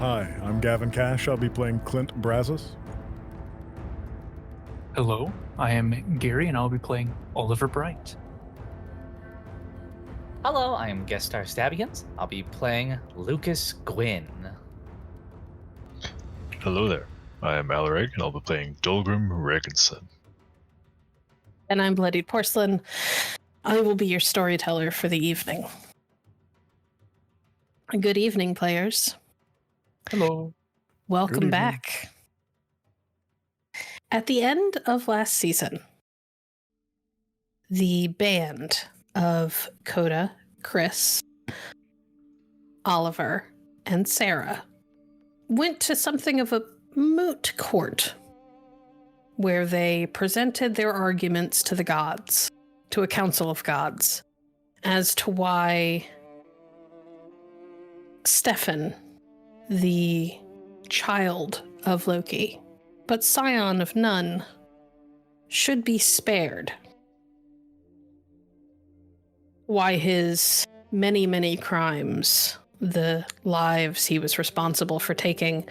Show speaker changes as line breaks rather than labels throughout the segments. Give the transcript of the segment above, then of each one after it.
Hi, I'm Gavin Cash. I'll be playing Clint Brazos.
Hello, I am Gary, and I'll be playing Oliver Bright.
Hello, I am guest star Stabbykinz. I'll be playing Lucas Ghwynn.
Hello there, I am Alereg, and I'll be playing Dolgrom Reginson.
And I'm Bloodied Porcelain. I will be your storyteller for the evening. Good evening, players.
Hello.
Welcome back. At the end of last season, the band of Coda, Chris, Oliver, and Sarah went to something of a moot court where they presented their arguments to the gods, to a council of gods, as to why Stefan, the child of Loki, but scion of none, should be spared. Why his many, many crimes, the lives he was responsible for taking,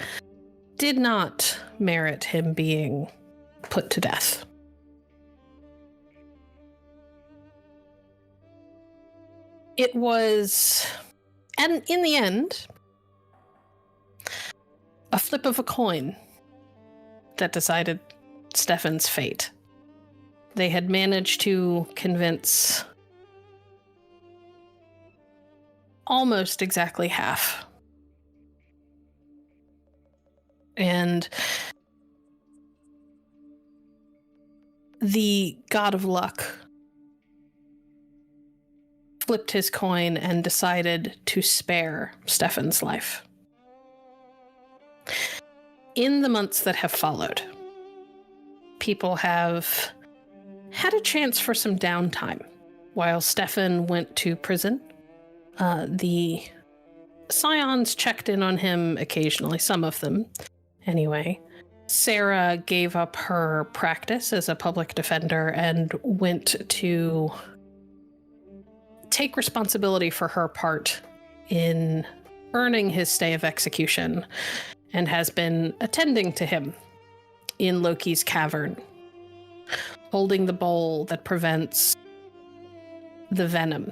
did not merit him being put to death. It was, and in the end, a flip of a coin that decided Stefan's fate. They had managed to convince almost exactly half. And the god of luck flipped his coin and decided to spare Stefan's life. In the months that have followed, people have had a chance for some downtime. While Stefan went to prison, the Scions checked in on him occasionally, some of them anyway. Sarah gave up her practice as a public defender and went to take responsibility for her part in earning his stay of execution, and has been attending to him in Loki's cavern, holding the bowl that prevents the venom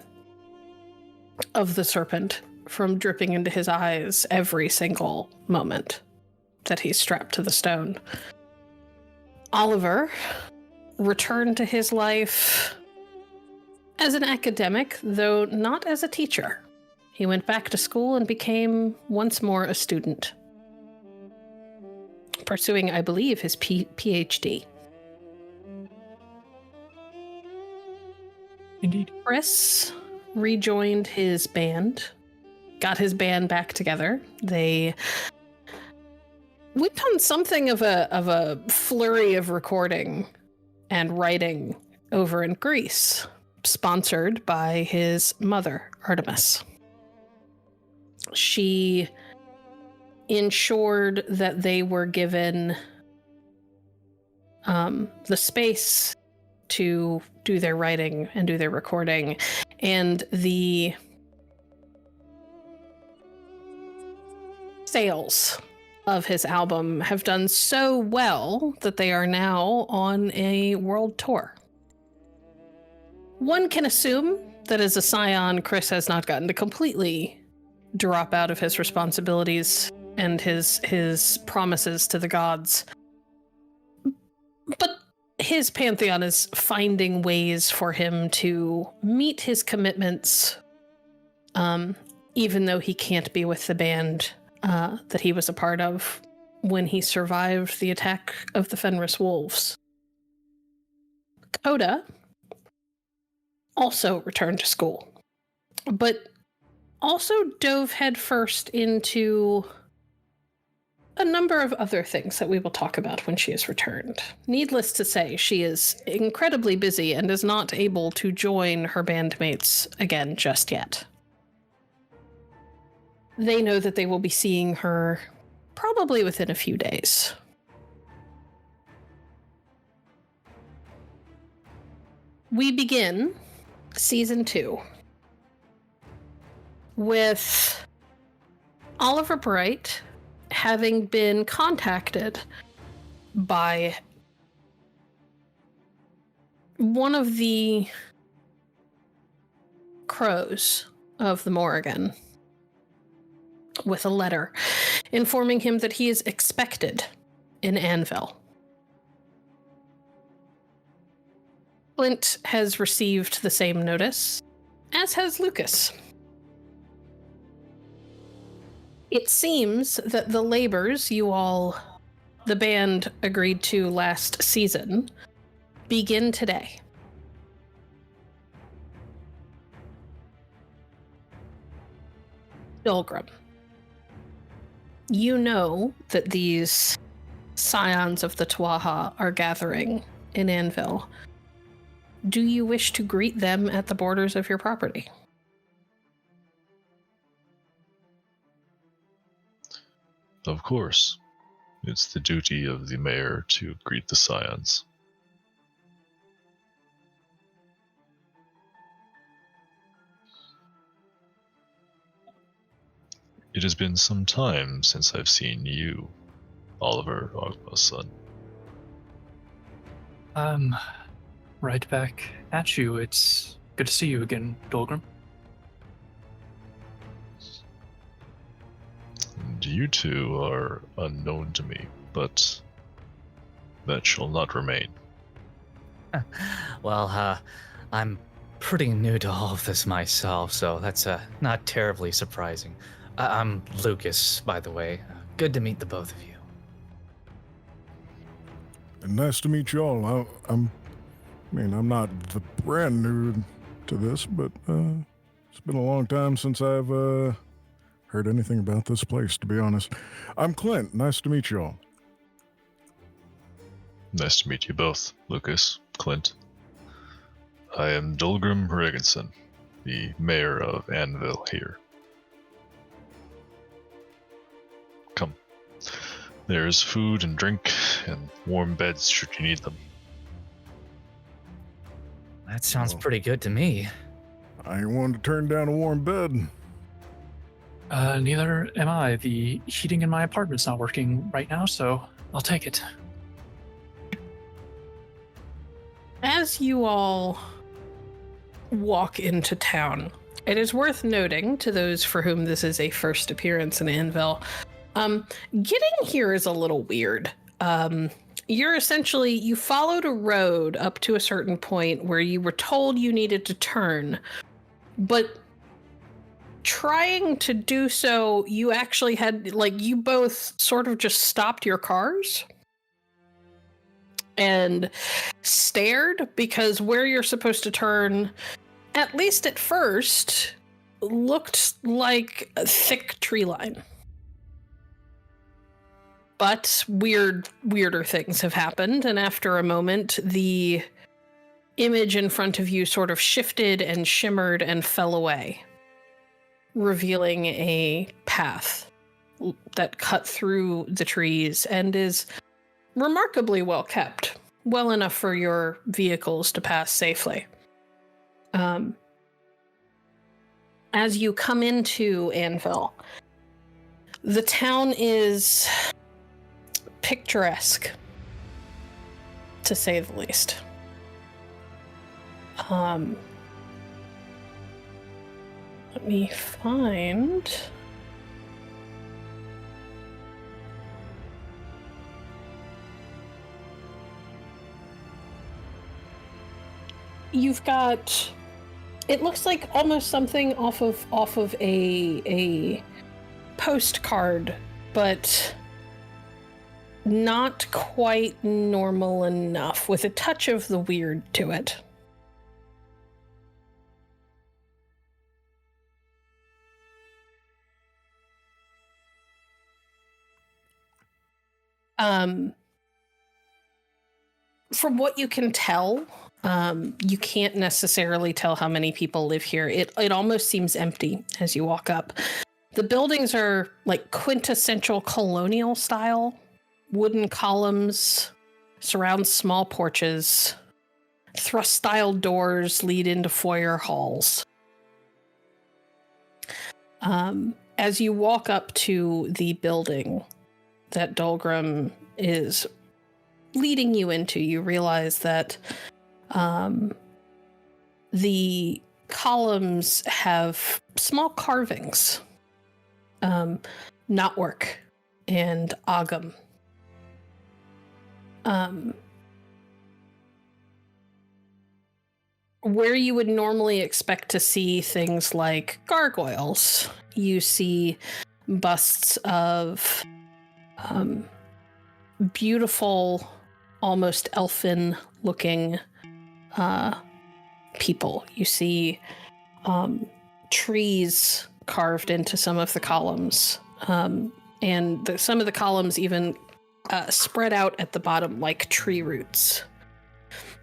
of the serpent from dripping into his eyes every single moment that he's strapped to the stone. Oliver returned to his life as an academic, though not as a teacher. He went back to school and became once more a student, pursuing, I believe, his PhD.
Indeed.
Chris rejoined his band, got his band back together. They went on something of a flurry of recording and writing over in Greece, sponsored by his mother, Artemis. She ensured that they were given the space to do their writing and do their recording, and the sales of his album have done so well that they are now on a world tour. One can assume that as a scion, Chris has not gotten to completely drop out of his responsibilities and his promises to the gods. But his pantheon is finding ways for him to meet his commitments, even though he can't be with the band that he was a part of when he survived the attack of the Fenris Wolves. Coda also returned to school, but also dove headfirst into a number of other things that we will talk about when she has returned. Needless to say, she is incredibly busy and is not able to join her bandmates again just yet. They know that they will be seeing her probably within a few days. We begin Season 2 with Oliver Bright having been contacted by one of the crows of the Morrigan with a letter informing him that he is expected in Anville. Clint has received the same notice, as has Lucas. It seems that the labors the band agreed to last season, begin today. Dolgrom, you know that these scions of the Twaha are gathering in Anville. Do you wish to greet them at the borders of your property?
Of course. It's the duty of the mayor to greet the scions. It has been some time since I've seen you, Oliver, Ogma's son.
Right back at you. It's good to see you again, Dolgrom.
And you two are unknown to me, but that shall not remain.
Well, I'm pretty new to all of this myself, so that's not terribly surprising. I'm Lucas, by the way. Good to meet the both of you.
And nice to meet you all. I'm not the brand new to this, but it's been a long time since I've heard anything about this place, to be honest. I'm Clint. Nice to meet you all.
Nice to meet you both, Lucas, Clint. I am Dolgrom Reginson, the mayor of Anville here. Come. There's food and drink and warm beds should you need them.
That sounds
Well,
pretty good to me.
I ain't one to turn down a warm bed.
Neither am I. The heating in my apartment's not working right now, so I'll take it.
As you all walk into town, it is worth noting to those for whom this is a first appearance in Anville, getting here is a little weird. You followed a road up to a certain point where you were told you needed to turn, but trying to do so, you actually had, you both sort of just stopped your cars and stared, because where you're supposed to turn, at least at first, looked like a thick tree line. But weirder things have happened, and after a moment, the image in front of you sort of shifted and shimmered and fell away, revealing a path that cut through the trees and is remarkably well kept, well enough for your vehicles to pass safely. As you come into Anville, the town is picturesque, to say the least. Let me find... You've got... It looks like almost something off of a postcard, but not quite normal enough, with a touch of the weird to it. From what you can tell, you can't necessarily tell how many people live here. It almost seems empty as you walk up. The buildings are like quintessential colonial style. Wooden columns surround small porches. Thrust-style doors lead into foyer halls. As you walk up to the building, that Dolgrom is leading you into, you realize that the columns have small carvings, knotwork and agam. Where you would normally expect to see things like gargoyles, you see busts of beautiful, almost elfin-looking people. You see trees carved into some of the columns, and some of the columns even spread out at the bottom like tree roots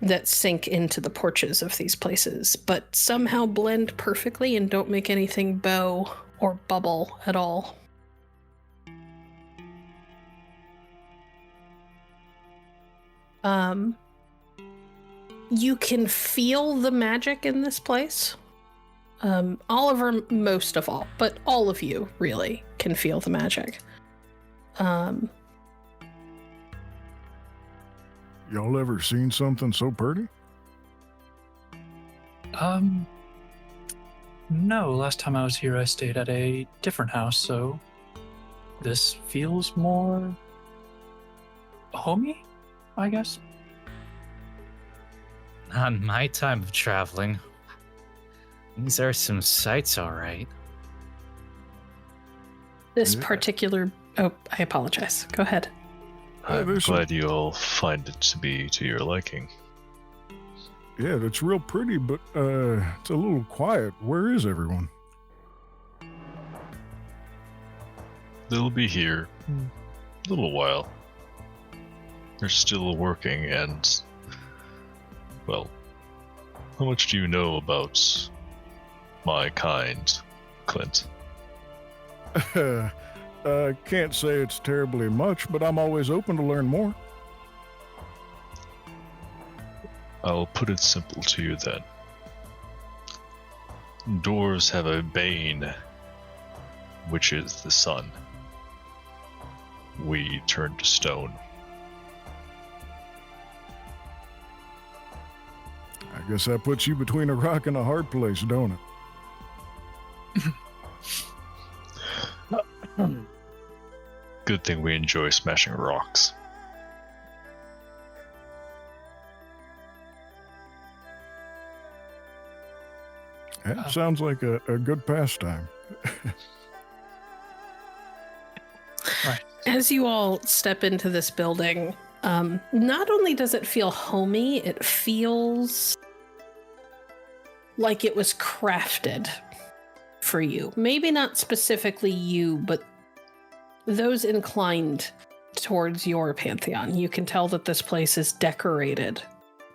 that sink into the porches of these places, but somehow blend perfectly and don't make anything bow or bubble at all. You can feel the magic in this place. Oliver, most of all, but all of you really can feel the magic.
Y'all ever seen something so pretty?
No, last time I was here I stayed at a different house, so this feels more homey, I guess.
Not my time of traveling. These are some sights, all right.
This
Yeah.
particular... Oh, I apologize. Go ahead.
Yeah,
I'm
there's some-
glad you all find it to be to your liking.
Yeah, it's real pretty, but it's a little quiet. Where is everyone?
They'll be here a little while. They're still working, and well, how much do you know about my kind, Clint?
Can't say it's terribly much, but I'm always open to learn more.
I'll put it simple to you then. Dwarves have a bane, which is the sun. We turn to stone.
I guess that puts you between a rock and a hard place, don't it?
Good thing we enjoy smashing rocks.
That sounds like a good pastime.
Right.
As you all step into this building, not only does it feel homey, it feels like it was crafted for you. Maybe not specifically you, but those inclined towards your pantheon. You can tell that this place is decorated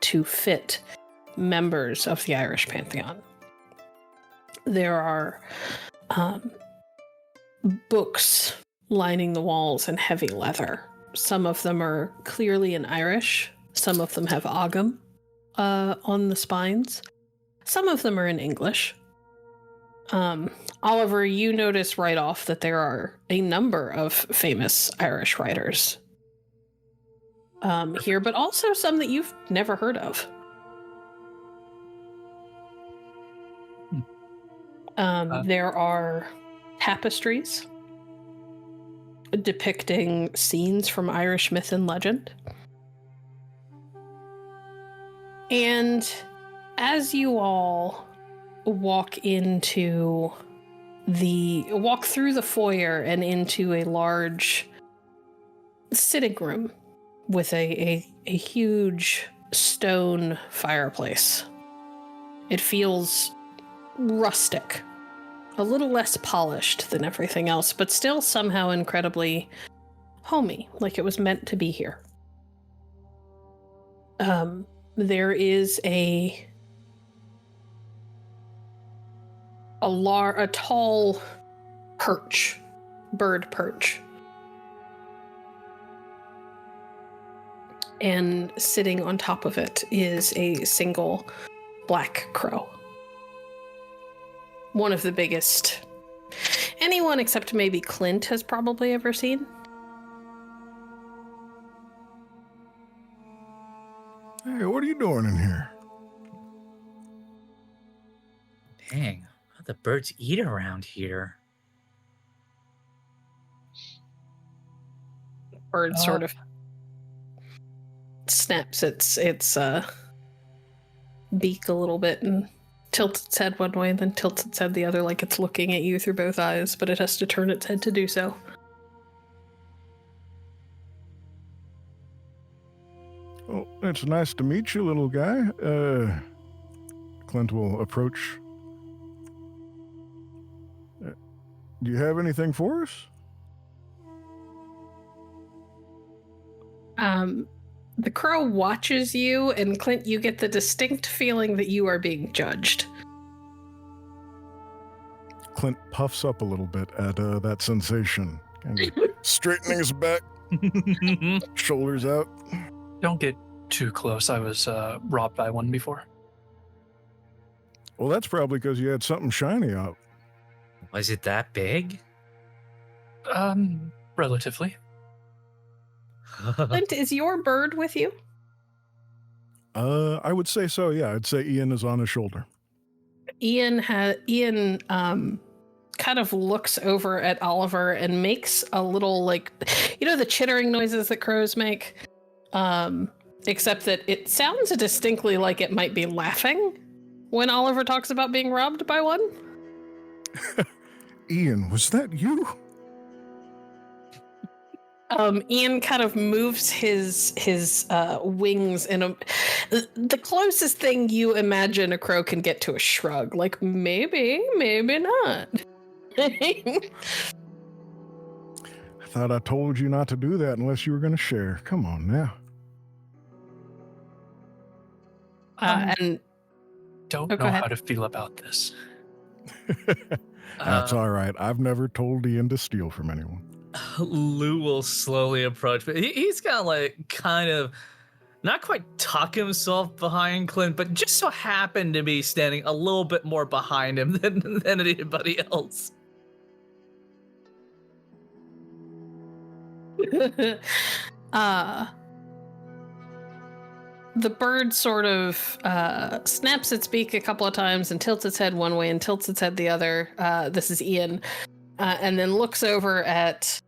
to fit members of the Irish pantheon. There are books lining the walls in heavy leather. Some of them are clearly in Irish. Some of them have agam on the spines. Some of them are in English. Oliver, you notice right off that there are a number of famous Irish writers here, but also some that you've never heard of. There are tapestries depicting scenes from Irish myth and legend. And as you all walk through the foyer and into a large sitting room with a huge stone fireplace, it feels rustic, a little less polished than everything else, but still somehow incredibly homey, like it was meant to be here. There is a tall bird perch, and sitting on top of it is a single black crow. One of the biggest anyone except maybe Clint has probably ever seen.
Hey, what are you doing in here?
Dang, how the birds eat around here.
Bird sort of snaps its beak a little bit and tilts its head one way and then tilts its head the other, like it's looking at you through both eyes, but it has to turn its head to do so.
Oh, it's nice to meet you, little guy. Clint will approach. Do you have anything for us?
The crow watches you, and Clint, you get the distinct feeling that you are being judged.
Clint puffs up a little bit at that sensation, kind of straightening his back, shoulders out.
Don't get too close. I was robbed by one before.
Well, that's probably because you had something shiny out.
Was it that big?
Relatively.
Clint, is your bird with you?
I would say so, yeah. I'd say Ian is on his shoulder.
Ian kind of looks over at Oliver and makes a little, like, you know, the chittering noises that crows make? Except that it sounds distinctly like it might be laughing when Oliver talks about being robbed by one.
Ian, was that you?
Ian kind of moves his wings in the closest thing you imagine a crow can get to a shrug. Like, maybe not.
I thought I told you not to do that unless you were going to share. Come on now.
And
don't
go
know
ahead.
how to feel about this.
That's all right. I've never told Ian to steal from anyone.
Lugh will slowly approach, but he's kind of not quite tuck himself behind Clint, but just so happened to be standing a little bit more behind him than anybody else.
The bird sort of snaps its beak a couple of times and tilts its head one way and tilts its head the other. This is Ian. And then looks over at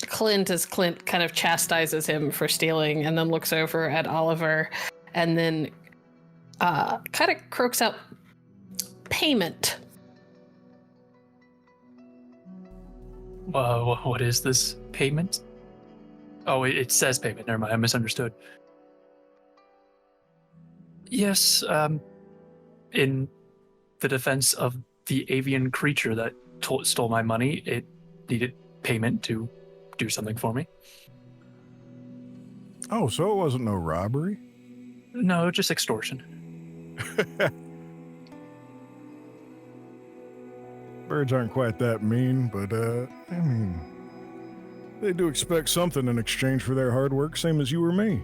Clint as Clint kind of chastises him for stealing, and then looks over at Oliver and then kind of croaks out, "Payment."
What is this payment? Oh, it says payment. Never mind, I misunderstood. Yes, in the defense of the avian creature that stole my money, it needed payment to do something for me.
Oh, so it wasn't no robbery?
No, just extortion.
Birds aren't quite that mean, but, I mean, they do expect something in exchange for their hard work, same as you or me.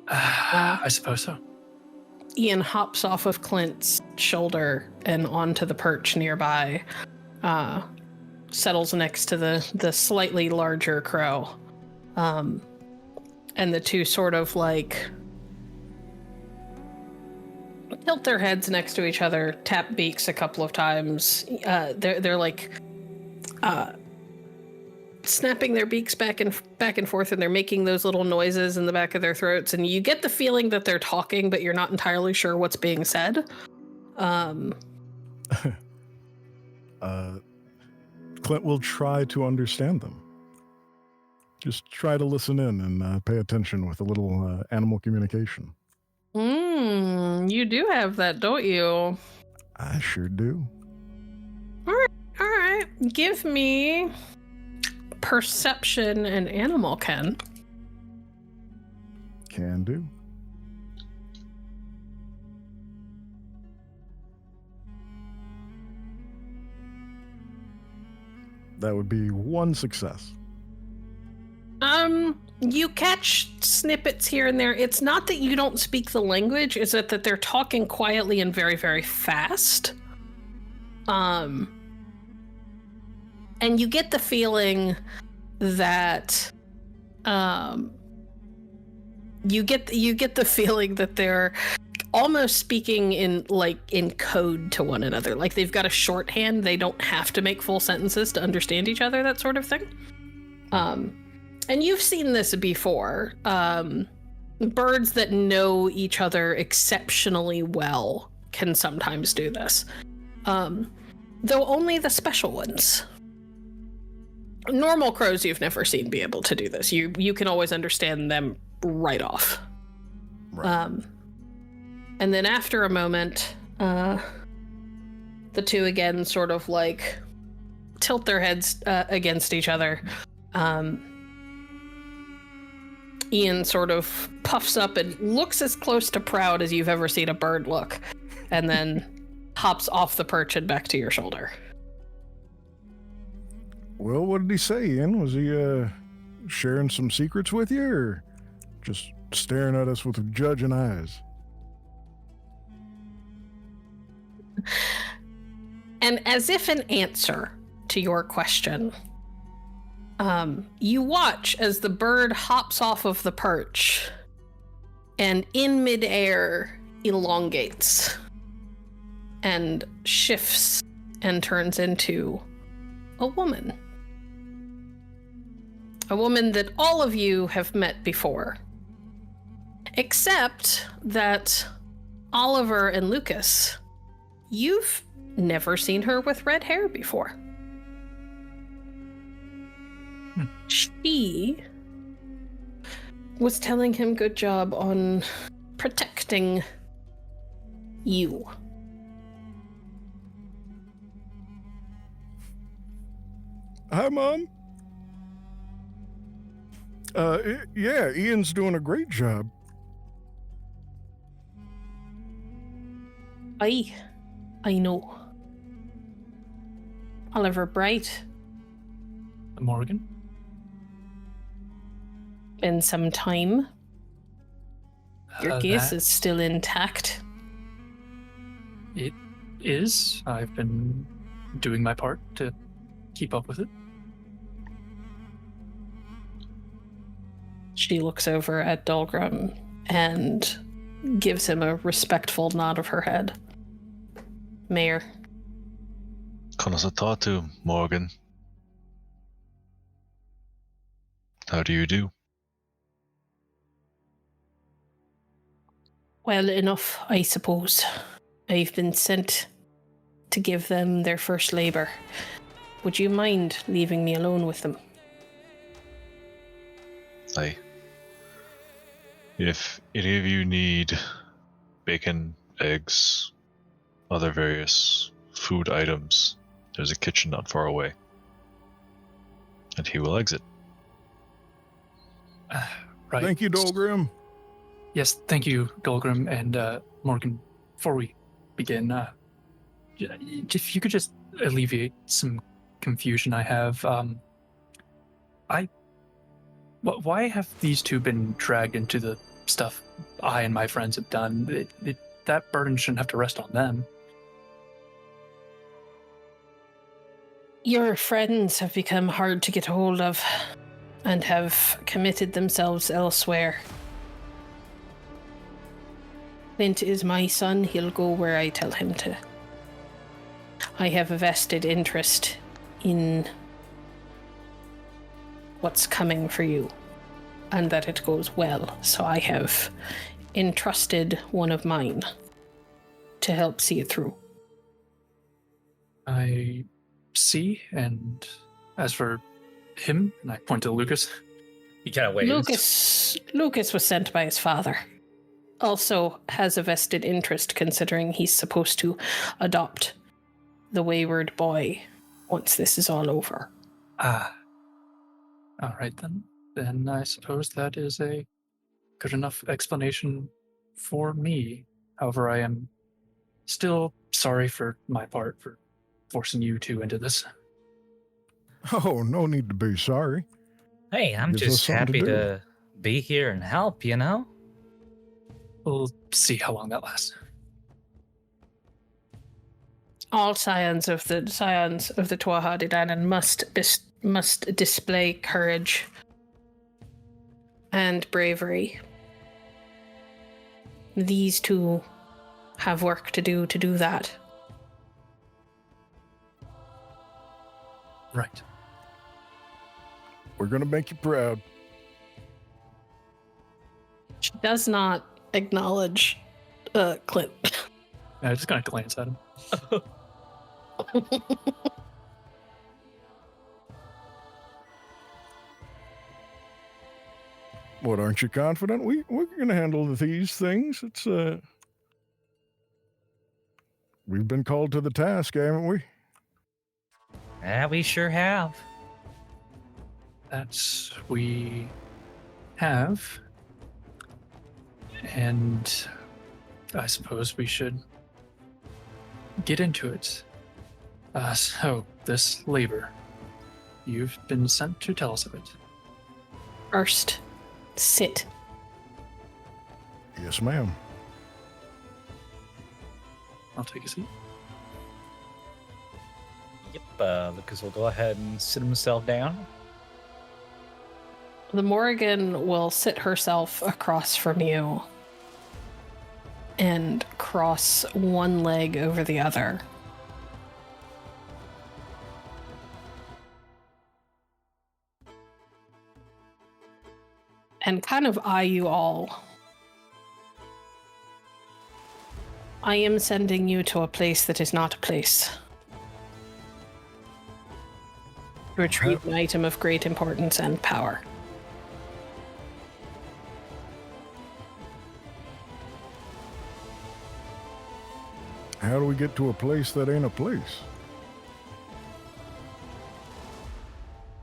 I suppose so.
Ian hops off of Clint's shoulder and onto the perch nearby, settles next to the slightly larger crow, and the two sort of like tilt their heads next to each other, tap beaks a couple of times. They're like snapping their beaks back and forth, and they're making those little noises in the back of their throats, and you get the feeling that they're talking, but you're not entirely sure what's being said.
Clint will try to understand them. Just try to listen in and pay attention with a little animal communication.
You do have that, don't you?
I sure do.
All right. Give me perception and animal, Ken.
Can do. That would be one success.
You catch snippets here and there. It's not that you don't speak the language, it's that they're talking quietly and very, very fast. And you get the feeling that You get the feeling that they're almost speaking in code to one another. Like they've got a shorthand. They don't have to make full sentences to understand each other, that sort of thing. And you've seen this before. Birds that know each other exceptionally well can sometimes do this. Though only the special ones. Normal crows you've never seen be able to do this. You can always understand them right off.
Right.
And then after a moment, the two again sort of like tilt their heads against each other. Ian sort of puffs up and looks as close to proud as you've ever seen a bird look, and then hops off the perch and back to your shoulder.
Well, what did he say, Ian? Was he sharing some secrets with you, or just staring at us with judging eyes?
And as if an answer to your question, you watch as the bird hops off of the perch and in midair elongates and shifts and turns into a woman. A woman that all of you have met before. Except that Oliver and Lucas, you've never seen her with red hair before. She was telling him good job on protecting you.
Hi, Mom. Yeah, Ian's doing a great job.
I know. Oliver Bright.
Morrigan?
Been some time. Your gaze
That
is still intact.
It is. I've been doing my part to keep up with it.
She looks over at Dolgrom and gives him a respectful nod of her head. Mayor.
Konasatatu, Morgan. How do you do?
Well enough, I suppose. I've been sent to give them their first labor. Would you mind leaving me alone with them?
Aye. If any of you need bacon, eggs, other various food items, there's a kitchen not far away. And he will exit.
Right.
Thank you, Dolgrim.
Yes, thank you, Dolgrim and Morgan. Before we begin, if you could just alleviate some confusion I have. Why have these two been dragged into the stuff I and my friends have done? That burden shouldn't have to rest on them.
Your friends have become hard to get hold of and have committed themselves elsewhere. Clint is my son. He'll go where I tell him to. I have a vested interest in what's coming for you and that it goes well. So I have entrusted one of mine to help see it through.
I see, and as for him, and I point to Lucas.
He kind of waves.
Lucas was sent by his father. Also has a vested interest considering he's supposed to adopt the wayward boy once this is all over.
Ah. All right, then. Then I suppose that is a good enough explanation for me. However, I am still sorry for my part for forcing you two into this.
Oh, no need to be sorry.
Hey, I'm
Gives us
just
something to
happy
do.
to be here and help, you know?
We'll see how long that lasts.
All scions of the Tuatha De Danann must display courage and bravery these two have work to do that.
Right.
We're gonna make you proud.
She does not acknowledge Clint.
I'm just gonna glance at him.
What, aren't you confident? We're gonna handle these things. It's we've been called to the task, haven't we?
Yeah, we sure have.
That we have. And I suppose we should get into it. So, this labor. You've been sent to tell us of it.
First, sit.
Yes, ma'am.
I'll take a seat.
Yep, Lucas will go ahead and sit himself down.
The Morrigan will sit herself across from you and cross one leg over the other. And kind of eye you all. I am sending you to a place that is not a place. Retrieve an item of great importance and power.
How do we get to a place that ain't a place?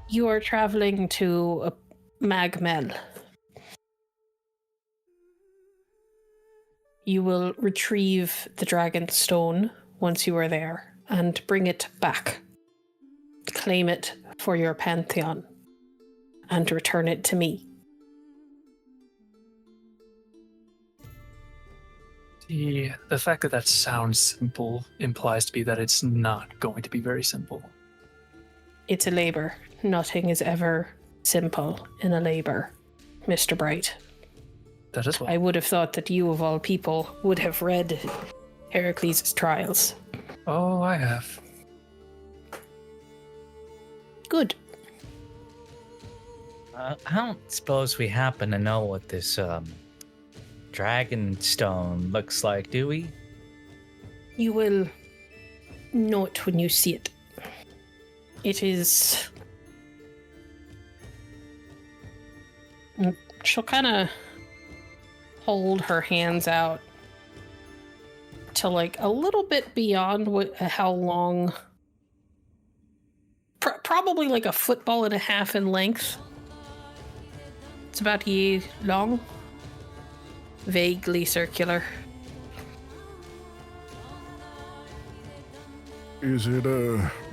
You are traveling to a Magmel. You will retrieve the dragon stone once you are there and bring it back. Claim it for your pantheon and return it to me.
The fact that that sounds simple implies to me that it's not going to be very simple.
It's a labor. Nothing is ever simple in a labor, Mr. Bright.
That is what
I would have thought that you, of all people, would have read Heracles' Trials.
Oh, I have.
Good.
I don't suppose we happen to know what this dragon stone looks like, do we?
You will know it when you see it. It is... She'll kind of hold her hands out to like a little bit beyond how long... probably like a football and a half in length. It's about ye long. Vaguely circular.
Is it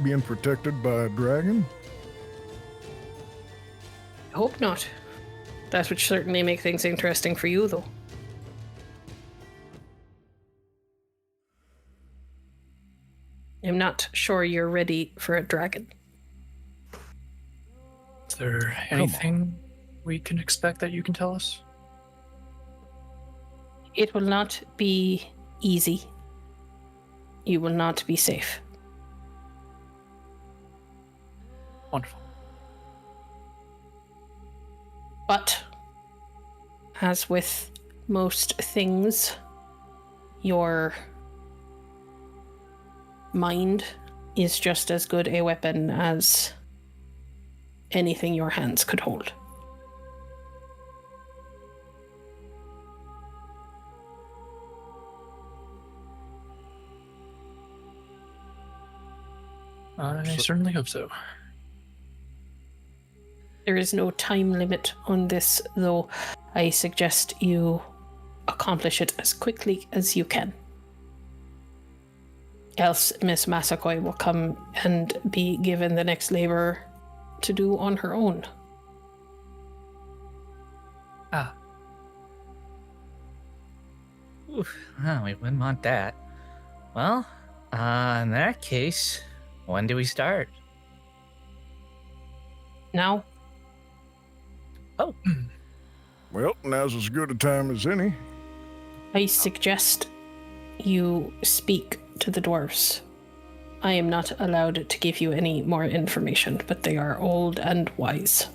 being protected by a dragon?
I hope not. That would certainly make things interesting for you, though. I'm not sure you're ready for a dragon.
Is there anything we can expect that you can tell us?
It will not be easy. You will not be safe.
Wonderful.
But, as with most things, your mind is just as good a weapon as anything your hands could hold.
I certainly hope so.
There is no time limit on this, though I suggest you accomplish it as quickly as you can. Else Miss Masakoi will come and be given the next labor to do on her own.
Ah,
Oof, oh, we wouldn't want that. Well, in that case, when do we start?
Now,
Oh,
Well, now's as good a time as any.
I suggest you speak to the dwarves. I am not allowed to give you any more information, but they are old and wise.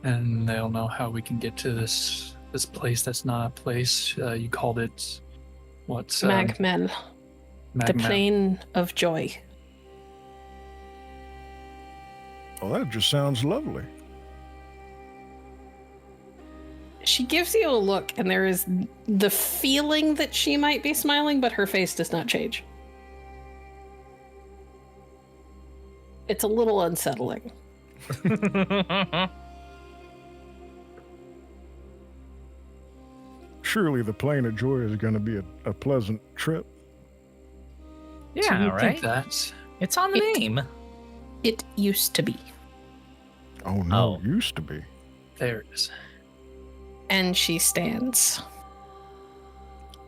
And they'll know how we can get to this place that's not a place. You called it what?
Magmel, the
Magmel.
Plain of Joy.
Well, that just sounds lovely.
She gives you a look, and there is the feeling that she might be smiling, but her face does not change. It's a little unsettling.
Surely the Plain of Joy is going to be a pleasant trip.
So
Yeah,
you'd
right?
think that.
It's on the name.
It used to be.
Oh, no,
Oh.
it used to be.
There it is.
And she stands.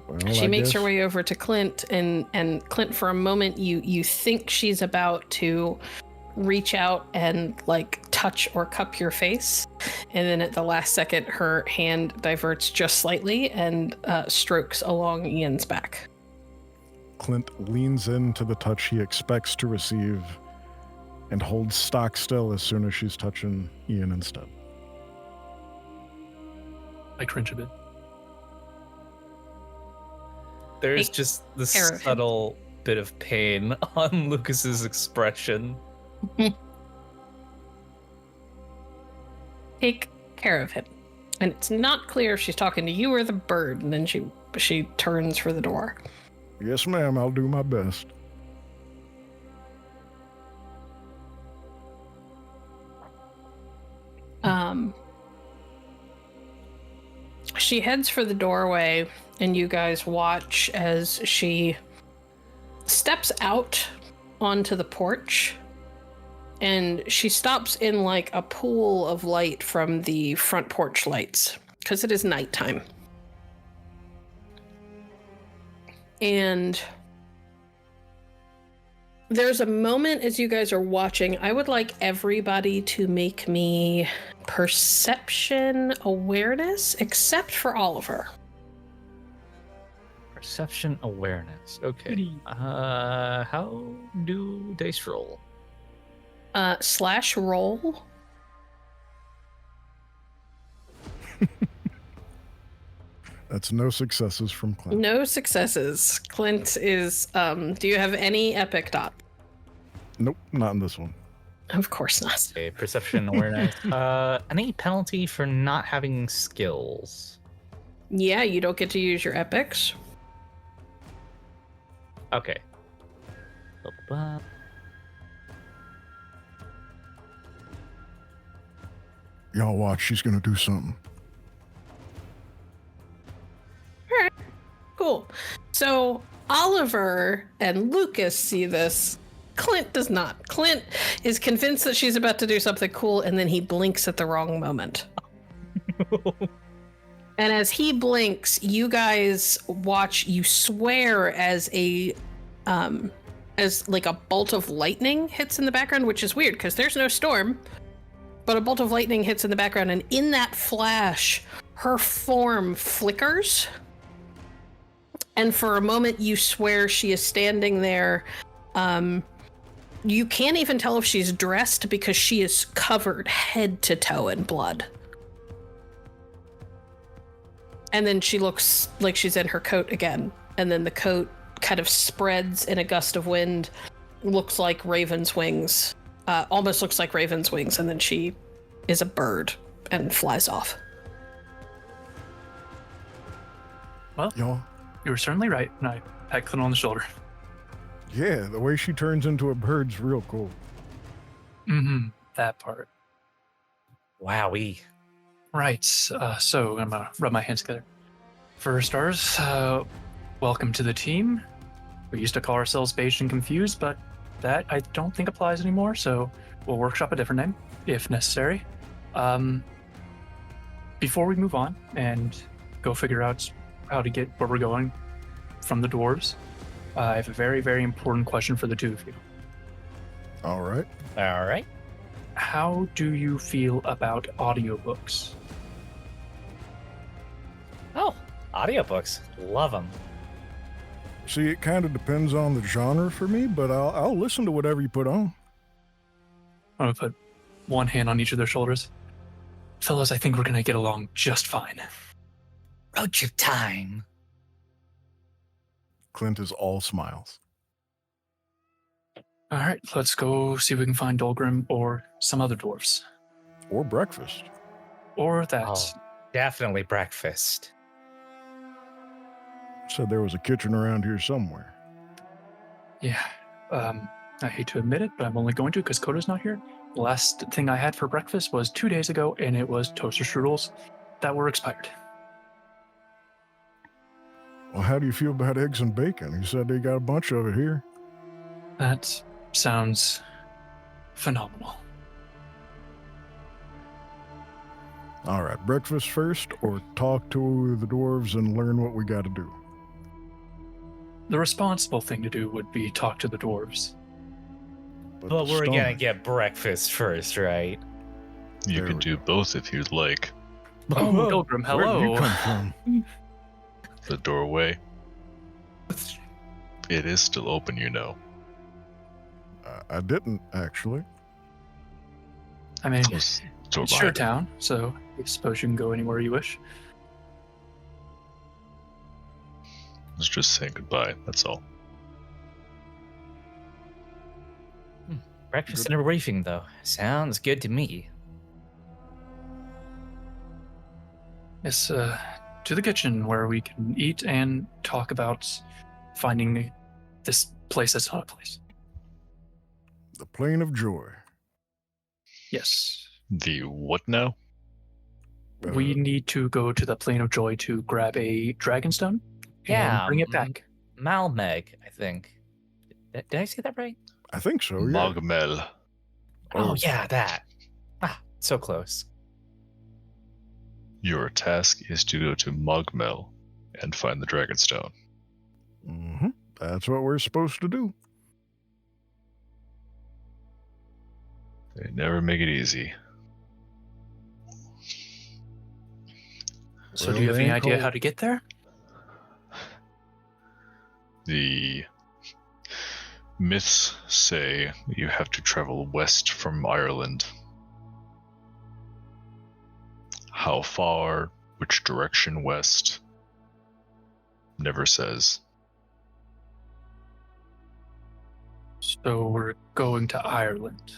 Well,
She
I
makes her
guess-
way over to Clint, and Clint, for a moment, you think she's about to reach out and like touch or cup your face, and then at the last second, her hand diverts just slightly and strokes along Ian's back.
Clint leans into the touch he expects to receive and holds stock still as soon as she's touching Ian instead.
I cringe a bit.
There's
Take
just the
care of him.
subtle bit of pain on Lucas's expression.
Take care of him. And it's not clear if she's talking to you or the bird, and then she turns for the door.
Yes, ma'am, I'll do my best.
She heads for the doorway, and you guys watch as she steps out onto the porch, and she stops in like a pool of light from the front porch lights, because it is nighttime. And there's a moment as you guys are watching, I would like everybody to make me perception awareness, except for Oliver.
Perception awareness. Okay. How do dice roll?
Slash roll.
That's no successes from Clint.
No successes. Clint is, do you have any epic dot?
Nope, not in this one.
Of course not.
Okay, perception awareness. Any penalty for not having skills?
Yeah, you don't get to use your epics.
Okay.
Y'all watch, she's gonna do something.
Cool. So Oliver and Lucas see this. Clint does not. Clint is convinced that she's about to do something cool, and then he blinks at the wrong moment. And as he blinks, you guys watch, you swear as like a bolt of lightning hits in the background, which is weird because there's no storm, but a bolt of lightning hits in the background, and in that flash, her form flickers. And for a moment, you swear she is standing there. You can't even tell if she's dressed because she is covered head to toe in blood. And then she looks like she's in her coat again. And then the coat kind of spreads in a gust of wind. Looks like raven's wings. Almost looks like raven's wings. And then she is a bird and flies off.
Well,
Y'all,
you were certainly right. And I pat Clint on the shoulder.
yeah, the way she turns into a bird's real cool.
Mm-hmm. That part.
Wowie.
Right. So I'm gonna rub my hands together. For starters, welcome to the team. We used to call ourselves Beige and Confused, but that I don't think applies anymore. So we'll workshop a different name if necessary. Before we move on and go figure out how to get where we're going from the dwarves, I have a very, very important question for the two of you.
All right.
All right.
How do you feel about audiobooks?
Audiobooks, love them.
See, it kind of depends on the genre for me, but I'll listen to whatever you put on.
I'm gonna put one hand on each of their shoulders. Fellas, I think we're gonna get along just fine.
Road trip time.
Clint is all smiles.
All right, let's go see if we can find Dolgrom or some other dwarves.
Or breakfast.
Or that.
Oh, definitely breakfast.
Said there was a kitchen around here somewhere.
Yeah. I hate to admit it, but I'm only going to because Coda's not here. The last thing I had for breakfast was 2 days ago, and it was toaster strudels that were expired.
Well, how do you feel about eggs and bacon? He said they got a bunch of it here.
That sounds phenomenal.
All right, breakfast first, or talk to the dwarves and learn what we got to do?
The responsible thing to do would be talk to the dwarves.
But
the
we're gonna
stomach-
get breakfast first, right?
You
There
can
we
do both if you'd like.
Oh, Dolgrom,
Where did you
hello.
come from?
The doorway. It is still open, you know.
I didn't, actually.
I mean,
Close door
it's your
behind it.
town, so I suppose you can go anywhere you wish.
Let's just saying goodbye, that's all.
Breakfast and a briefing, though. Sounds good to me.
Yes, to the kitchen where we can eat and talk about finding this place that's not a place.
The Plain of Joy.
Yes.
The what now?
We need to go to the Plane of Joy to grab a Dragonstone
Yeah,
and bring it back.
Malmeg, I think. Did I say that right?
I think so, yeah.
Mogmel.
Oh, yeah, that. Ah, so close.
Your task is to go to Mogmel and find the Dragonstone.
Mm-hmm. That's what we're supposed to do.
They never make it easy.
So
Well,
do you have
they
any
ain't
idea
cold.
how to get there?
The myths say you have to travel west from Ireland. How far, which direction west, never says.
So we're going to Ireland.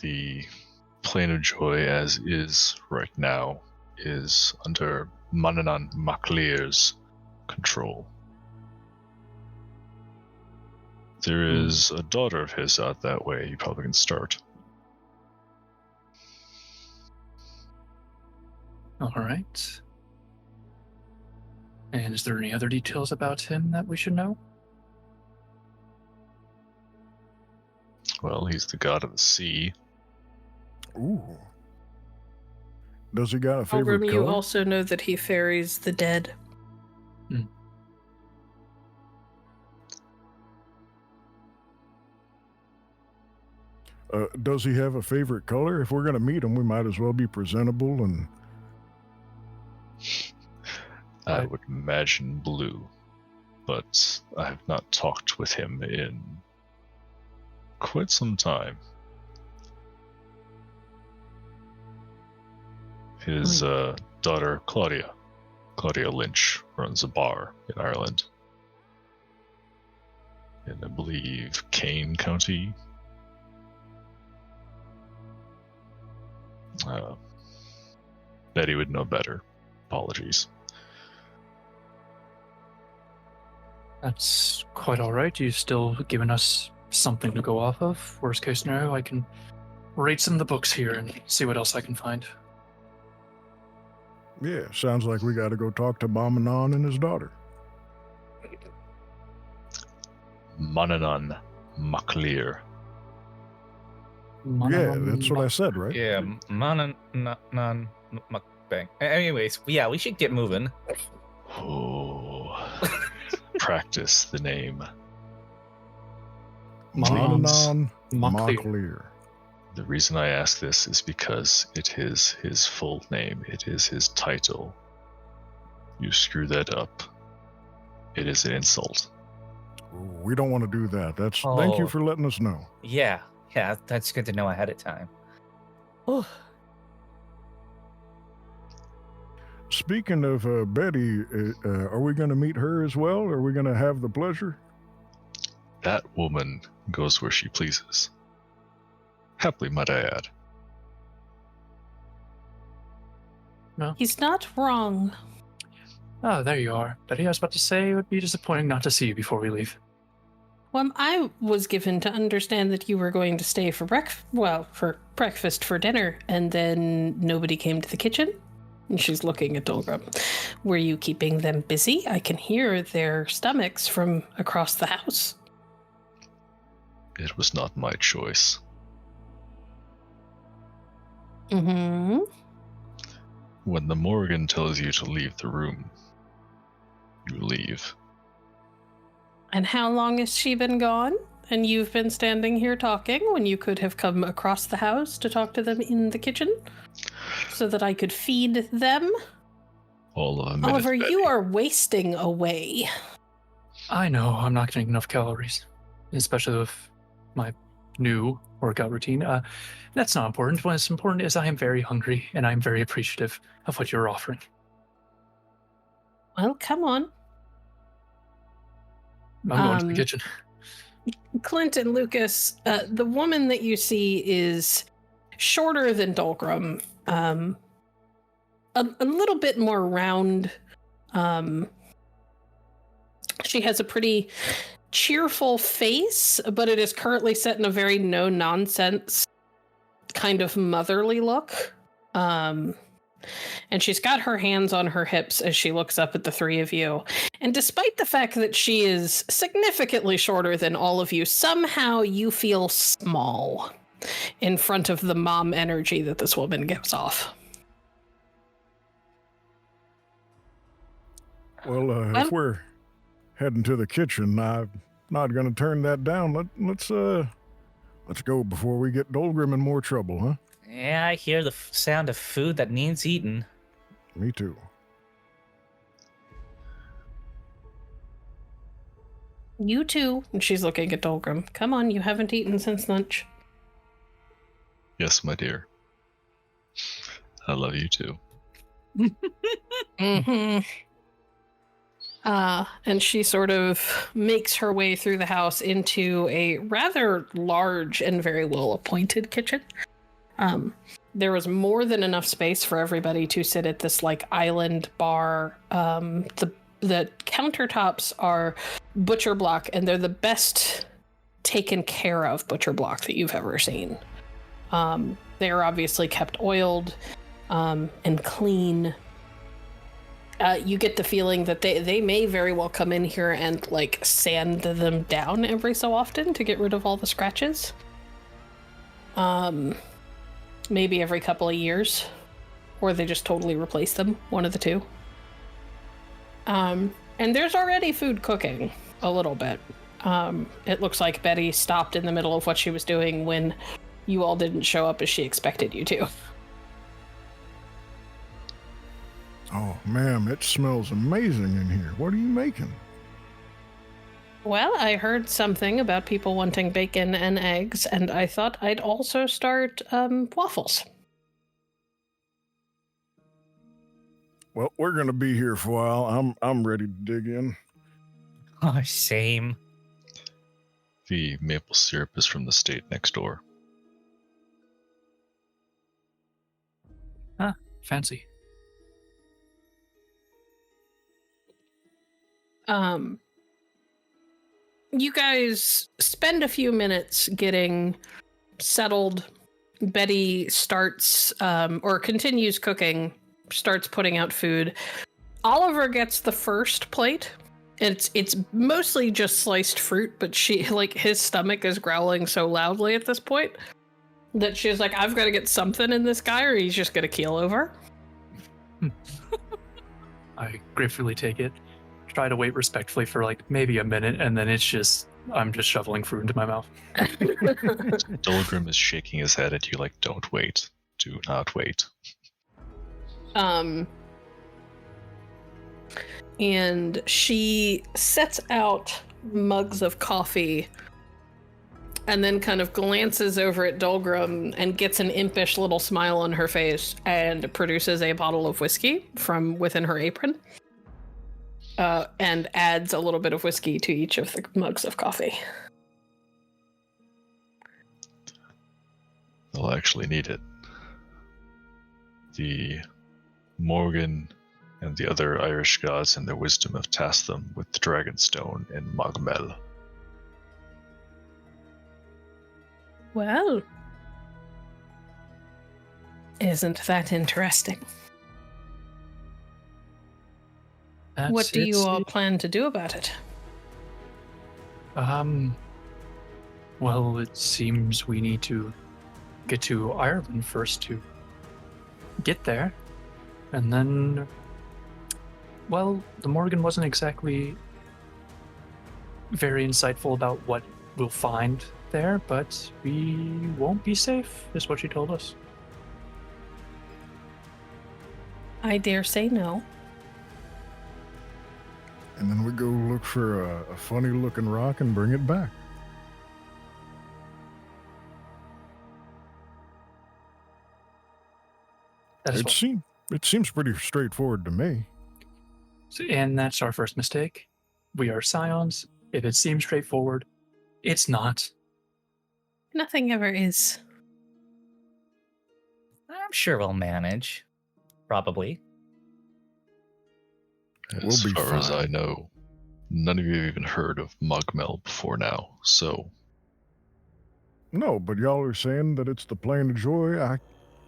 The Plain of Joy as is right now is under Manannán mac Líre's control. There is a daughter of his out that way. You probably can start.
All right. And is there any other details about him that we should know?
Well, he's the god of the sea.
Ooh. Does he got a favorite
Dolgrom,
color?
you also know that he ferries the dead.
Does he have a favorite color? If we're going to meet him, we might as well be presentable and...
I would imagine blue, but I have not talked with him in quite some time. His daughter, Claudia Lynch, runs a bar in Ireland. In, I believe, Kane County. Betty would know better. Apologies.
That's quite all right. You've still given us something to go off of. Worst case scenario, I can rate some of the books here and see what else I can find.
Yeah, sounds like we got to go talk to Manannán and his daughter.
Manannán mac Líre.
Yeah, that's what I said, right?
Yeah, non mukbang. Anyways, yeah, we should get moving.
Oh, practice the name.
Manannán
Mac
mac
Líre.
Líre.
The reason I ask this is because it is his full name. It is his title. You screw that up, it is an insult.
We don't want to do that. Thank you
Oh.
for letting us know.
Yeah, that's good to know ahead of time. Oh,
Speaking of Betty, are we going to meet her as well? Are we going to have the pleasure?
That woman goes where she pleases. Happily, might I add.
He's not wrong.
Oh, there you are. Betty, I was about to say it would be disappointing not to see you before we leave.
Well, I was given to understand that you were going to stay for breakfast for dinner, and then nobody came to the kitchen. And she's looking at Dolgrom. Were you keeping them busy? I can hear their stomachs from across the house.
It was not my choice.
Mm-hmm.
When the Morrigan tells you to leave the room, you leave.
And how long has she been gone? And you've been standing here talking when you could have come across the house to talk to them in the kitchen so that I could feed them?
All of a minute.
Oliver,
Betty.
you are wasting away.
I know I'm not getting enough calories, especially with my new workout routine. That's not important. What's important is I am very hungry and I'm very appreciative of what you're offering.
Well, come on.
I'm going to the kitchen.
Clint and Lucas, the woman that you see is shorter than Dolgrom, a little bit more round. She has a pretty cheerful face, but it is currently set in a very no-nonsense kind of motherly look. And she's got her hands on her hips as she looks up at the three of you. And despite the fact that she is significantly shorter than all of you, somehow you feel small in front of the mom energy that this woman gives off.
Well, if we're heading to the kitchen, I'm not going to turn that down. Let's go before we get Dolgrim in more trouble, huh?
yeah, I hear the sound of food that needs eaten.
Me too.
You too. And she's looking at Dolgrim. Come on, you haven't eaten since lunch.
Yes, my dear. I love you too.
Mm-hmm. And she sort of makes her way through the house into a rather large and very well appointed kitchen. There was more than enough space for everybody to sit at this like island bar. The countertops are butcher block, and they're the best taken care of butcher block that you've ever seen. They are obviously kept oiled and clean. You get the feeling that they may very well come in here and like sand them down every so often to get rid of all the scratches. Maybe every couple of years, or they just totally replace them, one of the two. And there's already food cooking a little bit. It looks like Betty stopped in the middle of what she was doing when you all didn't show up as she expected you to.
Oh, ma'am, it smells amazing in here. What are you making?
Well, I heard something about people wanting bacon and eggs, and I thought I'd also start waffles.
Well, we're going to be here for a while. I'm ready to dig in.
Oh, same.
The maple syrup is from the state next door.
Fancy.
You guys spend a few minutes getting settled. Betty starts, or continues cooking, starts putting out food. Oliver gets the first plate. It's mostly just sliced fruit, but his stomach is growling so loudly at this point that she's like, I've got to get something in this guy or he's just going to keel over.
I gratefully take it. Try to wait respectfully for like maybe a minute, and then it's just I'm just shoveling fruit into my mouth.
Dolgrom is shaking his head at you like, don't wait. Do not wait.
And she sets out mugs of coffee and then kind of glances over at Dolgrom and gets an impish little smile on her face and produces a bottle of whiskey from within her apron. And adds a little bit of whiskey to each of the mugs of coffee.
They'll actually need it. The Morrigan and the other Irish gods in their wisdom have tasked them with the Dragonstone in Mogmel.
Well, isn't that interesting? What do you all plan to do about it?
Well, it seems we need to get to Ireland first to get there. And then, well, the Morrigan wasn't exactly very insightful about what we'll find there, but we won't be safe, is what she told us.
I dare say no.
And then we go look for a funny-looking rock and bring it back. It seems pretty straightforward to me.
And that's our first mistake. We are scions. If it seems straightforward, it's not.
Nothing ever is.
I'm sure we'll manage. Probably.
As
We'll be
far as
fine.
I know, none of you have even heard of Mogmel before now, so
No, but y'all are saying that it's the Plain of Joy. I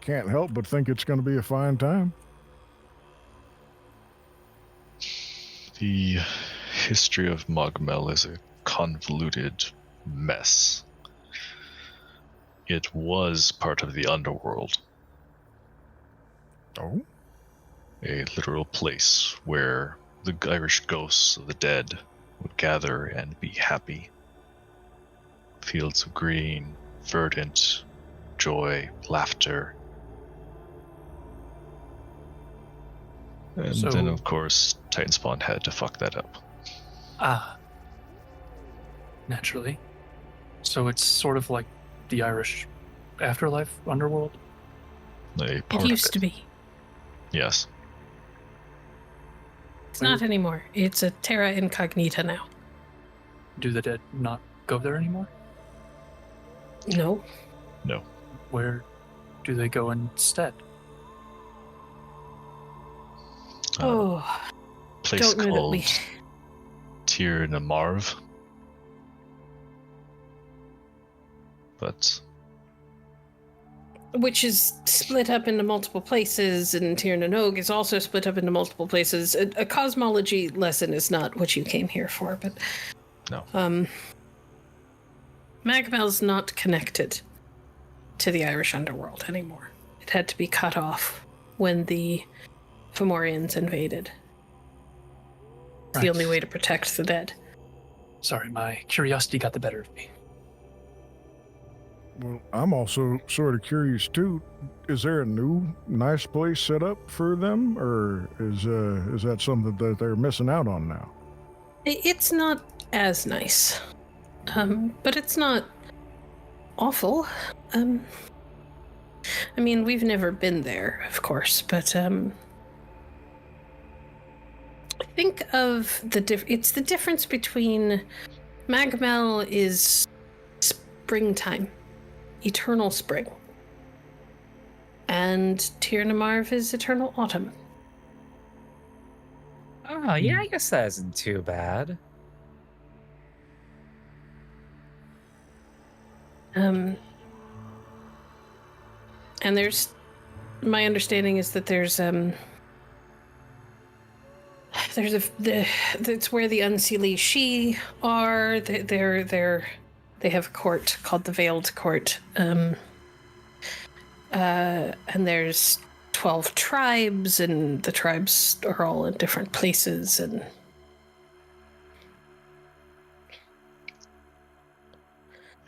can't help but think it's going to be a fine time.
the history of Mogmel is a convoluted mess. It was part of the underworld,
Oh?
a literal place where the Irish ghosts of the dead would gather and be happy. Fields of green, verdant, joy, laughter. And then, of course, Titanspawn had to fuck that up.
Ah. Naturally. So it's sort of like the Irish afterlife underworld?
A part
It used
of
to
it.
be.
Yes.
It's not anymore. It's a terra incognita now.
Do the dead not go there anymore?
No.
No.
Where do they go instead?
Oh,
Place
don't know that
called
we...
Tir na Marv. But
Which is split up into multiple places, and Tir na Nog is also split up into multiple places. A cosmology lesson is not what you came here for, but...
No.
Magmel's not connected to the Irish underworld anymore. It had to be cut off when the Fomorians invaded. It's the
Right.
only way to protect the dead.
Sorry, my curiosity got the better of me.
Well, I'm also sort of curious too. Is there a new nice place set up for them, or is that something that they're missing out on now?
It's not as nice. But it's not awful. I mean, we've never been there, of course, but think of it's the difference between Magmel is springtime, eternal spring, and Tir na Marv is eternal autumn.
Oh, yeah, I guess that isn't too bad.
And my understanding is that it's where the Unseelie She are. They have a court called the Veiled Court. And there's 12 tribes, and the tribes are all in different places, and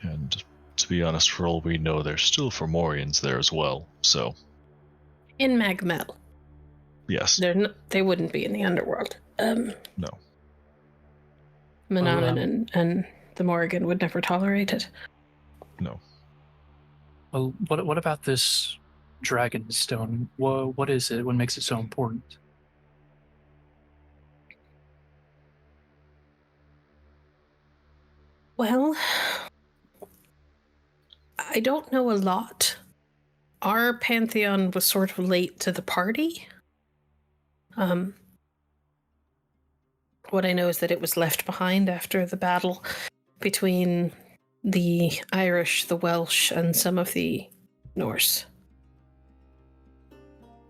And to be honest, for all we know, there's still Fomorians there as well. So,
In Magmel.
yes.
They wouldn't be in the underworld.
No.
Mananan and the Morrigan would never tolerate it.
No.
Well, what about this dragon stone? What is it? What makes it so important?
Well, I don't know a lot. Our pantheon was sort of late to the party. What I know is that it was left behind after the battle between the Irish, the Welsh, and some of the Norse.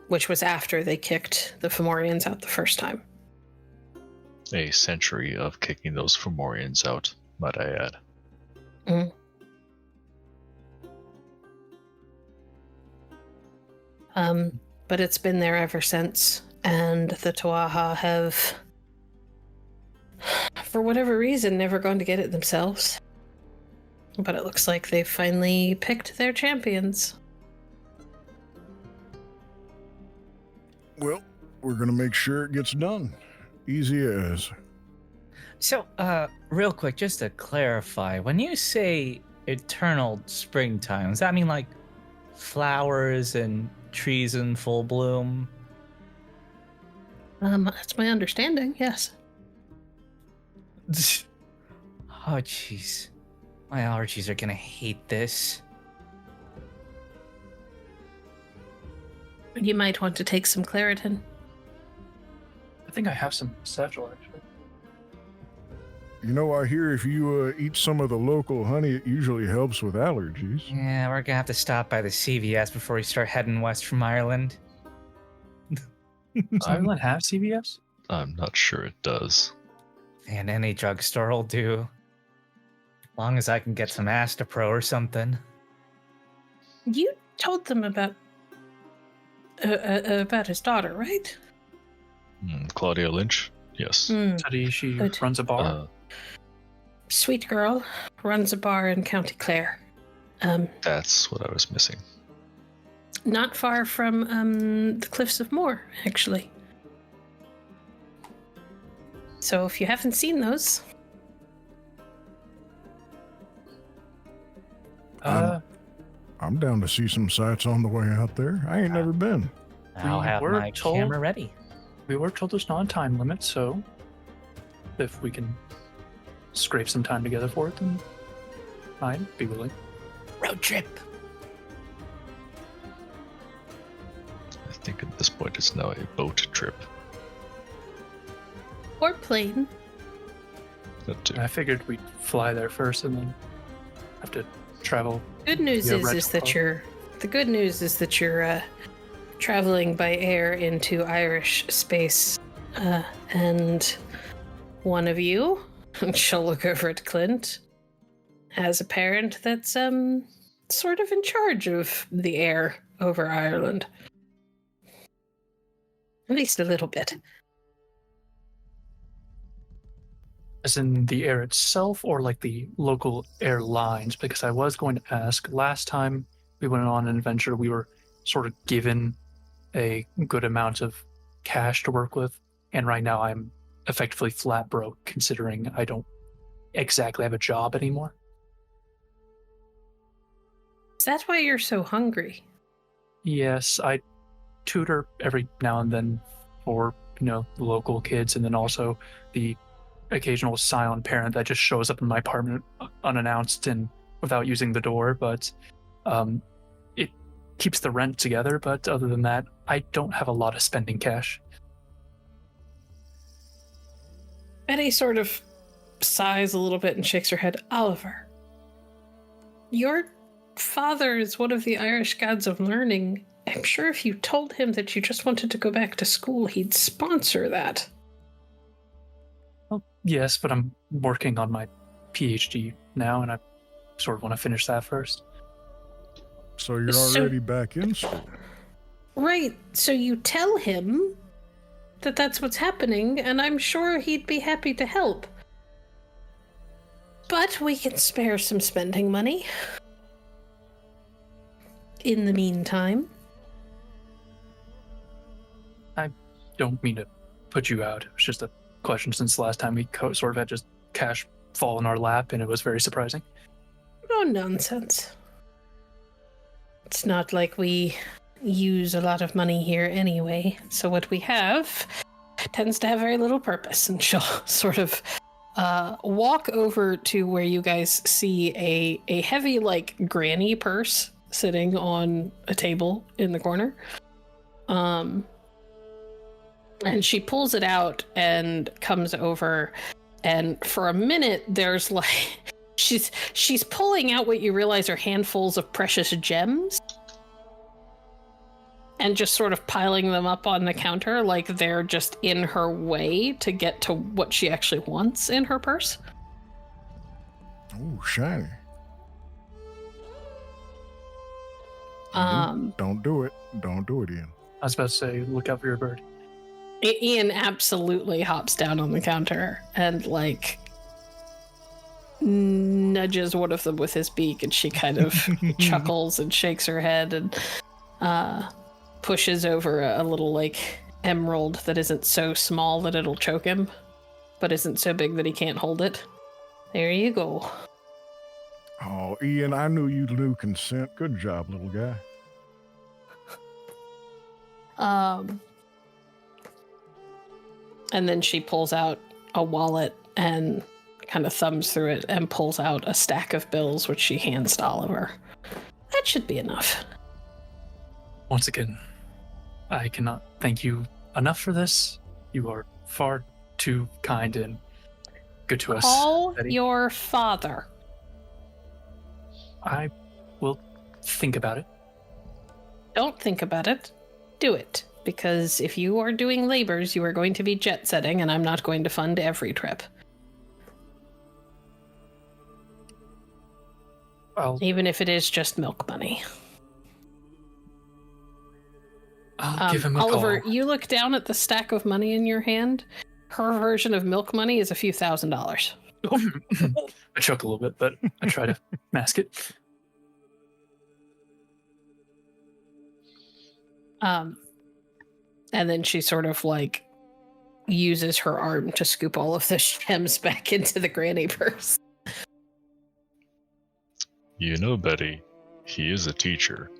Which was after they kicked the Fomorians out the first time.
A century of kicking those Fomorians out, might I add.
Mm. But it's been there ever since, and the Tuatha have, for whatever reason, never gone to get it themselves. But it looks like they've finally picked their champions.
Well, we're gonna make sure it gets done. Easy as.
So, real quick, just to clarify, when you say eternal springtime, does that mean like flowers and trees in full bloom?
That's my understanding, yes.
Oh, jeez. My allergies are gonna hate this.
You might want to take some Claritin.
I think I have some satchel actually.
You know, I hear if you eat some of the local honey, it usually helps with allergies.
Yeah, we're gonna have to stop by the CVS before we start heading west from Ireland.
Does Ireland have CVS?
I'm not sure it does.
And any drugstore will do. As long as I can get some Astapro or something.
You told them about his daughter, right?
Claudia Lynch? Yes.
Study she
Good.
runs a bar.
Sweet girl, runs a bar in County Clare.
That's what I was missing.
Not far from the Cliffs of Moher, actually. So if you haven't seen those,
I'm down to see some sights on the way out there. I ain't never been.
I'll have
were
my
told-
camera ready.
we were told there's not a time limit, so if we can scrape some time together for it, then I'd be willing.
Road trip.
I think at this point it's now a boat trip.
or plane.
That too.
I figured we'd fly there first and then have to travel.
Good news
Yeah,
is that you're traveling by air into Irish space, and one of you, and she'll look over at Clint, has a parent that's sort of in charge of the air over Ireland. At least a little bit.
As in the air itself or like the local airlines? Because I was going to ask, last time we went on an adventure, we were sort of given a good amount of cash to work with. And right now I'm effectively flat broke considering I don't exactly have a job anymore.
Is that why you're so hungry?
Yes, I tutor every now and then for, the local kids, and then also the occasional silent parent that just shows up in my apartment unannounced and without using the door, but it keeps the rent together. But other than that, I don't have a lot of spending cash.
Betty sort of sighs a little bit and shakes her head. Oliver, your father is one of the Irish gods of learning. I'm sure if you told him that you just wanted to go back to school, he'd sponsor that.
Well, yes, but I'm working on my PhD now, and I sort of want to finish that first.
So you're already back in school.
Right, so you tell him that that's what's happening, and I'm sure he'd be happy to help. But we can spare some spending money. In the meantime.
I don't mean to put you out. It was just a question since the last time we sort of had just cash fall in our lap, and it was very surprising.
No nonsense. It's not like we use a lot of money here anyway, so what we have tends to have very little purpose, and she'll sort of walk over to where you guys see a heavy, like, granny purse sitting on a table in the corner. And she pulls it out and comes over, and for a minute there's like she's pulling out what you realize are handfuls of precious gems and just sort of piling them up on the counter like they're just in her way to get to what she actually wants in her purse.
Oh, shiny. Don't do it. Don't do it, Ian.
I was about to say, look out for your bird.
Ian absolutely hops down on the counter and, like, nudges one of them with his beak, and she kind of chuckles and shakes her head and pushes over a little, like, emerald that isn't so small that it'll choke him, but isn't so big that he can't hold it. There you go.
Oh, Ian, I knew you knew consent. Good job, little guy.
And then she pulls out a wallet and kind of thumbs through it and pulls out a stack of bills, which she hands to Oliver. That should be enough.
Once again, I cannot thank you enough for this. You are far too kind and good to us.
Call
Betty.
your father.
I will think about it.
Don't think about it. Do it. Because if you are doing labors, you are going to be jet setting, and I'm not going to fund every trip. Even if it is just milk money.
I'll give him a
Oliver,
call.
you look down at the stack of money in your hand. Her version of milk money is a few $1,000s.
I choke a little bit, but I try to mask it.
And then she sort of, like, uses her arm to scoop all of the gems back into the granny purse.
You know, Betty, he is a teacher.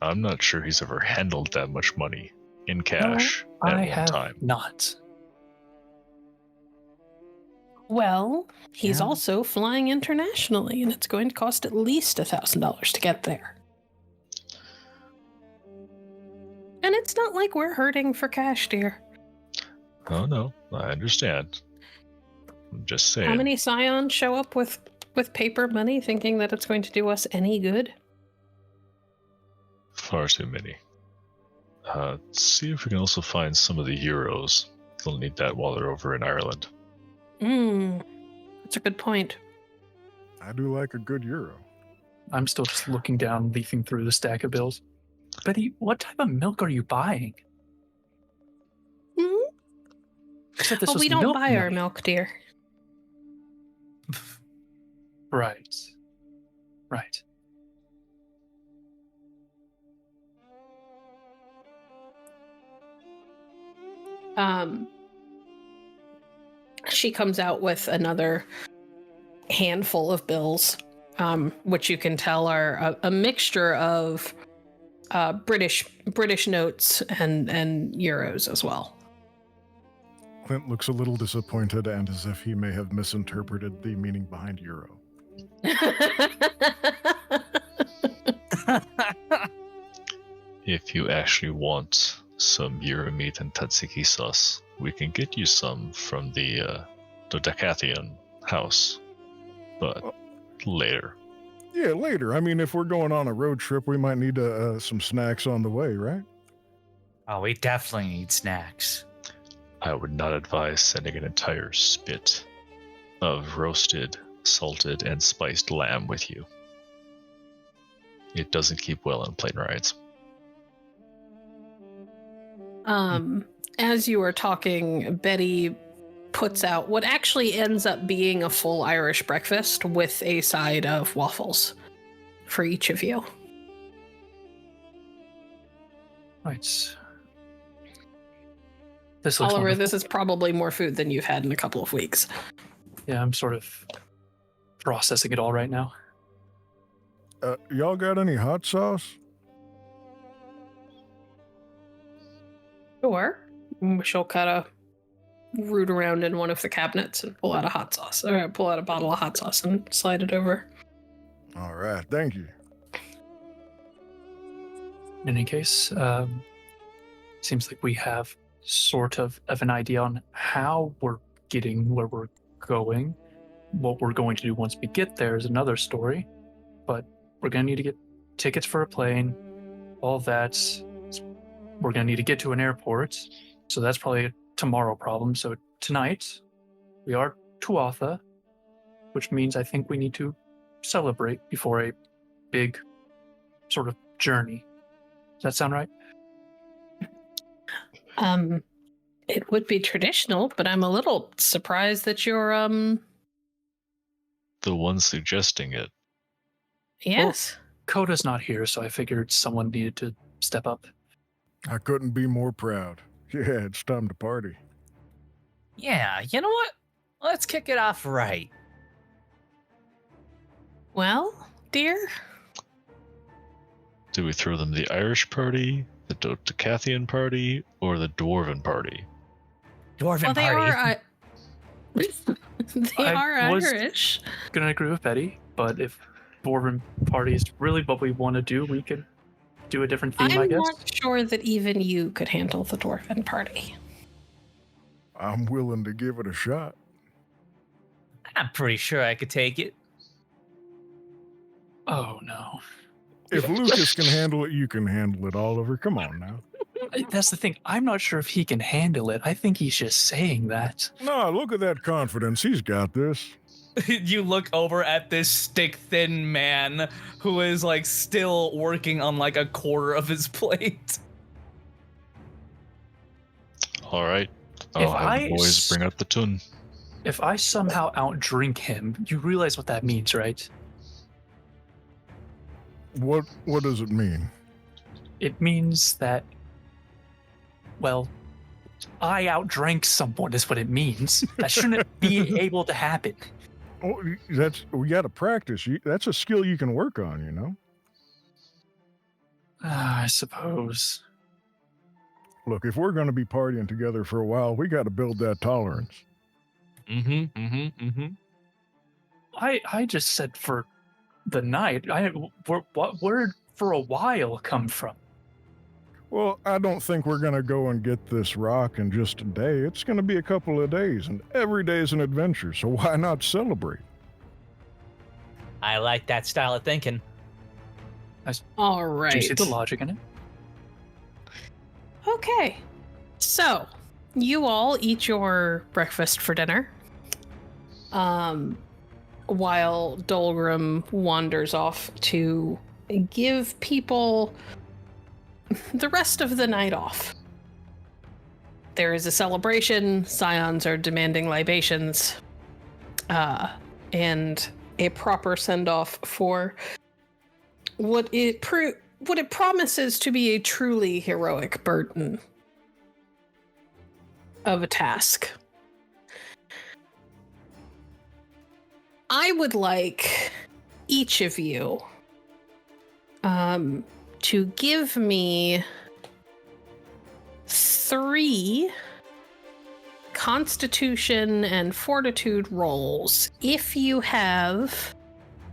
I'm not sure he's ever handled that much money in cash at
I
one
have
time.
not.
Well, he's
Yeah.
also flying internationally, and it's going to cost at least $1,000 to get there. And it's not like we're hurting for cash, dear.
Oh, no, I understand. I'm just saying.
How many scions show up with paper money thinking that it's going to do us any good?
Far too many. See if we can also find some of the euros. They'll need that while they're over in Ireland.
That's a good point.
I do like a good euro.
I'm still just looking down, leafing through the stack of bills. Betty, what type of milk are you buying?
Hmm?
You said this was
We don't
milk
buy our
money.
milk, dear.
Right. Right.
She comes out with another handful of bills, which you can tell are a mixture of British notes and euros as well.
Clint looks a little disappointed and as if he may have misinterpreted the meaning behind euro.
If you actually want some euro meat and tzatziki sauce, we can get you some from the Dodecathian house. But later.
Yeah, later. I mean, if we're going on a road trip, we might need some snacks on the way, right?
Oh, we definitely need snacks.
I would not advise sending an entire spit of roasted, salted, and spiced lamb with you. It doesn't keep well on plane rides.
As you are talking, Betty puts out what actually ends up being a full Irish breakfast with a side of waffles for each of you.
Right. This looks
Oliver,
wonderful.
this is probably more food than you've had in a couple of weeks.
Yeah, I'm sort of processing it all right now.
Y'all got any hot sauce?
Sure. She'll kind of root around in one of the cabinets and pull out a hot sauce, or pull out a bottle of hot sauce and slide it over.
All right, thank you.
In any case, seems like we have sort of an idea on how we're getting where we're going. What we're going to do once we get there is another story, but we're going to need to get tickets for a plane, all that. We're going to need to get to an airport, so that's probably a tomorrow problem. So tonight, we are Tuatha, which means I think we need to celebrate before a big sort of journey. Does that sound right?
It would be traditional, but I'm a little surprised that you're,
The one suggesting it.
yes.
Coda's not here, so I figured someone needed to step up.
I couldn't be more proud. Yeah, it's time to party.
Yeah, you know what? Let's kick it off right.
Well, dear,
Do we throw them the Irish party, the Dotacathian party, or the Dwarven party?
Dwarven
well, they
party.
are, they
I
are
was-
Irish.
Gonna agree with Betty, but if Dwarven Party is really what we want to do, we could do a different theme, I
I'm
guess.
not sure that even you could handle the dwarven party.
I'm willing to give it a shot.
I'm pretty sure I could take it.
Oh, no.
If Lucas can handle it, you can handle it, Oliver. Come on now.
That's the thing. I'm not sure if he can handle it. I think he's just saying that.
No, look at that confidence. He's got this.
You look over at this stick-thin man who is like still working on like a quarter of his plate.
All right.
If
I'll have
I
the boys
s-
bring out the tune.
If I somehow outdrink him, you realize what that means, right?
What does it mean?
It means that, well, I outdrank someone is what it means. That shouldn't be able to happen.
Oh, we got to practice. That's a skill you can work on, you know?
I suppose.
Look, if we're going to be partying together for a while, we got to build that tolerance.
I just said for the night. Where'd for a while come from?
Well, I don't think we're going to go and get this rock in just a day. It's going to be a couple of days, and every day is an adventure, so why not celebrate?
I like that style of thinking.
All
Do you
right.
see the logic in it?
Okay. So, you all eat your breakfast for dinner. While Dolgrom wanders off to give people the rest of the night off. There is a celebration, scions are demanding libations, and a proper send-off for what it promises to be a truly heroic burden of a task. I would like each of you to give me 3 Constitution and Fortitude rolls if you have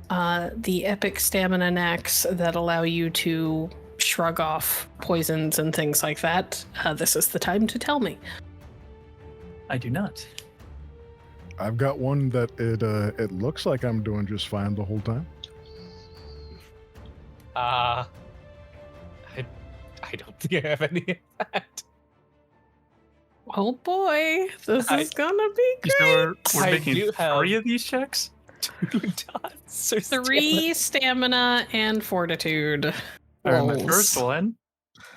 the epic stamina knacks that allow you to shrug off poisons and things like that. This is the time to tell me.
I do not.
I've got one that it looks like I'm doing just fine the whole time.
I don't think I have any of that.
Oh boy, this
I-
is gonna be
You
great.
know we're
I
making
do have-
3 of these checks?
2 dots or
3 stamina and fortitude
All right, my
rolls.
first one.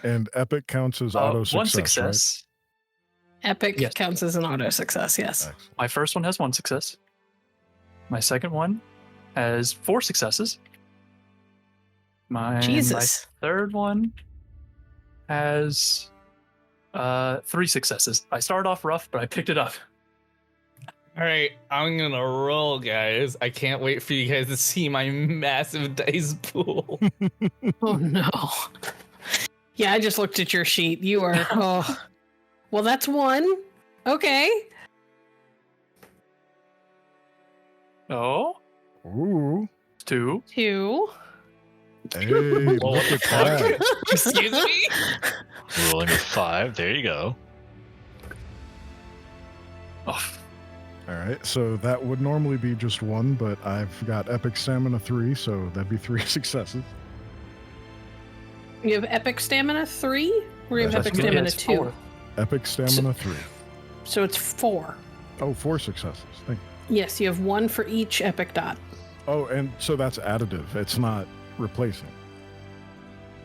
And epic counts as auto success,
one success.
Epic
Yes.
counts as an auto success, yes.
Excellent.
My first one has 1 success. My second one has 4 successes. My
Jesus.
third one has 3 successes. I started off rough, but I picked it up.
All right, I'm gonna roll, guys. I can't wait for you guys to see my massive dice pool.
Oh no. Yeah, I just looked at your sheet. You are oh. Well, that's 1. Okay.
Oh,
Ooh.
2.
2.
Hey, look at that.
Excuse me?
Rolling a 5. There you go.
Oh,
All right, so that would normally be just 1, but I've got epic stamina 3, so that'd be 3 successes.
You have epic stamina 3? Or you have
That's
epic
good.
stamina
it's
2?
4.
Epic stamina 3.
So it's 4.
Oh, 4 successes. Thank you.
Yes, you have 1 for each epic dot.
Oh, and so that's additive. It's not replacing.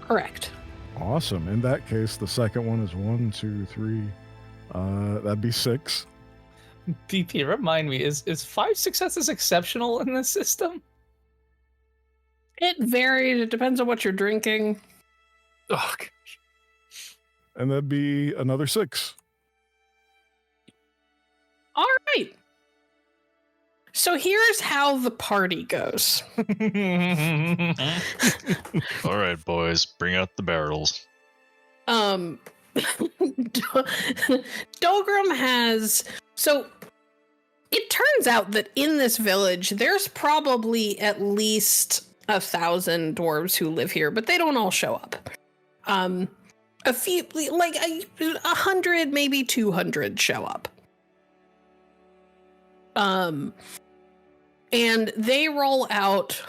Correct.
Awesome. In that case, the second one is 1, 2, 3. That'd be 6.
DP, remind me, is 5 successes exceptional in this system?
It varies. It depends on what you're drinking.
Oh, gosh.
And that'd be another 6.
All right. So here's how the party goes.
All right, boys, bring out the barrels.
Dolgrom has... So it turns out that in this village, there's probably at least 1,000 dwarves who live here, but they don't all show up. A few, like 100, maybe 200 show up. And they roll out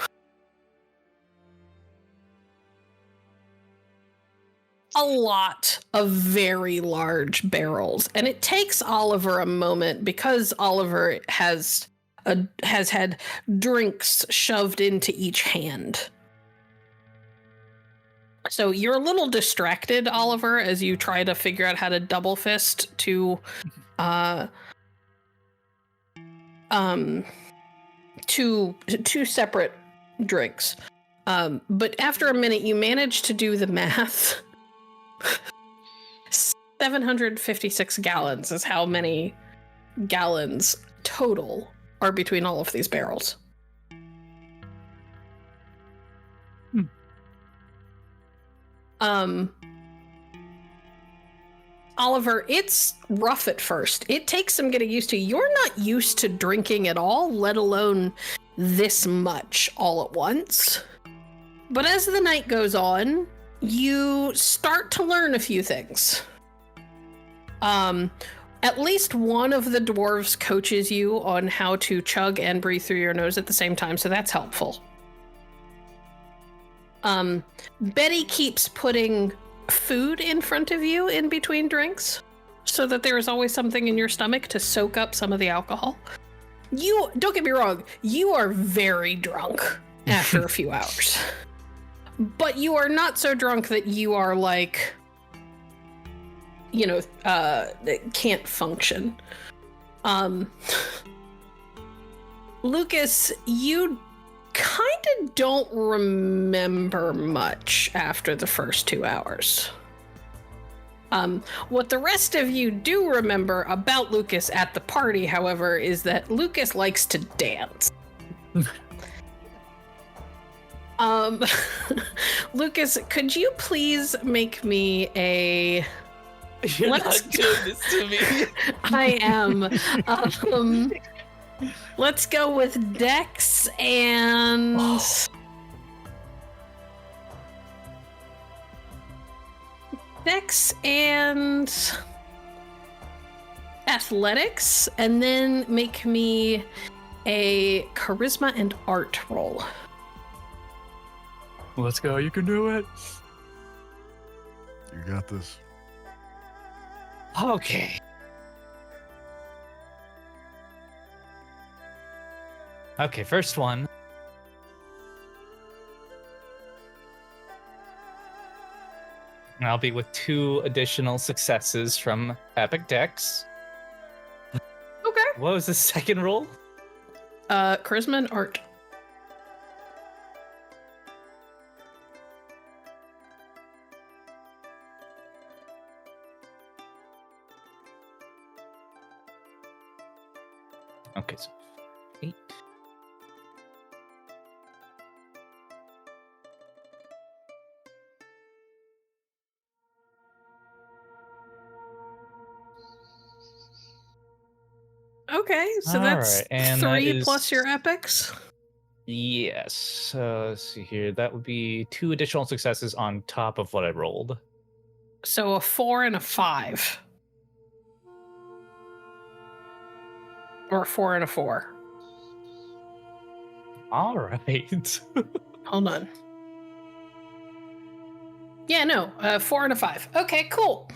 a lot of very large barrels, and it takes Oliver a moment because Oliver has had drinks shoved into each hand. So you're a little distracted, Oliver, as you try to figure out how to double fist two separate drinks. But after a minute, you manage to do the math. 756 gallons is how many gallons total are between all of these barrels. Oliver, it's rough at first. It takes some getting used to. You're not used to drinking at all, let alone this much all at once. But as the night goes on, you start to learn a few things. At least one of the dwarves coaches you on how to chug and breathe through your nose at the same time, so that's helpful. Betty keeps putting food in front of you in between drinks so that there is always something in your stomach to soak up some of the alcohol. You, don't get me wrong, you are very drunk after a few hours. But you are not so drunk that you are like, can't function. Lucas, you kind of don't remember much after the first 2 hours. What the rest of you do remember about Lucas at the party, however, is that Lucas likes to dance. Lucas, could you please make me a...
You're not doing this to me.
I am. Let's go with Dex and... Dex and... Athletics, and then make me a Charisma and Art roll.
Let's go. You can do it.
You got this.
Okay. Okay, first one. And I'll be with 2 additional successes from Epic Dex.
Okay.
What was the second roll?
Charisma and art.
Okay, so 8.
Okay, so
All
that's
right, and that
3
is-
plus your epics.
Yes. So let's see here. That would be 2 additional successes on top of what I rolled.
So a 4 and a 5. Or a 4 and a 4.
All right.
Hold on. Yeah, no, 4 and a 5. Okay, cool.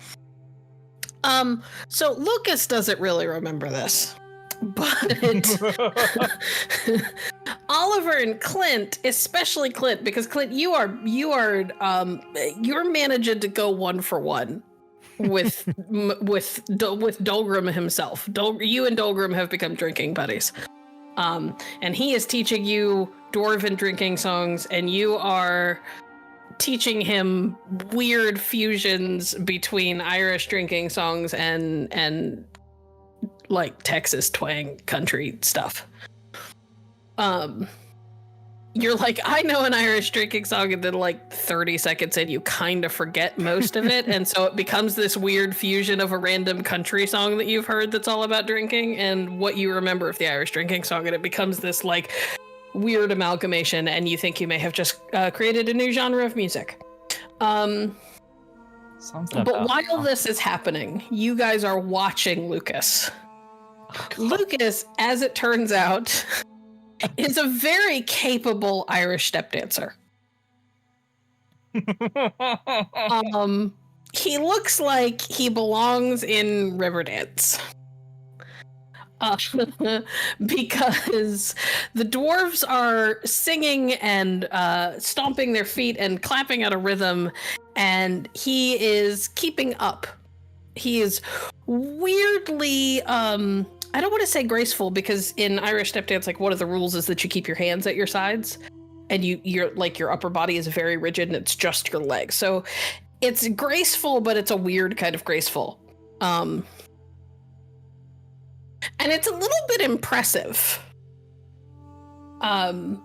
So Lucas doesn't really remember this, but Oliver and Clint, especially Clint, because Clint, you're managing to go 1 for 1 with Dolgrom himself. You and Dolgrom have become drinking buddies. And he is teaching you dwarven drinking songs, and you are teaching him weird fusions between Irish drinking songs and like Texas twang country stuff. You're like, I know an Irish drinking song, and then like 30 seconds in, you kind of forget most of it, and so it becomes this weird fusion of a random country song that you've heard that's all about drinking and what you remember of the Irish drinking song, and it becomes this like weird amalgamation, and you think you may have just created a new genre of music. But while this is happening, you guys are watching Lucas. Lucas, as it turns out, is a very capable Irish step dancer. He looks like he belongs in Riverdance. Because the dwarves are singing and stomping their feet and clapping out a rhythm, and he is keeping up. He is weirdly, I don't want to say graceful, because in Irish step dance, like one of the rules is that you keep your hands at your sides, and you're like your upper body is very rigid and it's just your legs. So it's graceful, but it's a weird kind of graceful. And it's a little bit impressive. And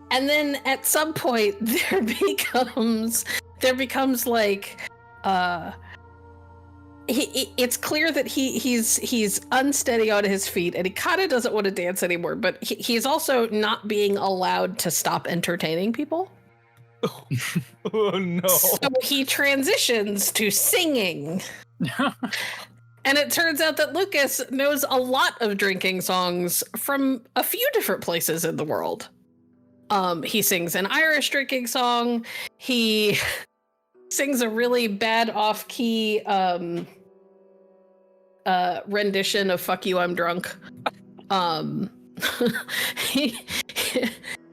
then at some point there becomes like it's clear that he's unsteady on his feet, and he kind of doesn't want to dance anymore, but he's also not being allowed to stop entertaining people.
Oh no.
So he transitions to singing. And it turns out that Lucas knows a lot of drinking songs from a few different places in the world. He sings an Irish drinking song. He sings a really bad off-key rendition of "Fuck You, I'm Drunk."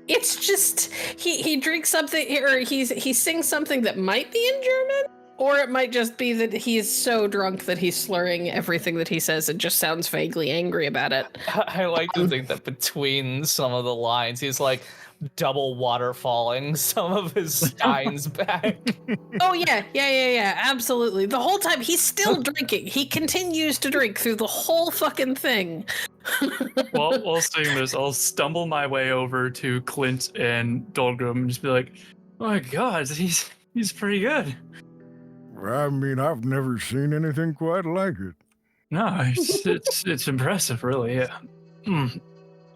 It's just he drinks something, or he sings something that might be in German. Or it might just be that he's so drunk that he's slurring everything that he says and just sounds vaguely angry about it.
I like to think that between some of the lines, he's like double waterfalling some of his steins back.
Oh, yeah, absolutely. The whole time, he's still drinking. He continues to drink through the whole fucking thing.
While saying this, I'll stumble my way over to Clint and Dolgrom and just be like, oh my god, he's pretty good.
I mean, I've never seen anything quite like it.
No, it's impressive, really. Yeah.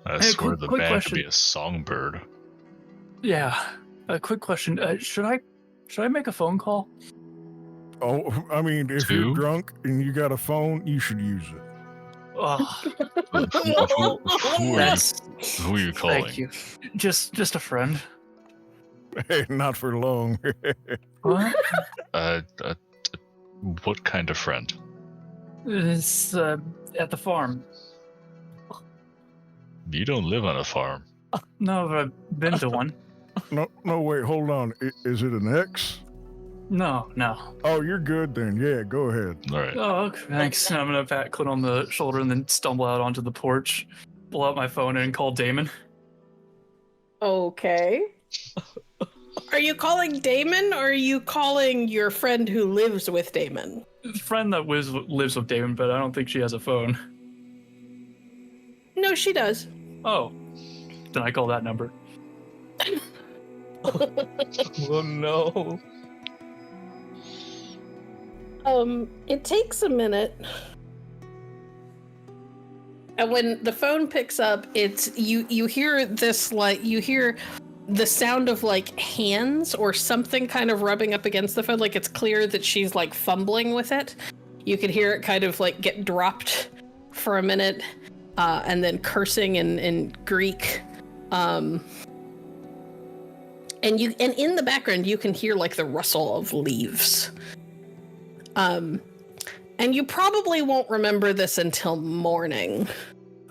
I
Hey,
swear the
quick
band
question.
could be a songbird.
Yeah. A quick question: should I make a phone call?
Oh, I mean, if you're
Two?
drunk and you got a phone, you should use it.
Oh,
Who are you calling?
thank you. Just a friend.
Hey, not for long.
What?
What kind of friend?
It's at the farm.
You don't live on a farm.
No, but I've been to one.
No, wait, hold on. Is it an X?
No, no.
Oh, you're good then. Yeah, go ahead.
All right.
Oh, okay, thanks. I'm gonna pat Clint on the shoulder and then stumble out onto the porch, pull out my phone, and call Damon.
Okay. Are you calling Damon, or are you calling your friend who lives with Damon?
Friend that lives with Damon, but I don't think she has a phone.
No, she does.
Oh, then I call that number.
Oh no.
It takes a minute. And when the phone picks up, it's you hear this, like, you hear the sound of like hands or something kind of rubbing up against the phone. Like, it's clear that she's like fumbling with it. You can hear it kind of like get dropped for a minute, and then cursing in Greek. And in the background you can hear like the rustle of leaves. And you probably won't remember this until morning.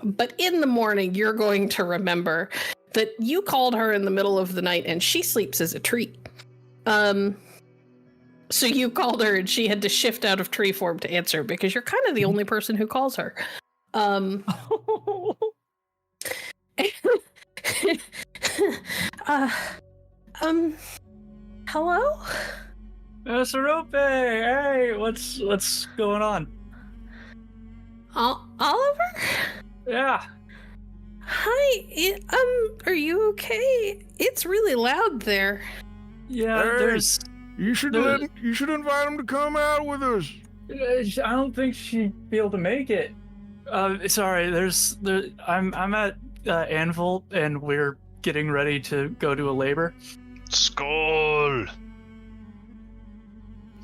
But in the morning, you're going to remember that you called her in the middle of the night and she sleeps as a tree. So you called her and she had to shift out of tree form to answer because you're kind of the only person who calls her. Hello?
Sarope, hey, what's going on?
Oliver?
Yeah.
Hi, are you okay? It's really loud there.
Yeah,
Hey.
there's...
You should invite him to come out with us.
I don't think she'd be able to make it. Sorry, I'm at Anville, and we're getting ready to go to a labor.
Skål!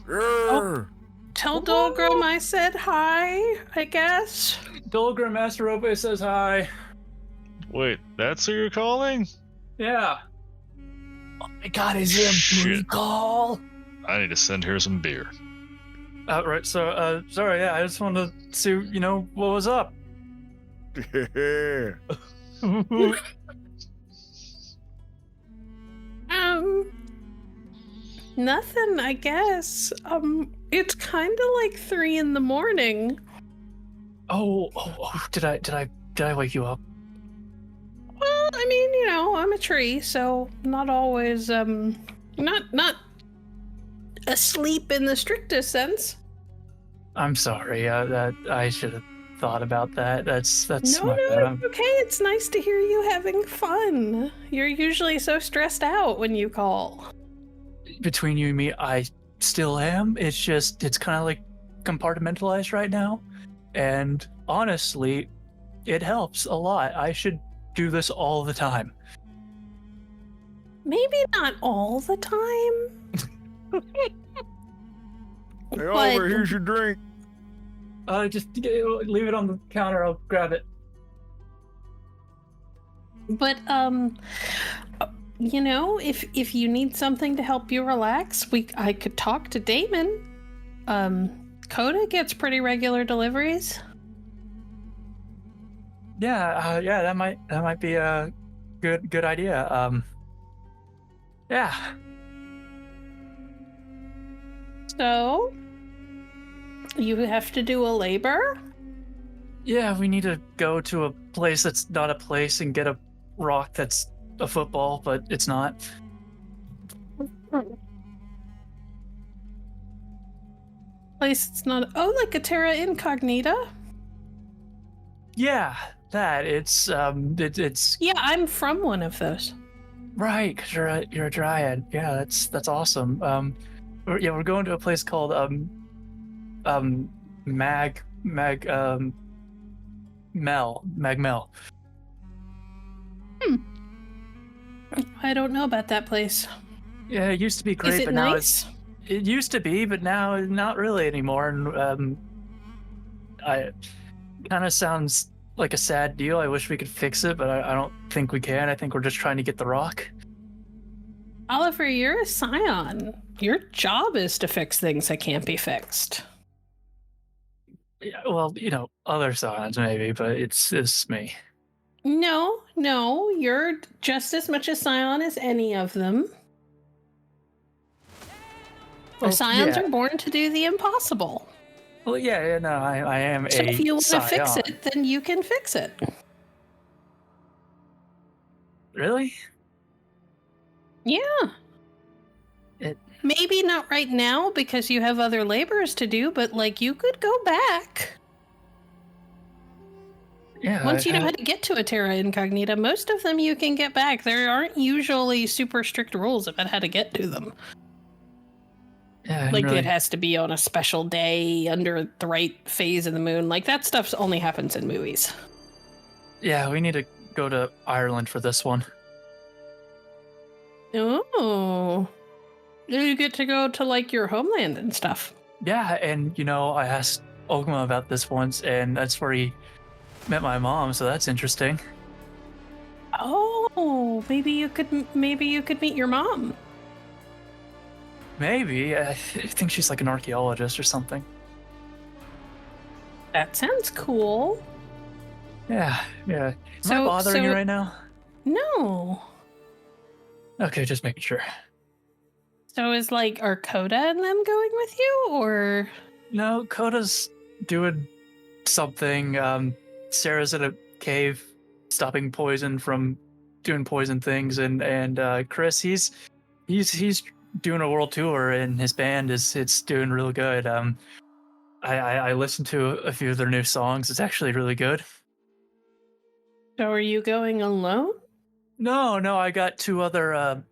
Grr.
Tell Dolgrom I said hi, I guess.
Dolgrom Masterope says hi.
Wait, that's who you're calling?
Yeah.
Oh my god, is it a
Shit.
booty call?
I need to send her some beer.
Right, so, sorry, yeah, I just wanted to see, what was up.
Yeah.
Nothing, I guess. It's kind of like 3 a.m.
Oh, did I wake you up?
Well, I mean, I'm a tree, so not always, not asleep in the strictest sense.
I'm sorry, that I should have thought about that. That's
No,
my bad.
it's okay. It's nice to hear you having fun. You're usually so stressed out when you call.
Between you and me, I still am. It's kind of like compartmentalized right now. And honestly, it helps a lot. I should do this all the time.
Maybe not all the time.
Hey, Oliver, here's your drink.
Just leave it on the counter. I'll grab it.
But, if you need something to help you relax, I could talk to Damon. Coda gets pretty regular deliveries.
Yeah, that might be a good idea. Yeah.
So, you have to do a labor?
Yeah, we need to go to a place that's not a place and get a rock that's a football, but it's not.
Place it's not. Oh, like a terra incognita?
Yeah, that it's
Yeah, I'm from one of those.
right, 'cause you're a dryad. Yeah, that's awesome. We're going to a place called Magmel.
I don't know about that place.
Yeah, it used to be great,
Is it
but
nice?
now it used to be, but now not really anymore. And I kind of sounds like a sad deal. I wish we could fix it, but I don't think we can. I think we're just trying to get the rock.
Oliver, you're a scion. Your job is to fix things that can't be fixed.
Yeah, well, other signs maybe, but it's me.
No, you're just as much a scion as any of them. The scions
yeah.
are born to do the impossible.
Well, yeah, no, I am
So
a
if you want to fix
scion.
it, then you can fix it.
Really?
Yeah.
It-
Maybe not right now because you have other labors to do, but like you could go back.
Yeah.
Once you know how to get to a Terra Incognita, most of them you can get back. There aren't usually super strict rules about how to get to them.
Yeah,
Like
really,
it has to be on a special day under the right phase of the moon. Like that stuff only happens in movies.
yeah, we need to go to Ireland for this one.
Oh. You get to go to like your homeland and stuff.
Yeah, and I asked Ogma about this once, and that's where he met my mom. So that's interesting.
Oh, maybe you could meet your mom.
Maybe I think she's like an archaeologist or something.
That sounds cool.
Yeah. Am
So-
I bothering you
so-
right now?
No.
Okay, just making sure.
So is like are Coda and them going with you, or
No, Coda's doing something. Sarah's in a cave, stopping poison from doing poison things, and Chris, he's doing a world tour, and his band it's doing really good. I listened to a few of their new songs. It's actually really good.
so are you going alone?
No, I got two other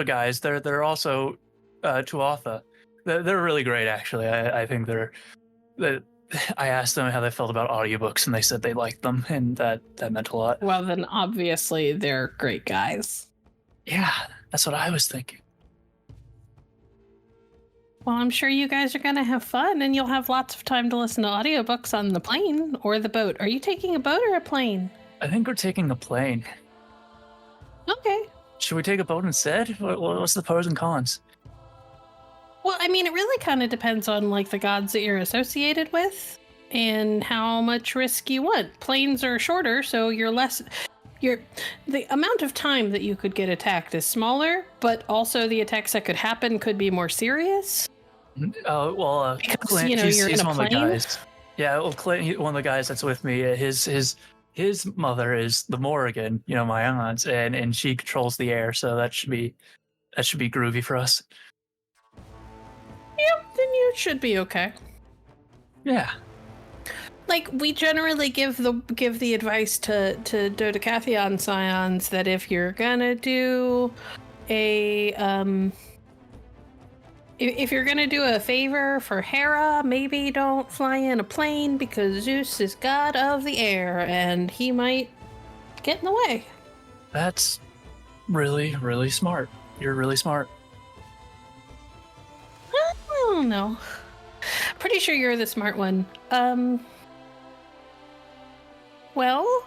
guys. They're also Tuatha. They're really great, actually. I think I asked them how they felt about audiobooks, and they said they liked them, and that meant a lot.
Well, then obviously they're great guys.
Yeah, that's what I was thinking.
Well, I'm sure you guys are going to have fun, and you'll have lots of time to listen to audiobooks on the plane or the boat. Are you taking a boat or a plane?
I think we're taking the plane.
Okay.
Should we take a boat instead? What's the pros and cons?
Well, I mean, it really kind of depends on like the gods that you're associated with and how much risk you want. Planes are shorter, so the amount of time that you could get attacked is smaller, but also the attacks that could happen could be more serious.
Because Clint,
you're
he's
in a
one of the
plane.
guys. Yeah, well, Clint, one of the guys that's with me. His mother is the Morrigan, my aunt, and she controls the air, so that should be groovy for us.
Yep, then you should be okay.
Yeah.
Like we generally give the advice to Dodecathion scions that if you're gonna do if you're gonna do a favor for Hera, maybe don't fly in a plane because Zeus is god of the air and he might get in the way.
That's really, really smart. You're really smart.
I don't know. Pretty sure you're the smart one. Well,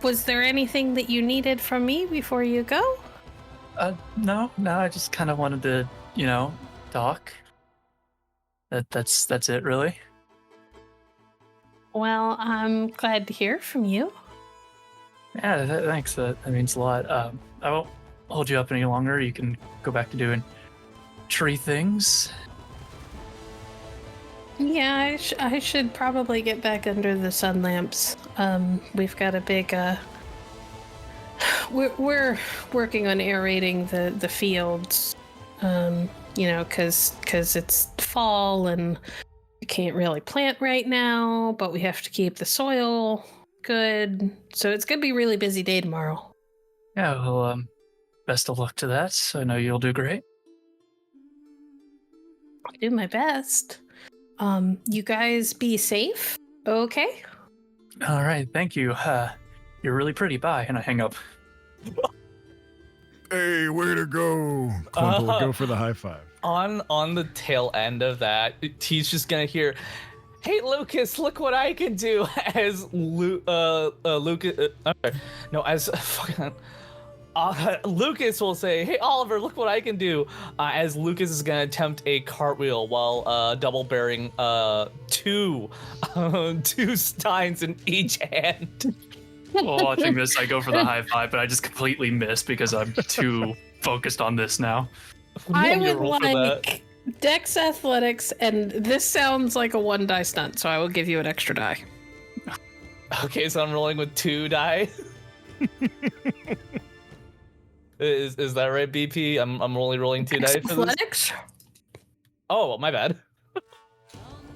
was there anything that you needed from me before you go?
No, I just kind of wanted to, talk. That's it, really.
Well, I'm glad to hear from you.
Yeah, thanks. That means a lot. I won't hold you up any longer. You can go back to doing tree things.
Yeah, I should probably get back under the sun lamps. We've got a big we're working on aerating the fields. Because it's fall and we can't really plant right now, but we have to keep the soil good. So it's gonna be a really busy day tomorrow.
Yeah, well, best of luck to that. I know you'll do great.
I'll do my best. You guys be safe, okay?
All right, thank you. You're really pretty. Bye, and I hang up.
Hey, way to go. Clint will go for the high five.
On the tail end of that, he's just gonna hear, "Hey Lucas, look what I can do!" As Lucas, as fucking. Lucas will say, "Hey Oliver, look what I can do!" As Lucas is gonna attempt a cartwheel while double bearing two steins in each hand.
While watching this, I go for the high five, but I just completely miss because I'm too focused on this now.
I
Want me to
would
roll for that?
like Dex Athletics, and this sounds like a 1 die stunt, so I will give you an extra die.
Okay, so I'm rolling with 2 die. Is that right, BP? I'm only rolling 2
Dex
die for this.
Athletics,
Oh, my bad.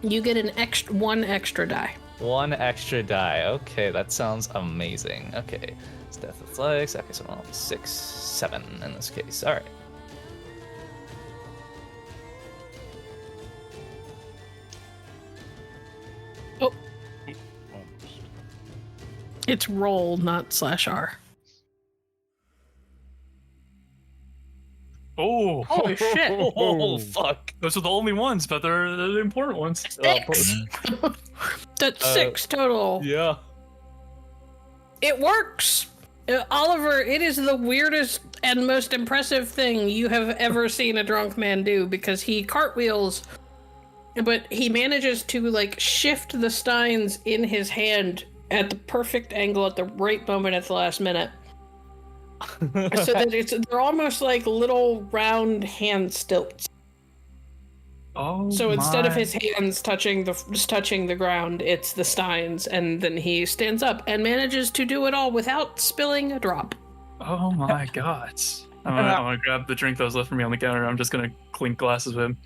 you get an extra 1 extra die.
1 extra die. Okay, that sounds amazing. Okay, it's Death Athletics. Okay, so I'm rolling 6, 7 in this case. All right.
Oh, it's roll, not /R.
Oh,
Holy shit!
Oh, fuck.
those are the only ones, but they're the important ones.
6. That's 6 total.
Yeah.
It works. Oliver, it is the weirdest and most impressive thing you have ever seen a drunk man do, because he cartwheels, but he manages to like shift the steins in his hand at the perfect angle at the right moment at the last minute. So that they're almost like little round hand stilts.
Oh,
So instead of
my.
his hands touching the ground, it's the steins, and then he stands up and manages to do it all without spilling a drop.
Oh my god. I'm gonna grab the drink that was left for me on the counter. I'm just gonna clink glasses with him.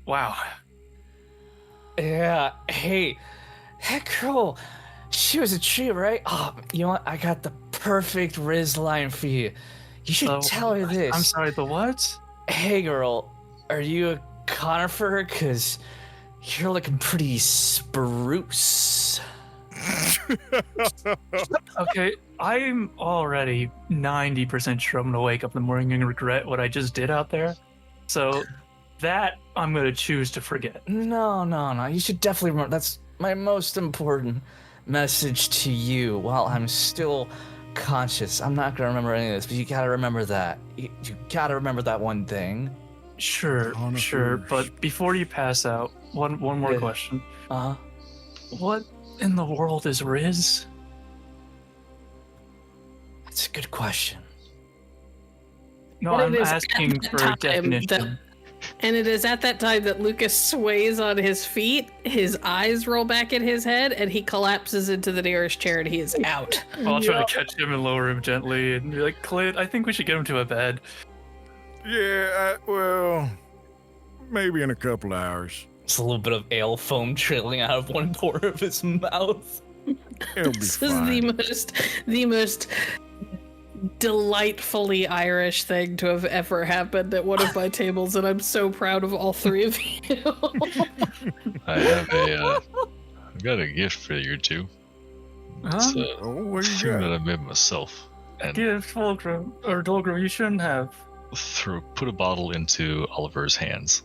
Wow.
Yeah. Hey, that girl, she was a treat, right? Oh, you know what? I got the perfect Riz line for you. You should tell her this.
I'm sorry, the what?
Hey, girl, are you a conifer? Cause you're looking pretty spruce.
Okay, I'm already 90% sure I'm gonna wake up in the morning and regret what I just did out there. So that I'm gonna choose to forget.
No. You should definitely remember. That's my most important message to you while I'm still conscious. I'm not gonna remember any of this, but you gotta remember that. You gotta remember that one thing.
Sure. But before you pass out, one more
Yeah.
question.
Uh-huh.
What in the world is Riz?
That's a good question.
No,
But
I'm
it is at
asking
that
for
time
a definition.
And it is at that time that Lucas sways on his feet, his eyes roll back in his head, and he collapses into the nearest chair, and he is out.
I'll try to catch him and lower him gently and be like, Clint, I think we should get him to a bed.
Yeah, well, maybe in a couple hours.
It's a little bit of ale foam trailing out of one corner of his mouth.
It'll be
This
fine.
is the most delightfully Irish thing to have ever happened at one of my tables, and I'm so proud of all 3 of you.
I have I've got a gift for you two. It's
Huh?
Oh, what do you
thing that
got?
I made myself. And
Give Dolgrom, you shouldn't have.
put a bottle into Oliver's hands.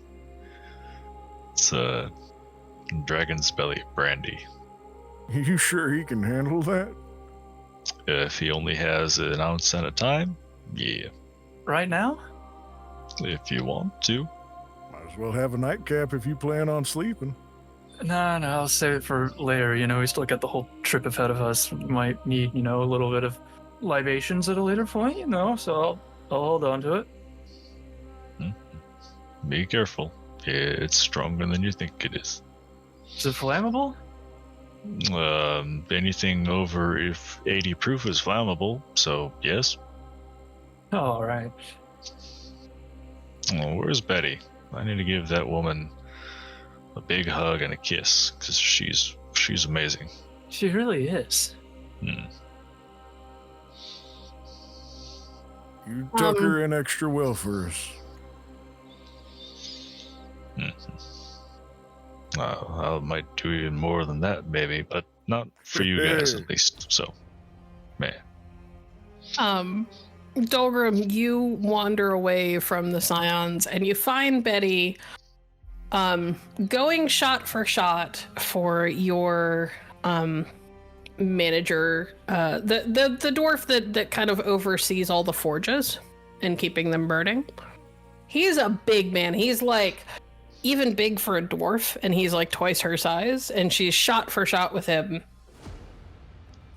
It's Dragon's Belly brandy.
You sure he can handle that?
If he only has an ounce at a time, yeah.
Right now?
If you want to.
Might as well have a nightcap if you plan on sleeping.
No, I'll save it for later. You know, we still got the whole trip ahead of us. We might need, a little bit of libations at a later point, so I'll hold on to it.
Be careful. It's stronger than you think it is.
Is it flammable?
Anything over 80 proof is flammable, so yes.
Oh, all right.
Oh, where's Betty? I need to give that woman a big hug and a kiss, because she's amazing.
She really is.
Hmm.
You tuck her in extra well for us.
I might do even more than that, maybe, but not for you guys at least. So, man.
Dolgrom, you wander away from the Scions, and you find Betty going shot for shot for your manager, the dwarf that kind of oversees all the forges and keeping them burning. He's a big man. He's like even big for a dwarf, and he's like twice her size, and she's shot for shot with him.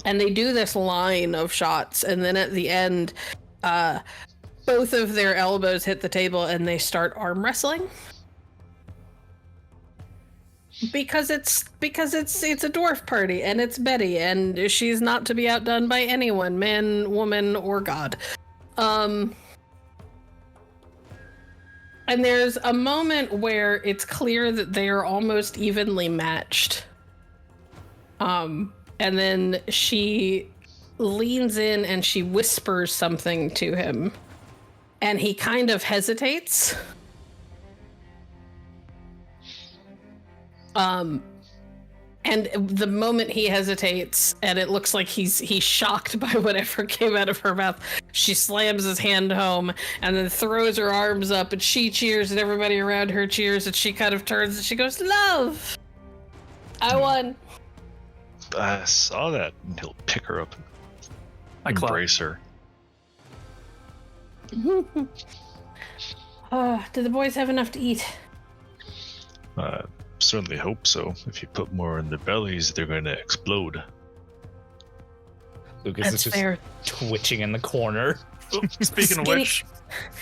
And they do this line of shots, and then at the end, both of their elbows hit the table and they start arm wrestling. Because it's a dwarf party and it's Betty and she's not to be outdone by anyone, man, woman, or god. And there's a moment where it's clear that they are almost evenly matched. And then she leans in and she whispers something to him. And he kind of hesitates. And the moment he hesitates, and it looks like he's shocked by whatever came out of her mouth, she slams his hand home and then throws her arms up, and she cheers, and everybody around her cheers, and she kind of turns and she goes, "Love! I won!"
I saw that, and he'll pick her up
I
and
clap.
embrace her.
Do the boys have enough to eat?
Certainly hope so. If you put more in their bellies, they're going to explode.
Lucas
That's
is just
fair.
twitching in the corner.
Speaking of
Skinny-
which,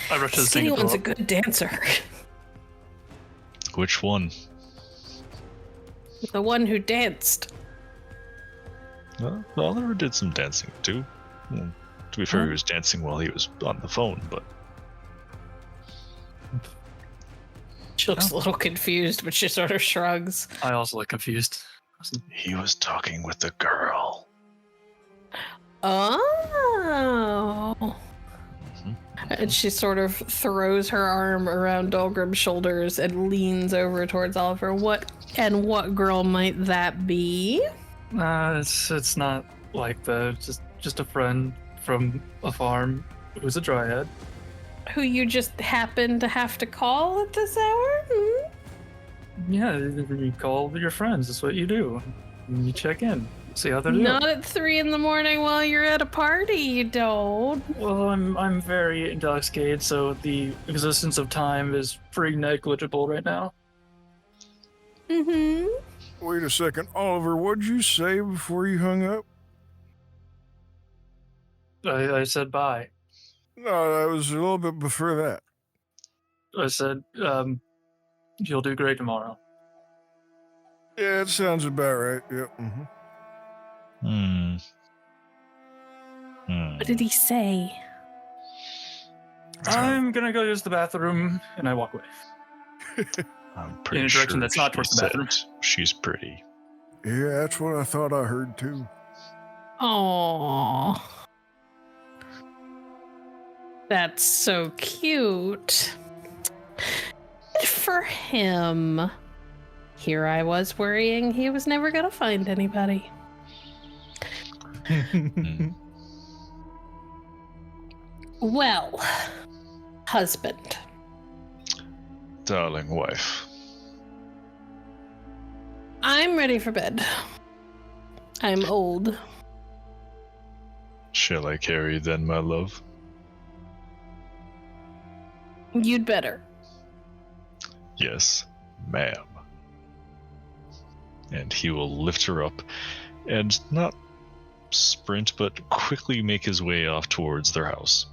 I rush to the
Skinny
sink and
one's a
throw up.
good dancer.
Which one?
The one who danced.
Well, Oliver did some dancing too. Well, to be fair, he was dancing while he was on the phone, but
She looks a little confused, but she sort of shrugs.
I also look confused.
he was talking with the girl.
Oh.
Mhm.
And she sort of throws her arm around Dolgrom's shoulders and leans over towards Oliver. What girl might that be?
It's not like that. It's just a friend from a farm who's a dryad.
Who you just happen to have to call at this hour? Hmm?
Yeah, you call your friends. That's what you do. You check in, see how they're doing.
Not at 3 a.m. while you're at a party, you don't.
Well, I'm very intoxicated, so the existence of time is pretty negligible right now.
Mm-hmm.
Wait a second, Oliver, what'd you say before you hung up?
I said bye.
No, that was a little bit before that.
I said, you'll do great tomorrow.
Yeah, it sounds about right. Yep. Mm-hmm.
What did he say?
I'm gonna go use the bathroom, and I walk away.
I'm pretty
In a direction
sure
that's not
she
towards the bathroom.
said she's pretty.
Yeah, that's what I thought I heard too.
Aww. That's so cute. Good for him. Here I was worrying he was never gonna find anybody. Well, husband.
Darling wife.
I'm ready for bed. I'm old.
Shall I carry then, my love?
You'd better.
Yes, ma'am. And he will lift her up and not sprint, but quickly make his way off towards their house.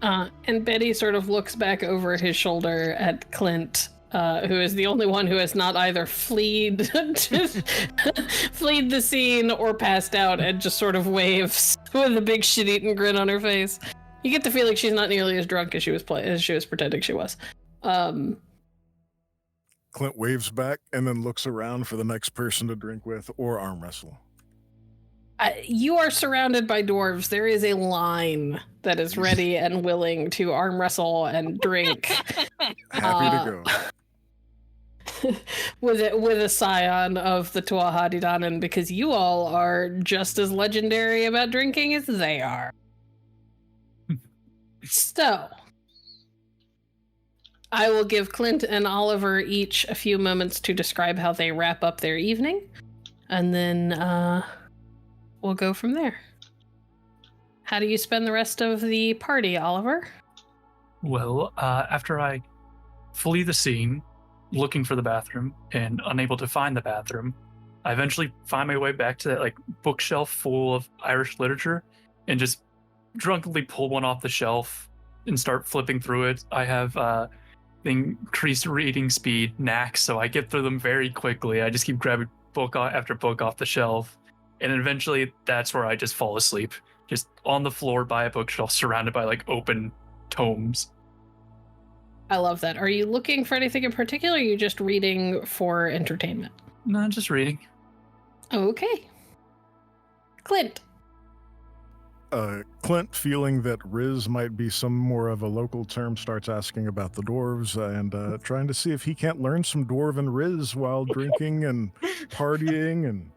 And Betty sort of looks back over his shoulder at Clint, who is the only one who has not either fled the scene or passed out, and just sort of waves with a big shit-eating grin on her face. You get the feeling she's not nearly as drunk as she was pretending she was.
Clint waves back and then looks around for the next person to drink with or arm wrestle.
You are surrounded by dwarves. There is a line that is ready and willing to arm wrestle and drink.
Happy to go.
with a scion of the Tuatha Dé Danann, because you all are just as legendary about drinking as they are. So, I will give Clint and Oliver each a few moments to describe how they wrap up their evening, and then we'll go from there. How do you spend the rest of the party, Oliver?
Well, after I flee the scene, looking for the bathroom and unable to find the bathroom, I eventually find my way back to that bookshelf full of Irish literature and just drunkenly pull one off the shelf and start flipping through it. I have increased reading speed, knacks, so I get through them very quickly. I just keep grabbing book after book off the shelf, and eventually that's where I just fall asleep, just on the floor by a bookshelf, surrounded by like open tomes.
I love that. Are you looking for anything in particular? Or are you just reading for entertainment?
No, just reading.
Okay. Clint.
Clint, feeling that Riz might be some more of a local term, starts asking about the dwarves and trying to see if he can't learn some dwarven Riz while drinking and partying and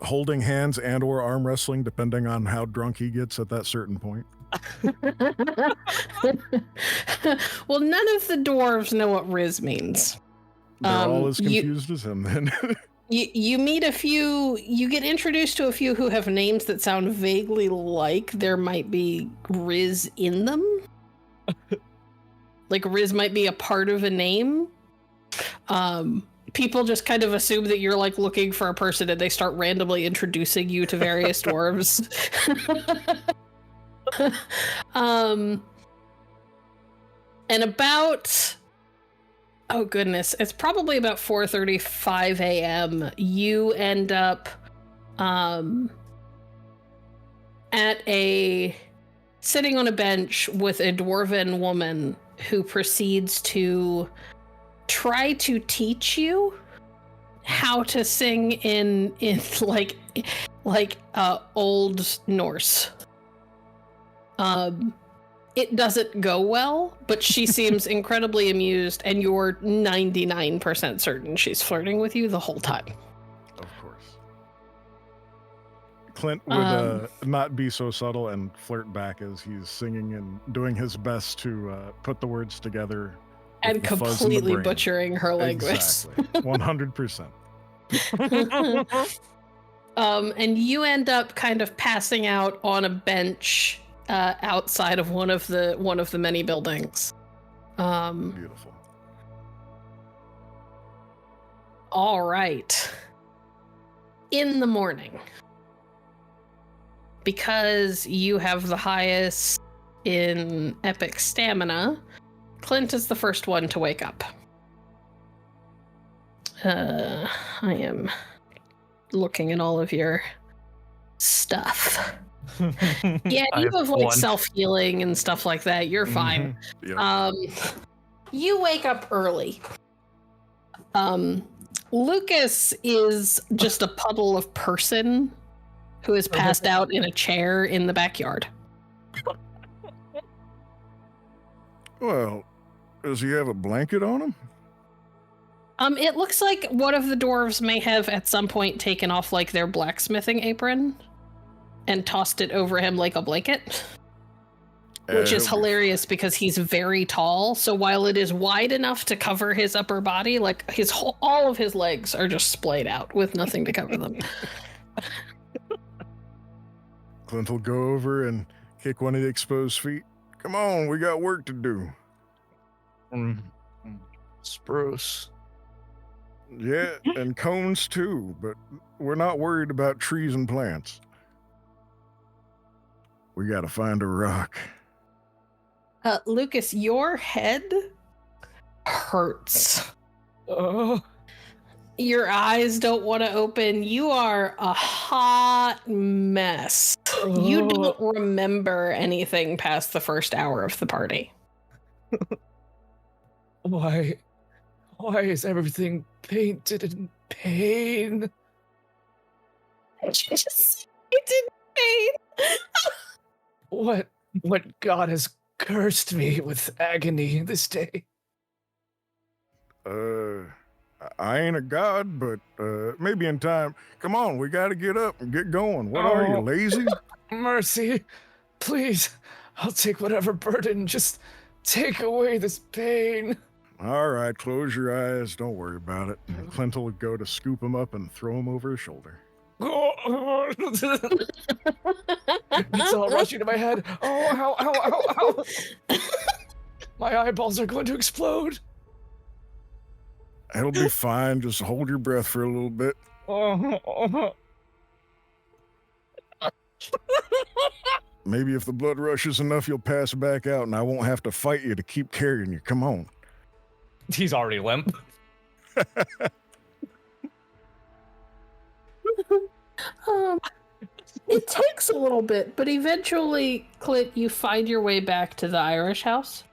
holding hands and or arm wrestling, depending on how drunk he gets at that certain point.
Well, none of the dwarves know what Riz means.
They're all as confused as him then.
You meet a few, you get introduced to a few who have names that sound vaguely like there might be Riz in them. Like Riz might be a part of a name. People just kind of assume that you're like looking for a person and they start randomly introducing you to various dwarves. And about, oh goodness, it's probably about 4:35 a.m. You end up sitting on a bench with a dwarven woman who proceeds to try to teach you how to sing in like Old Norse. It doesn't go well, but she seems incredibly amused, and you're 99% certain she's flirting with you the whole time.
Of course. Clint would not be so subtle and flirt back as he's singing and doing his best to put the words together.
And completely butchering her language.
Exactly. 100%.
And you end up kind of passing out on a bench outside of one of the many buildings.
Beautiful.
All right. In the morning, because you have the highest in epic stamina, Clint is the first one to wake up. I am looking at all of your stuff. Yeah, you have like self-healing and stuff like that. You're fine.
Yep.
You wake up early. Lucas is just a puddle of person who is passed out in a chair in the backyard.
Well, does he have a blanket on him?
It looks like one of the dwarves may have at some point taken off like their blacksmithing apron and tossed it over him like a blanket. Which is hilarious because he's very tall. So while it is wide enough to cover his upper body, like all of his legs are just splayed out with nothing to cover them.
Clint will go over and kick one of the exposed feet. Come on, we got work to do.
Spruce.
Yeah, and cones too, but we're not worried about trees and plants. We gotta find a rock.
Lucas, your head hurts. Your eyes don't want to open. You are a hot mess. You don't remember anything past the first hour of the party.
Why is everything painted in pain?
It's in pain.
What god has cursed me with agony this day?
I ain't a god, but maybe in time. Come on, we gotta get up and get going. What are you, lazy?
Mercy, please, I'll take whatever burden. Just take away this pain.
All right, close your eyes. Don't worry about it. And Clint will go to scoop him up and throw him over his shoulder.
It's all rushing to my head. Oh, ow. My eyeballs are going to explode.
It'll be fine. Just hold your breath for a little bit. maybe if the blood rushes enough, you'll pass back out, and I won't have to fight you to keep carrying you. Come on.
He's already limp.
It takes a little bit, but eventually, Clint, you find your way back to the Irish house.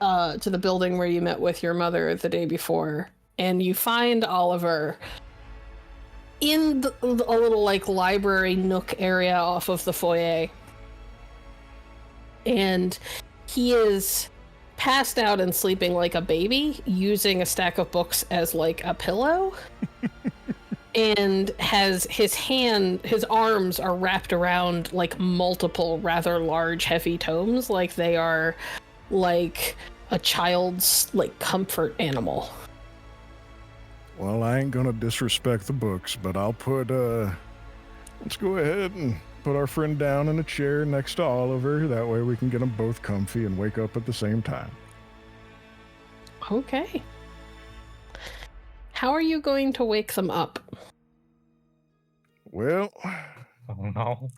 To the building where you met with your mother the day before. And you find Oliver in a little, like, library nook area off of the foyer. And he is passed out and sleeping like a baby, using a stack of books as, like, a pillow. And has his arms are wrapped around, like, multiple rather large, heavy tomes, like they are, like, a child's, like, comfort animal.
Well, I ain't gonna disrespect the books, but I'll put, let's go ahead and put our friend down in a chair next to Oliver. That way we can get them both comfy and wake up at the same time.
Okay. How are you going to wake them up?
Well,
Oh no.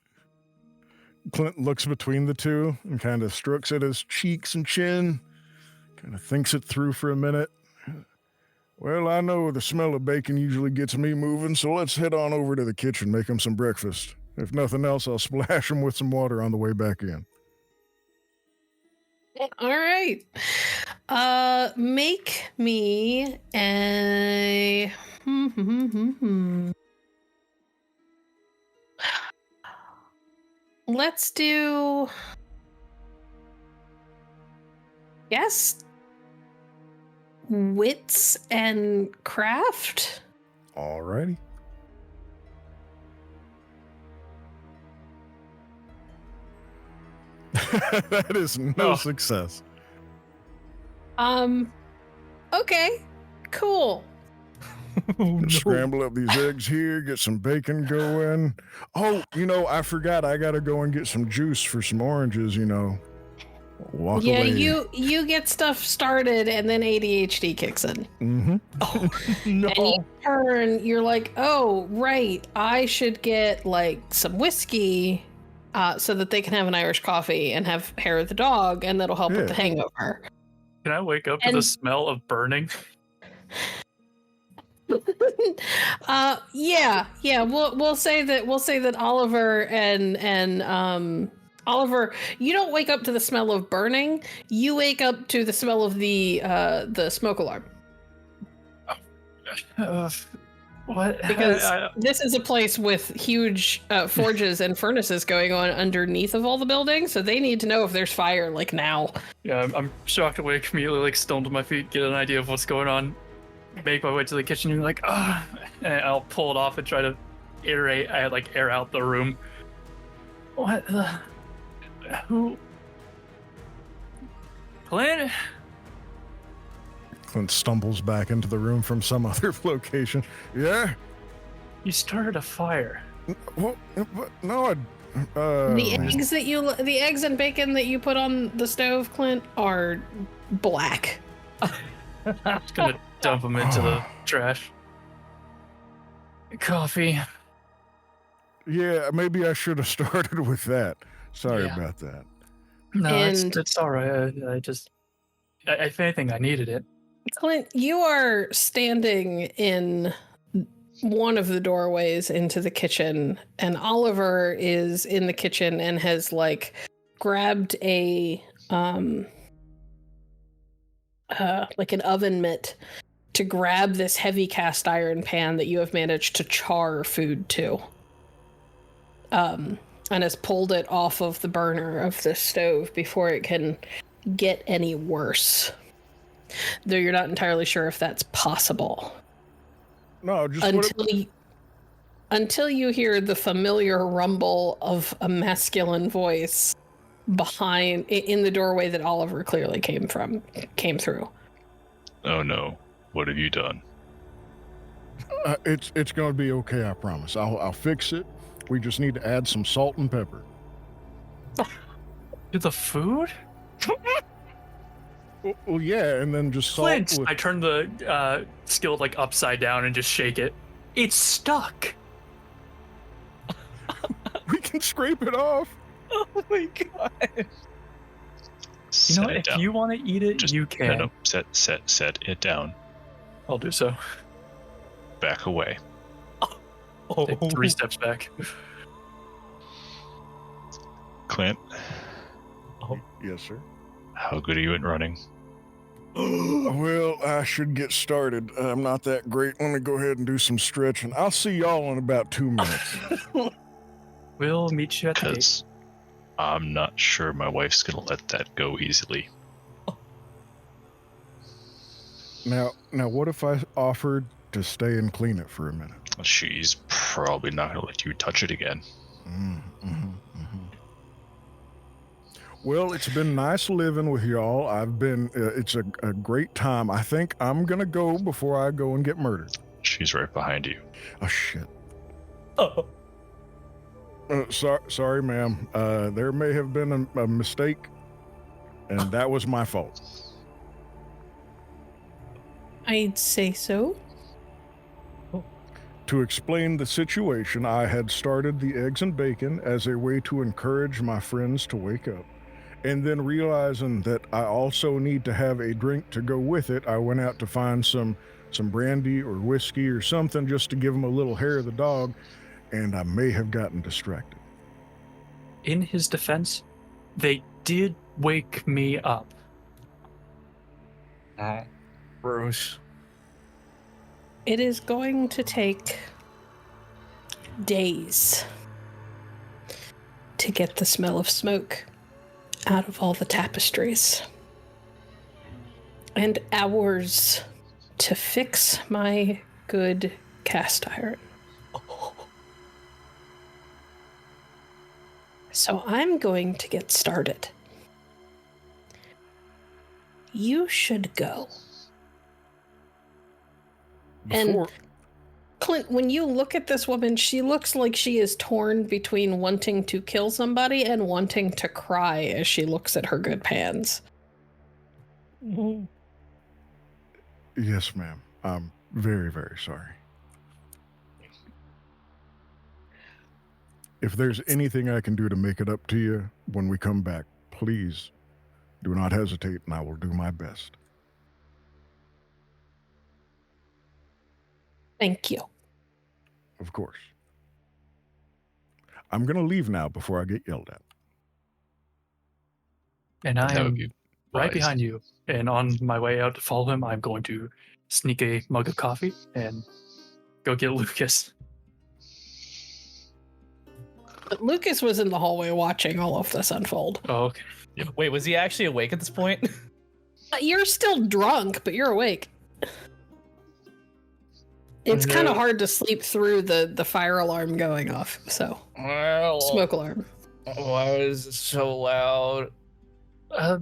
Clint looks between the two and kind of strokes at his cheeks and chin, kind of thinks it through for a minute. Well, I know the smell of bacon usually gets me moving, so let's head on over to the kitchen, make him some breakfast. If nothing else, I'll splash him with some water on the way back in.
All right. Make me a... Let's do... Yes. Wits and craft.
Alrighty. That is no success.
Okay. Cool.
Scramble up these eggs here, get some bacon going. Oh, I forgot. I gotta go and get some juice for some oranges, Walk away.
You get stuff started and then ADHD kicks in.
Mm-hmm.
Oh, no.
And you turn, you're like, oh, right, I should get, like, some whiskey so that they can have an Irish coffee and have hair of the dog, and that'll help with the hangover.
Can I wake up to the smell of burning?
Yeah. We'll say that Oliver and Oliver, you don't wake up to the smell of burning. You wake up to the smell of the smoke alarm.
What?
Because this is a place with huge forges and furnaces going on underneath of all the buildings, so they need to know if there's fire, like, now.
Yeah, I'm shocked awake, immediately, like, stoned to my feet, get an idea of what's going on, make my way to the kitchen, and be like, and I'll pull it off and try to air out the room. What the... Who? Clint?
Clint stumbles back into the room from some other location. Yeah?
You started a fire.
What? No,
The eggs and bacon that you put on the stove, Clint, are black.
I'm just gonna dump them into the trash. Coffee.
Yeah, maybe I should have started with that. Sorry about that.
No, it's all right. If anything, I needed it.
Clint, you are standing in one of the doorways into the kitchen, and Oliver is in the kitchen and has, like, grabbed a like an oven mitt to grab this heavy cast iron pan that you have managed to char food to. And has pulled it off of the burner of the stove before it can get any worse. Though you're not entirely sure if that's possible.
No, just
until you hear the familiar rumble of a masculine voice behind in the doorway that Oliver clearly came through.
Oh no, what have you done?
It's going to be okay, I promise. I'll fix it. We just need to add some salt and pepper.
To the food?
Well, yeah, and then just salt.
Clint! I turn the skillet, like, upside down and just shake it. It's stuck!
can scrape it off.
Oh my god.
You
Set
know what?
it
If
down.
you want to eat it,
Just,
you can.
No, set it down.
I'll do so.
Back away.
Oh.
Take 3 steps back.
Clint,
Yes, sir.
how good are you at running?
Well, I should get started. I'm not that great. Let me go ahead and do some stretching. I'll see y'all in about 2 minutes.
We'll meet you at the gate.
Because I'm not sure my wife's gonna let that go easily.
Now, what if I offered to stay and clean it for a minute?
She's probably not gonna let you touch it again.
Well, it's been nice living with y'all. I've been, it's a great time. I think I'm gonna go before I go and get murdered.
She's right behind you.
Oh, shit.
Oh.
Sorry, ma'am. There may have been a mistake, and that was my fault.
I'd say so.
To explain the situation, I had started the eggs and bacon as a way to encourage my friends to wake up. And then realizing that I also need to have a drink to go with it, I went out to find some brandy or whiskey or something just to give them a little hair of the dog, and I may have gotten distracted.
In his defense, they did wake me up.
Bruce.
It is going to take days to get the smell of smoke out of all the tapestries, and hours to fix my good cast iron. So I'm going to get started. You should go.
Before,
And Clint, when you look at this woman, she looks like she is torn between wanting to kill somebody and wanting to cry as she looks at her good pans.
yes, ma'am. I'm very, very sorry. If there's anything I can do to make it up to you when we come back, please do not hesitate, and I will do my best.
Thank you.
Of course. I'm going to leave now before I get yelled at.
And I
That would
am
be
right
wise.
behind you. And on my way out to follow him, I'm going to sneak a mug of coffee and go get Lucas.
But Lucas was in the hallway watching all of this unfold.
Oh, okay.
Wait, was he actually awake at this point?
You're still drunk, but you're awake. It's kind of hard to sleep through the fire alarm going off, so.
Well,
Smoke alarm.
why is it so loud?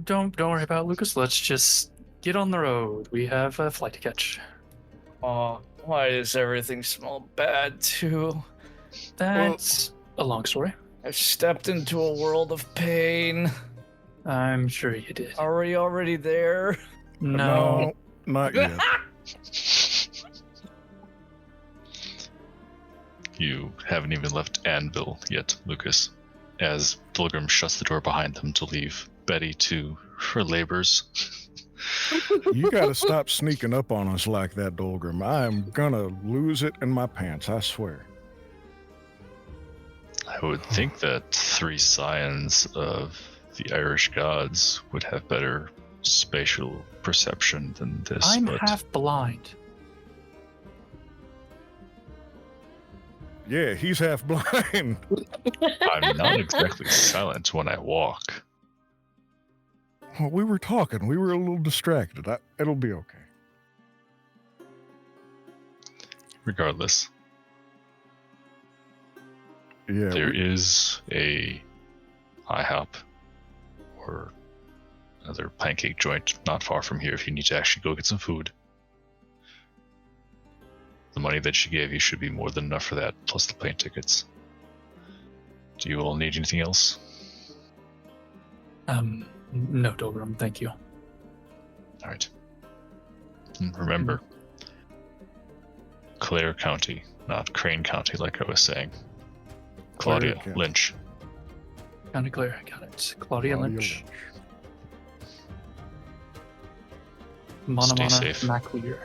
Don't worry about it, Lucas. Let's just get on the road. We have a flight to catch.
Oh, why does everything smell bad too?
That's a long story.
I've stepped into a world of pain.
I'm sure you did.
Are we already there?
No.
Not yet.
You haven't even left Anville yet, Lucas, as Dolgrom shuts the door behind them to leave Betty to her labors.
You got to stop sneaking up on us like that, Dolgrom. I am going to lose it in my pants, I swear.
I would think that 3 scions of the Irish gods would have better spatial perception than this.
I'm
but
half blind.
Yeah, he's half blind.
I'm not exactly silent when I walk.
Well, we were talking. We were a little distracted. It'll be okay.
Regardless,
Yeah.
there is a IHOP or another pancake joint not far from here if you need to actually go get some food. The money that she gave you should be more than enough for that, plus the plane tickets. Do you all need anything else?
No, Dolgrom, thank you.
Alright. Remember, Clare County, not Crane County like I was saying. Claudia
County.
Lynch.
County Clear, got it. Claudia Lynch.
Stay
Mana
safe.
Maclear.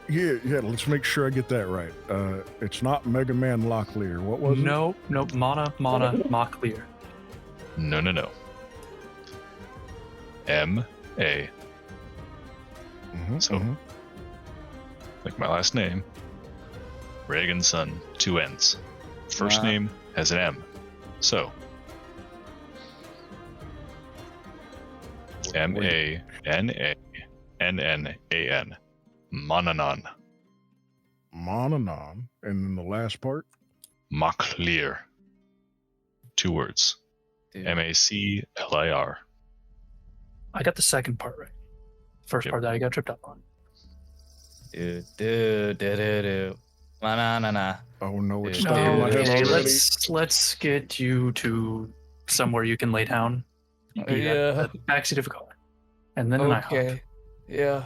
Yeah, let's make sure I get that right. It's not Mega Man Locklear. What was it?
No, Mana Maclear.
No. M-A. So, like my last name, Reginson, 2 N's. First name has an M. So, M-A-N-A-N-N-A-N. Monanon.
Monanon. And then the last part?
Maclear. 2 words.
Dude.
M-A-C-L-I-R.
I got the second part right. First
Yep.
part that I got tripped up on.
Do. Na.
Oh no, it's
Dude.
stuck in my head
Okay,
already.
let's get you to somewhere you can lay down. Be at the backseat of a car, and then I hop.
Okay. Yeah.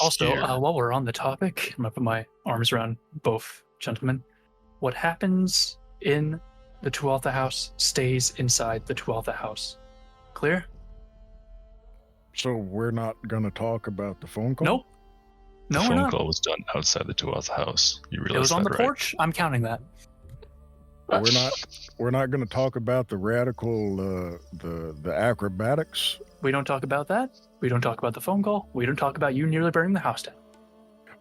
Also,
Here.
while we're on the topic, I'm gonna put my arms around both gentlemen. What happens in the Tuatha house stays inside the Tuatha house. Clear?
So we're not gonna talk about the phone call?
Nope. No,
the
we're
phone
not.
call was done outside the Tuatha house. You realize
It was on
that,
the
right?
porch. I'm counting that.
We're not gonna talk about the radical the acrobatics.
We don't talk about that. We don't talk about the phone call. We don't talk about you nearly burning the house down.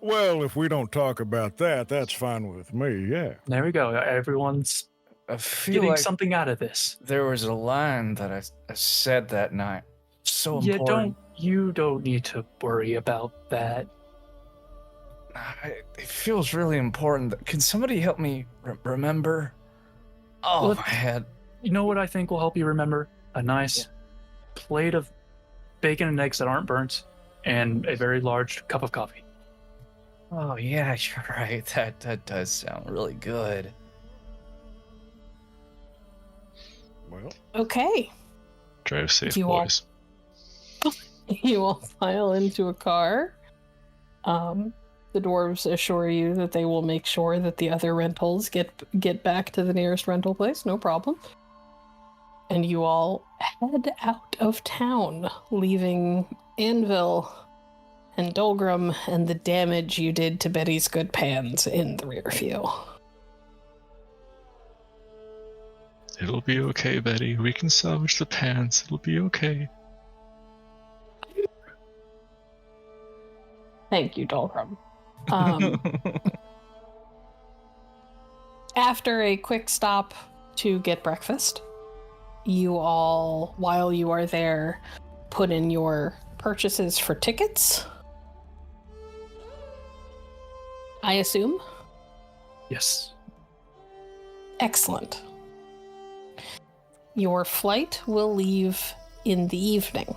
Well, if we don't talk about that, that's fine with me, yeah.
There we go. Everyone's
I feel
getting
like
something out of this.
there was a line that I said that night. So important.
You don't need to worry about that.
It feels really important. Can somebody help me remember? Oh,
Well,
my head.
You know what I think will help you remember? A nice plate of bacon and eggs that aren't burnt, and a very large cup of coffee.
Oh, yeah, you're right. That does sound really good.
Well,
Okay.
Drive safe,
You all-
boys.
You all file into a car. The dwarves assure you that they will make sure that the other rentals get back to the nearest rental place, no problem. And you all head out of town, leaving Anville and Dolgrom and the damage you did to Betty's good pans in the rear view.
It'll be okay, Betty. We can salvage the pants. It'll be okay.
Thank you, Dolgrom. After a quick stop to get breakfast, you all, while you are there, put in your purchases for tickets. I assume?
Yes.
Excellent. Your flight will leave in the evening.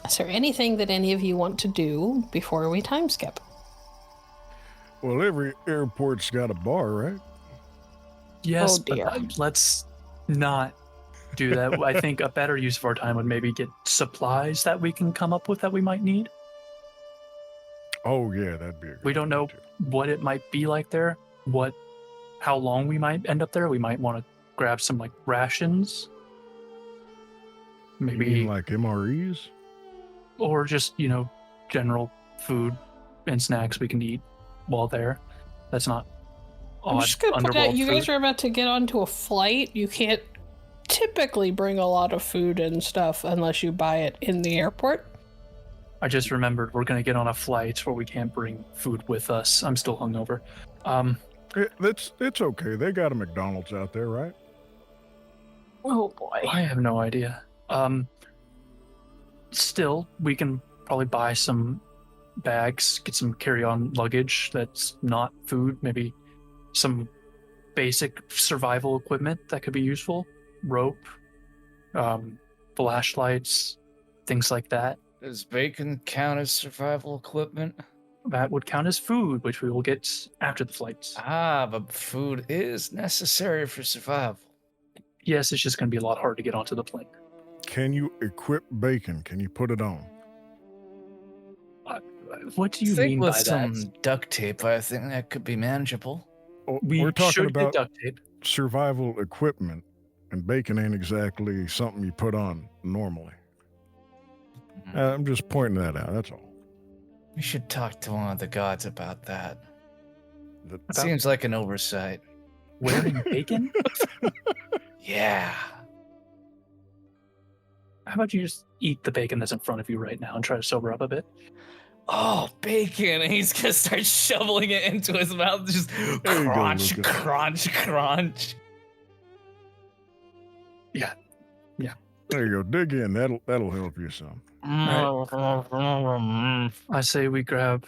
Is there anything that any of you want to do before we time skip?
well, every airport's got a bar, right?
Yes,
Oh, dear.
but let's not do that. I think a better use of our time would maybe get supplies that we can come up with that we might need.
Oh yeah, that'd be a good
We don't know
idea, too.
what it might be like there, how long we might end up there. We might want to grab some like rations,
You
maybe,
mean like MREs?
or just general food and snacks we can eat while there. That's not
I'm
odd
just gonna put out,
underworld
you guys
food.
are about to get onto a flight. You can't typically bring a lot of food and stuff unless you buy it in the airport.
I just remembered we're gonna get on a flight where we can't bring food with us. I'm still hungover.
It's okay. They got a McDonald's out there, right?
Oh boy.
I have no idea. Still, we can probably buy some bags, get some carry-on luggage that's not food, maybe some basic survival equipment that could be useful. Rope, flashlights, things like that.
Does bacon count as survival equipment?
That would count as food, which we will get after the flights.
Ah, but food is necessary for survival.
Yes, it's just going to be a lot harder to get onto the plane.
Can you equip bacon? Can you put it on?
What do you
think
mean
with
by
some
that?
duct tape, I think that could be manageable.
Oh,
We
we're talking
should
about
get duct tape.
survival equipment, and bacon ain't exactly something you put on normally. I'm just pointing that out, that's all.
We should talk to one of the gods about that.
That-
Seems like an oversight.
Wearing bacon?
Yeah.
How about you just eat the bacon that's in front of you right now and try to sober up a bit?
Oh, bacon! And he's gonna start shoveling it into his mouth, just
There you go,
crunch,
Lucas.
crunch, crunch.
There you go, dig in, that'll help you some.
I say we grab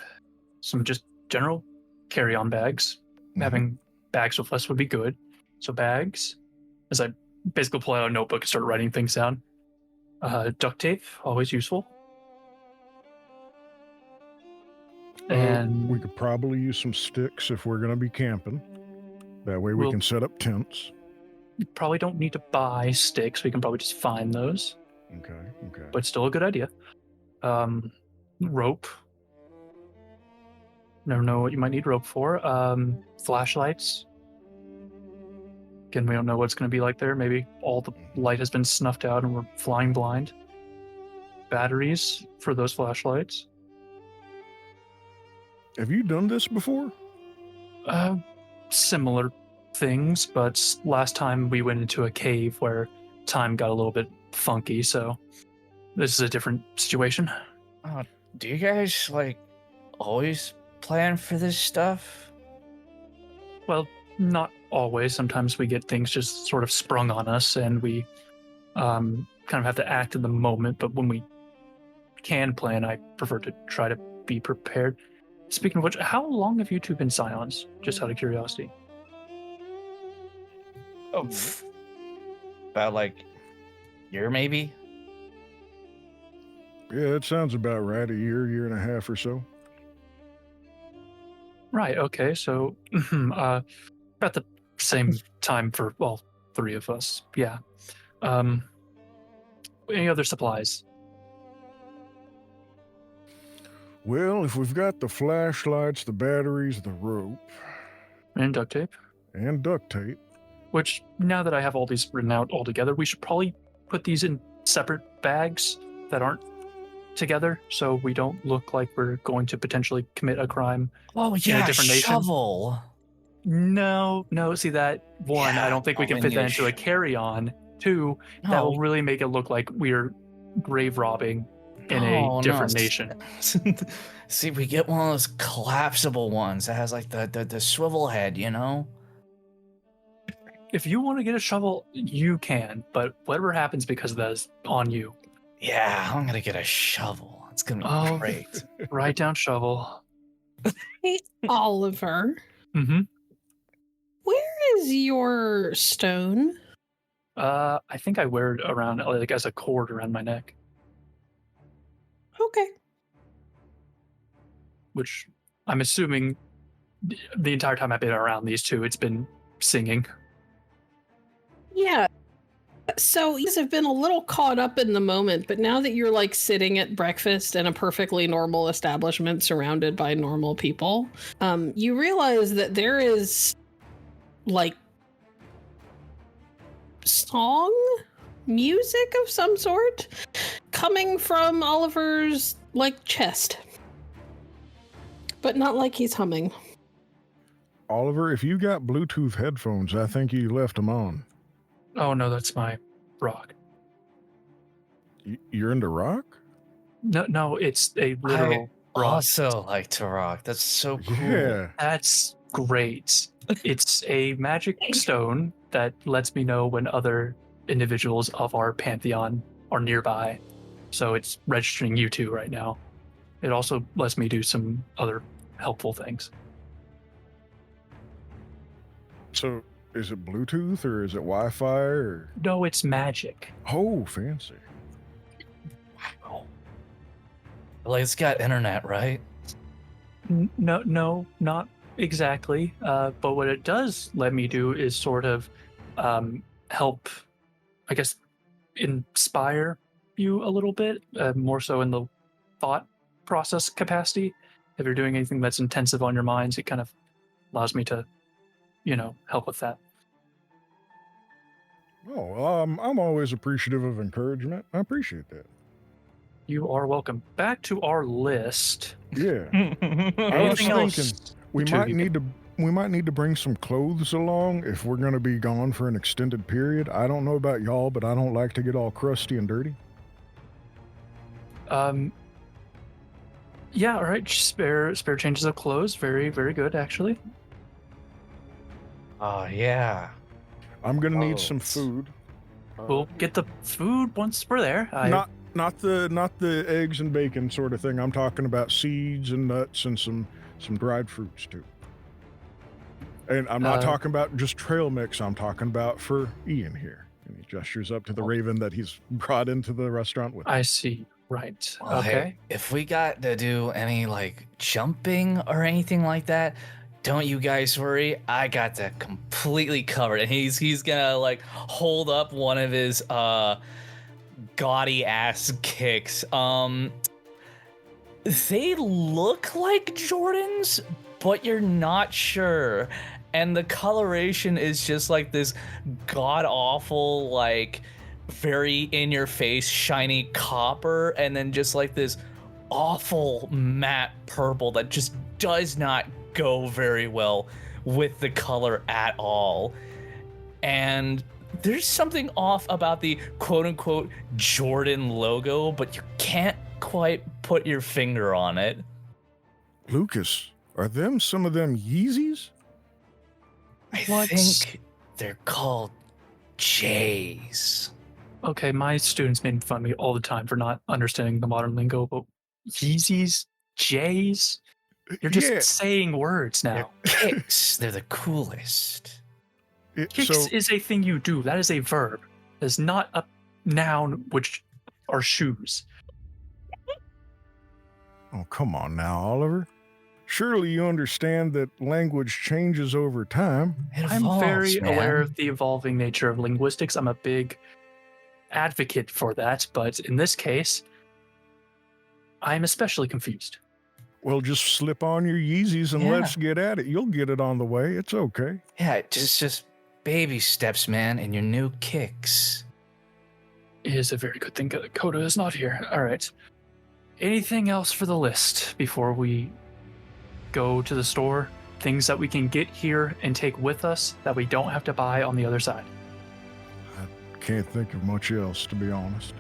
some just general carry-on bags. Having bags with us would be good. So bags, as I basically pull out a notebook and start writing things down. Duct tape, always useful. And
we could probably use some sticks if we're going to be camping. That way we
We'll-
can set up tents.
you probably don't need to buy sticks. We can probably just find those,
Okay.
but still a good idea. Rope. Never know what you might need rope for. Flashlights. Again, we don't know what it's going to be like there. Maybe all the light has been snuffed out and we're flying blind. Batteries for those flashlights.
Have you done this before?
Similar things, but last time we went into a cave where time got a little bit funky, so this is a different situation.
Do you guys, always plan for this stuff?
Well, not always. Sometimes we get things just sort of sprung on us and we kind of have to act in the moment, but when we can plan, I prefer to try to be prepared. Speaking of which, how long have you two been scions? Just out of curiosity.
Oh, about year maybe?
Yeah, that sounds about right. A year and a half or so.
Right, okay, so about the same time for, well, three of us, yeah. Any other supplies?
Well, if we've got the flashlights, the batteries, the rope,
And duct tape?
and duct tape,
Which, now that I have all these written out all together, we should probably put these in separate bags that aren't together so we don't look like we're going to potentially commit a crime.
Oh,
yeah, different nation.
shovel.
No, see that? One, I
Yeah,
don't think we
oh,
can
we
fit
need
that
a
into a carry-on. Two, that
No.
will really make it look like we're grave robbing in
No,
a different
no.
nation.
See, we get one of those collapsible ones that has the swivel head, you know?
If you want to get a shovel, you can, but whatever happens because of that is on you.
Yeah, I'm gonna get a shovel. It's gonna be
Oh.
great.
Write down shovel.
Hey, Oliver,
Mm-hmm.
where is your stone?
I think I wear it around as a cord around my neck,
Okay.
which I'm assuming the entire time I've been around these two, it's been singing.
Yeah. So you guys have been a little caught up in the moment, but now that you're sitting at breakfast in a perfectly normal establishment surrounded by normal people, you realize that there is song music of some sort coming from Oliver's chest. But not like he's humming.
Oliver, if you got Bluetooth headphones, I think you left them on.
Oh no, that's my rock.
You're into rock?
No, it's a literal rock.
Also like to rock. That's so cool.
Yeah.
That's great. It's a magic stone that lets me know when other individuals of our pantheon are nearby. So it's registering you two right now. It also lets me do some other helpful things.
So, is it Bluetooth or is it Wi-Fi or?
No, it's magic.
Oh, fancy.
Wow. It's got internet, right?
No, not exactly. But what it does let me do is sort of help, I guess, inspire you a little bit, more so in the thought process capacity. If you're doing anything that's intensive on your minds, it kind of allows me to, help with that.
I'm always appreciative of encouragement. I appreciate that.
You are welcome. Back to our list.
Yeah. I was
Anything else?
thinking we
the two of
might
you
need to bring some clothes along if we're going to be gone for an extended period. I don't know about y'all, but I don't like to get all crusty and dirty.
Yeah, all right. Spare changes of clothes. Very, very good, actually.
Oh yeah.
I'm going to need some
Clothes.
food.
We'll get the food once we're there.
Not the eggs and bacon sort of thing. I'm talking about seeds and nuts and some dried fruits too. And I'm not talking about just trail mix. I'm talking about for Ian here. And he gestures up to the raven that he's brought into the restaurant with.
I see. Right.
Well,
Okay.
hey, if we got to do any like jumping or anything like that, don't you guys worry. I got that completely covered. And he's gonna like hold up one of his gaudy ass kicks. They look like Jordans, but you're not sure. And the coloration is just like this god awful, like very in your face, shiny copper, and then just like this awful matte purple that just does not go very well with the color at all. And there's something off about the quote unquote Jordan logo, but you can't quite put your finger on it.
Lucas, are them some of them Yeezys?
I
What?
think they're called J's.
Okay, my students made fun of me all the time for not understanding the modern lingo, but Yeezys, J's, you're just
Yeah.
saying words now.
Kicks, they're the coolest.
Kicks is a thing you do. That is a verb. That is not a noun, which are shoes.
Oh, come on now, Oliver. Surely you understand that language changes over time.
It
I'm
evolves,
very
man.
aware of the evolving nature of linguistics. I'm a big advocate for that, but in this case, I'm especially confused.
Well, just slip on your Yeezys and
Yeah.
let's get at it. You'll get it on the way. It's okay.
Yeah, just baby steps, man, and your new kicks.
It is a very good thing that Coda is not here. All right. Anything else for the list before we go to the store? Things that we can get here and take with us that we don't have to buy on the other side.
Can't think of much else, to be honest.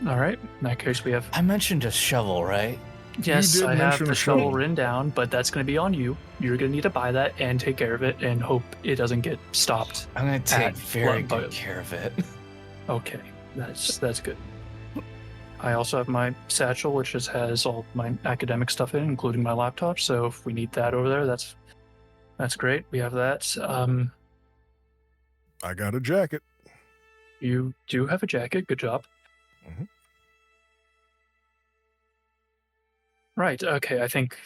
All right. In that case, we have.
I mentioned a shovel, right?
Yes,
did
I have
mention
the
a
shovel
shovel.
written down, but that's going to be on you. You're going to need to buy that and take care of it and hope it doesn't get stopped.
I'm gonna take
At
very
Blood
good care of it.
Okay, that's good. I also have my satchel, which just has all my academic stuff in, including my laptop. So if we need that over there, that's great. We have that.
I got a jacket.
You do have a jacket. Good job.
Mhm.
Right. Okay. I think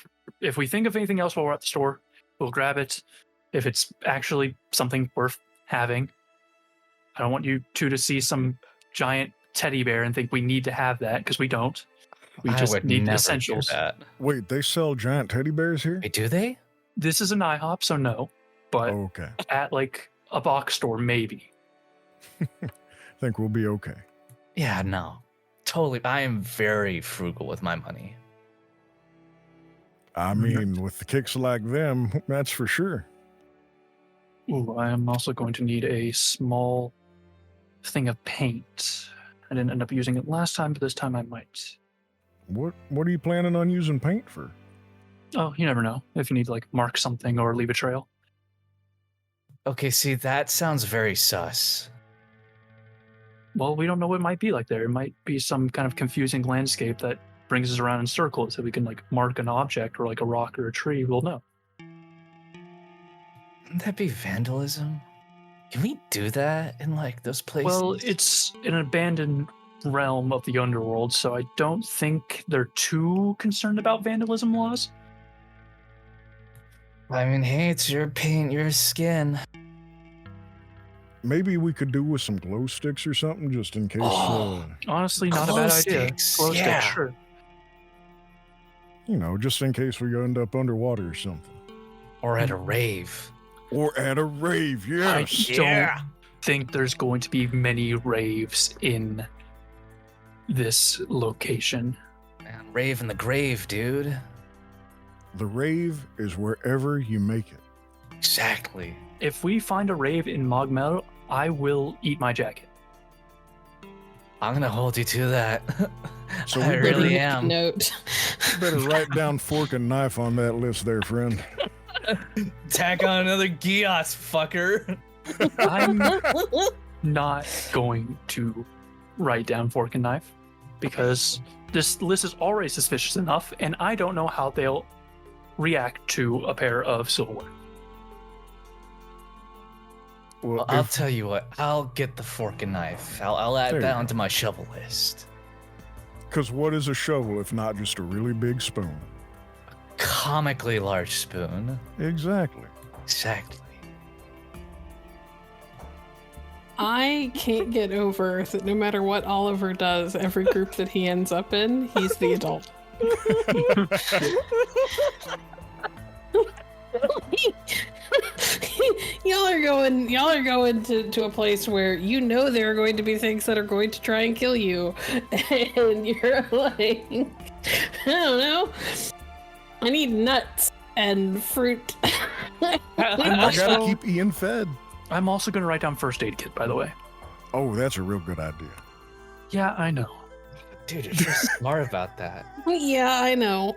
if we think of anything else while we're at the store, we'll grab it. If it's actually something worth having, I don't want you two to see some giant teddy bear and think we need to have that, because we don't. We
I
just
would
need
never
essentials.
do that.
Wait, they sell giant teddy bears here?
Wait, do they?
This is an IHOP, so no. But
Okay.
at like a box store, maybe.
Think we'll be okay.
Yeah, no. Totally. I am very frugal with my money.
I mean, with the kicks like them, that's for sure.
Ooh, I am also going to need a small thing of paint. I didn't end up using it last time, but this time I might.
What are you planning on using paint for?
Oh, you never know. If you need to like mark something or leave a trail.
Okay, see, that sounds very sus.
Well, we don't know what it might be like there. It might be some kind of confusing landscape that brings us around in circles so we can like mark an object or like a rock or a tree. We'll know.
Wouldn't that be vandalism? Can we do that in like those places?
Well, it's an abandoned realm of the underworld, so I don't think they're too concerned about vandalism laws.
I mean, hey, it's your paint, your skin.
Maybe we could do with some glow sticks or something, just in case.
Oh.
Honestly, not a
Glow
bad idea.
sticks,
Glow
yeah.
sticks, sure.
Just in case we end up underwater or something.
Or at a rave.
Or at a rave, yes.
I don't think there's going to be many raves in this location.
Man, rave in the grave, dude.
The rave is wherever you make it.
Exactly.
If we find a rave in Mogmel, I will eat my jacket.
I'm gonna hold you to that.
So
I
we better
really
Make a
am.
Note.
Better write down fork and knife on that list there, friend.
Tack on another Gios, fucker.
I'm not going to write down fork and knife because this list is already suspicious enough, and I don't know how they'll react to a pair of silverware.
Well,
I'll tell you what. I'll get the fork and knife. I'll add
There you
that
go.
onto my shovel list.
because what is a shovel if not just a really big spoon?
Comically large spoon.
Exactly.
Exactly.
I can't get over that no matter what Oliver does, every group that he ends up in, he's the adult. y'all are going to a place where you know there are going to be things that are going to try and kill you, and you're like, I don't know, I need nuts and fruit.
I'm
I gotta
also,
keep Ian fed.
I'm also going to write down first aid kit, by the way.
Oh, that's a real good idea.
Yeah, I know.
Dude, you're so smart about that.
Yeah, I know.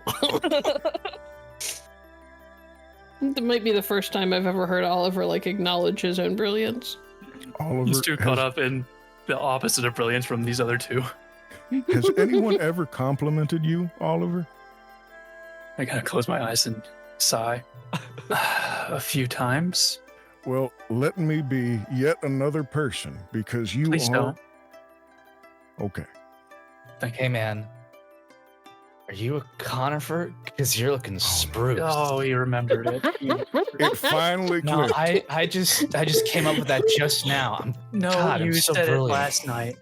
That might be the first time I've ever heard Oliver like acknowledge his own brilliance.
Oliver,
He's too caught up in the opposite of brilliance from these other two.
has anyone ever complimented you, Oliver?
I gotta close my eyes and sigh. A few times.
Well, let me be yet another person because you
Please
are.
don't.
Okay.
Thank you.
Hey, man. Are you a conifer? Because you're looking spruce.
Oh, he remembered it.
It finally
No,
clicked.
I just came up with that just now.
No,
God, I'm
you
so
said
brilliant.
it last night.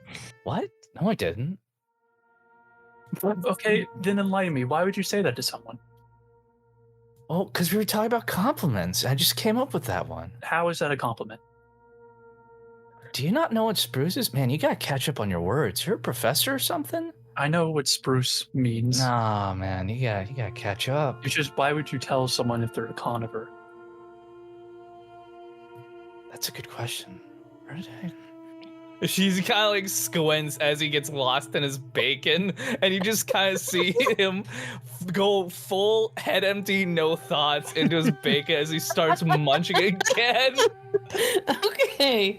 What? No, I didn't.
Okay, then enlighten me. Why would you say that to someone?
Well, because we were talking about compliments. I just came up with that one.
How is that a compliment?
Do you not know what spruce is? Man, you gotta catch up on your words. You're a professor or something?
I know what spruce means.
Nah, man, you gotta catch up.
It's just, why would you tell someone if they're a conifer?
That's a good question. Where did I...
She's kind of like squints as he gets lost in his bacon, and you just kind of see him go full head empty, no thoughts into his bacon as he starts munching again.
Okay.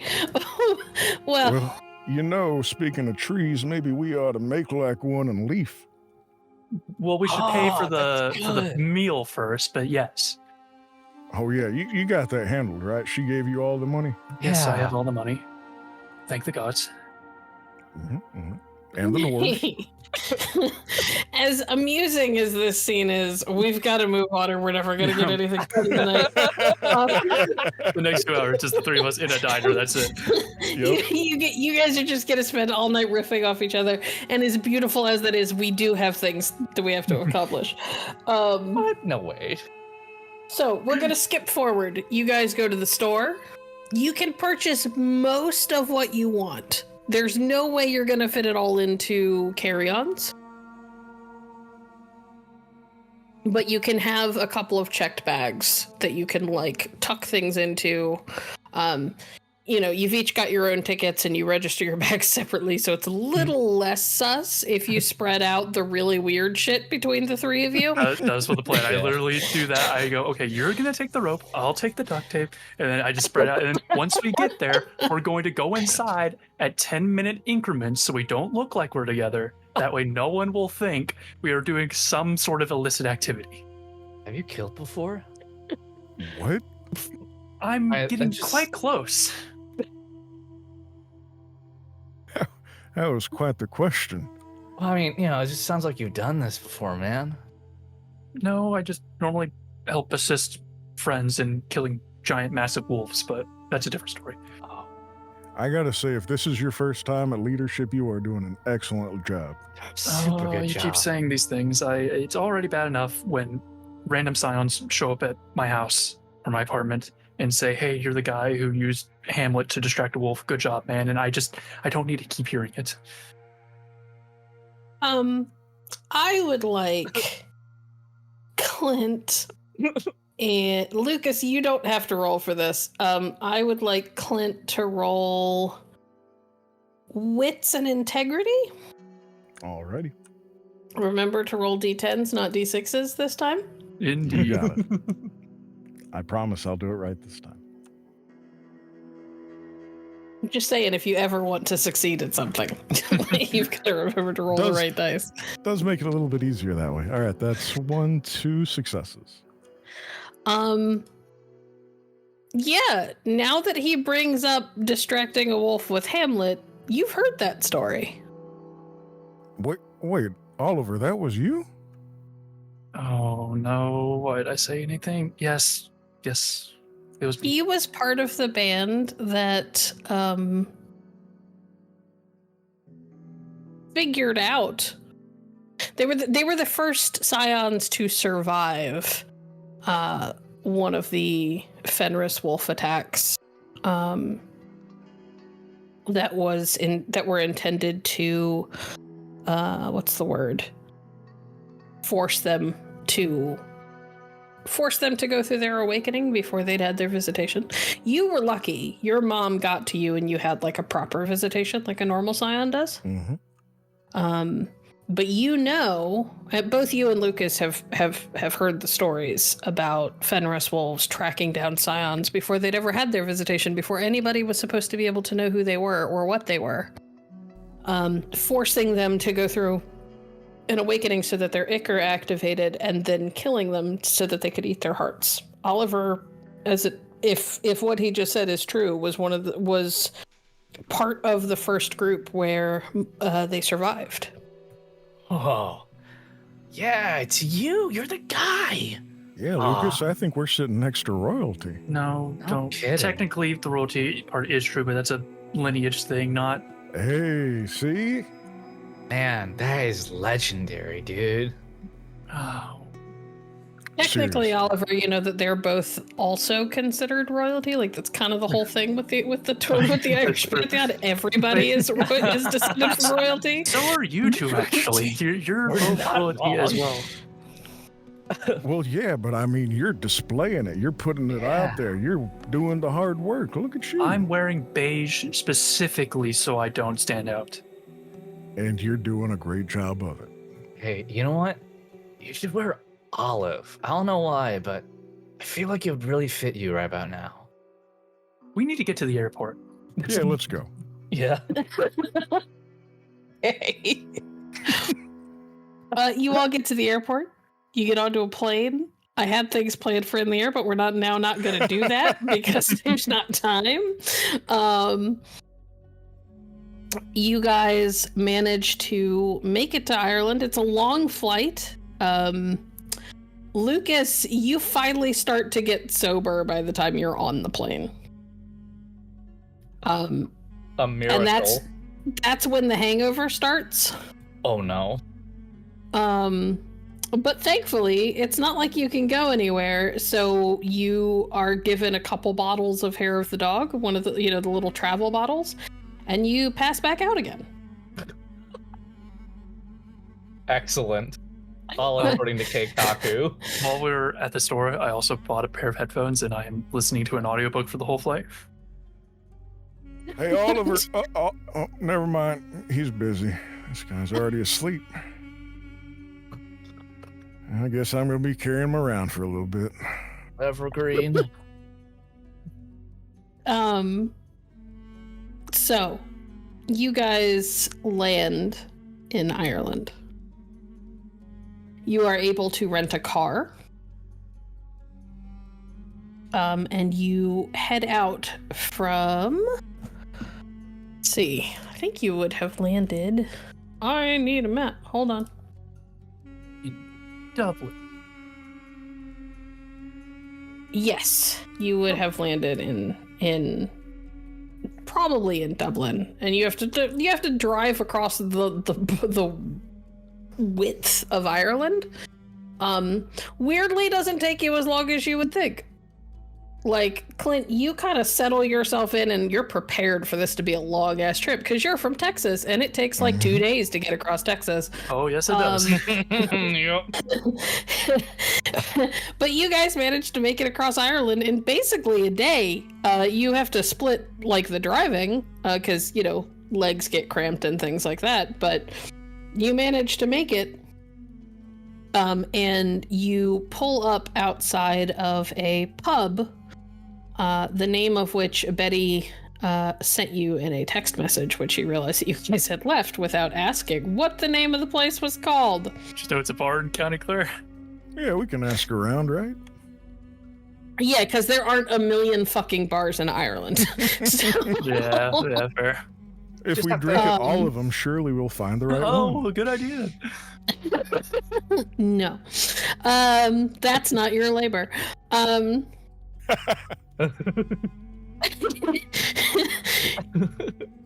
Well,
Well, you know, speaking of trees, maybe we ought to make like one and leaf.
Well, we should pay for the
that's
for the
good.
meal first, but yes.
Oh, yeah, you got that handled, right? She gave you all the money?
Yes, I
Yeah.
have all the money. Thank the gods.
And the dwarves.
as amusing as this scene is, we've got to move on or we're never going to get anything done tonight.
The next 2 hours is the three of us in a diner. That's it.
Yep.
You guys are just going to spend all night riffing off each other. And as beautiful as that is, we do have things that we have to accomplish.
What? No way.
So we're going to skip forward. You guys go to the store. You can purchase most of what you want. There's no way you're going to fit it all into carry-ons. But you can have a couple of checked bags that you can like tuck things into. You know, you've each got your own tickets and you register your bags separately, so it's a little less sus if you spread out the really weird shit between the three of you.
That's what the plan. I
Yeah.
literally do that. I go, okay, you're gonna take the rope, I'll take the duct tape, and then I just spread out. And then once we get there, we're going to go inside at 10-minute increments so we don't look like we're together. That way, no one will think we are doing some sort of illicit activity.
Have you killed before?
What?
I'm
I
getting
just-
quite close.
That was quite the question.
Well, I mean, you know, it just sounds like you've done this before, man.
No, I just normally help assist friends in killing giant, massive wolves, but that's a different story.
Oh,
I gotta say, if this is your first time at leadership, you are doing an excellent job.
super good
you
job.
keep saying these things. It's already bad enough when random scions show up at my house or my apartment and say, hey, you're the guy who used Hamlet to distract a wolf. Good job, man. And I don't need to keep hearing it.
I would like Clint and Lucas, you don't have to roll for this. I would like Clint to roll wits and integrity.
Alrighty.
Remember to roll d10s, not d6s this time.
Indeed.
You got it. I promise I'll do it right this time.
I'm just saying, if you ever want to succeed at something, you've got to remember to roll the right dice.
Does make it a little bit easier that way. All right, that's 2 successes.
Yeah, now that he brings up distracting a wolf with Hamlet, you've heard that story.
Wait, Oliver, that was you?
Oh no, why did I say anything? Yes, it was me.
He was part of the band that figured out they were the first scions to survive one of the Fenris wolf attacks that were intended to force them to go through their awakening before they'd had their visitation. You were lucky. Your mom got to you and you had like a proper visitation like a normal scion does.
Mm-hmm.
But both you and Lucas have heard the stories about Fenris wolves tracking down scions before they'd ever had their visitation, before anybody was supposed to be able to know who they were or what they were. Forcing them to go through an awakening so that their ichor activated, and then killing them so that they could eat their hearts. Oliver, if what he just said is true, was part of the first group where they survived.
Oh, yeah, it's you. You're the guy.
Yeah, Lucas, I think we're sitting next to royalty.
No, don't.
kidding.
Technically, the royalty part is true, but that's a lineage thing, not.
Hey, see?
Man, that is legendary, dude.
Oh,
Technically,
Seriously.
Oliver, you know that they're both also considered royalty. Like that's kind of the whole thing with the Irish pantheon. Everybody is descended from royalty.
so are you two actually. You're both
not
royalty as
wrong.
well.
Well, yeah, but I mean, you're displaying it. You're putting it out there. You're doing the hard work. Look at you.
I'm wearing beige specifically so I don't stand out.
And you're doing a great job of it.
Hey, you know what? You should wear olive. I don't know why, but I feel like it would really fit you right about now.
We need to get to the airport.
Yeah, let's go.
Yeah.
Hey. You all get to the airport. You get onto a plane. I had things planned for in the air, but we're not going to do that because there's not time. You guys manage to make it to Ireland. It's a long flight. Lucas, you finally start to get sober by the time you're on the plane.
A miracle.
And that's when the hangover starts.
Oh no.
But thankfully, it's not like you can go anywhere, so you are given a couple bottles of hair of the dog, one of the the little travel bottles, and you pass back out again.
Excellent. All according to Keikaku.
While we were at the store, I also bought a pair of headphones and I am listening to an audiobook for the whole flight.
Hey, Oliver. Oh, never mind. He's busy. This guy's already asleep. I guess I'm going to be carrying him around for a little bit.
Evergreen.
So, you guys land in Ireland. You are able to rent a car. And you head out from... Let's see. I think you would have landed... I need a map. Hold on.
Dublin.
Yes, you would have landed in probably in Dublin, and you have to drive across the width of Ireland. Weirdly, doesn't take you as long as you would think. like, Clint, you kind of settle yourself in and you're prepared for this to be a long ass trip because you're from Texas and it takes like 2 days to get across Texas.
Oh, yes, it does.
Yep.
But you guys managed to make it across Ireland in basically a day. You have to split like the driving because, you know, legs get cramped and things like that. But you managed to make it. And you pull up outside of a pub, the name of which Betty sent you in a text message, which you realized that you guys had left without asking what the name of the place was called.
Just know it's a bar in County Clare.
Yeah, we can ask around, right?
Yeah, because there aren't a million fucking bars in Ireland. So-
Yeah, fair.
If
Just
we
have to-
drink at all of them, surely we'll find the right one.
Oh, good idea.
No. That's not your labor.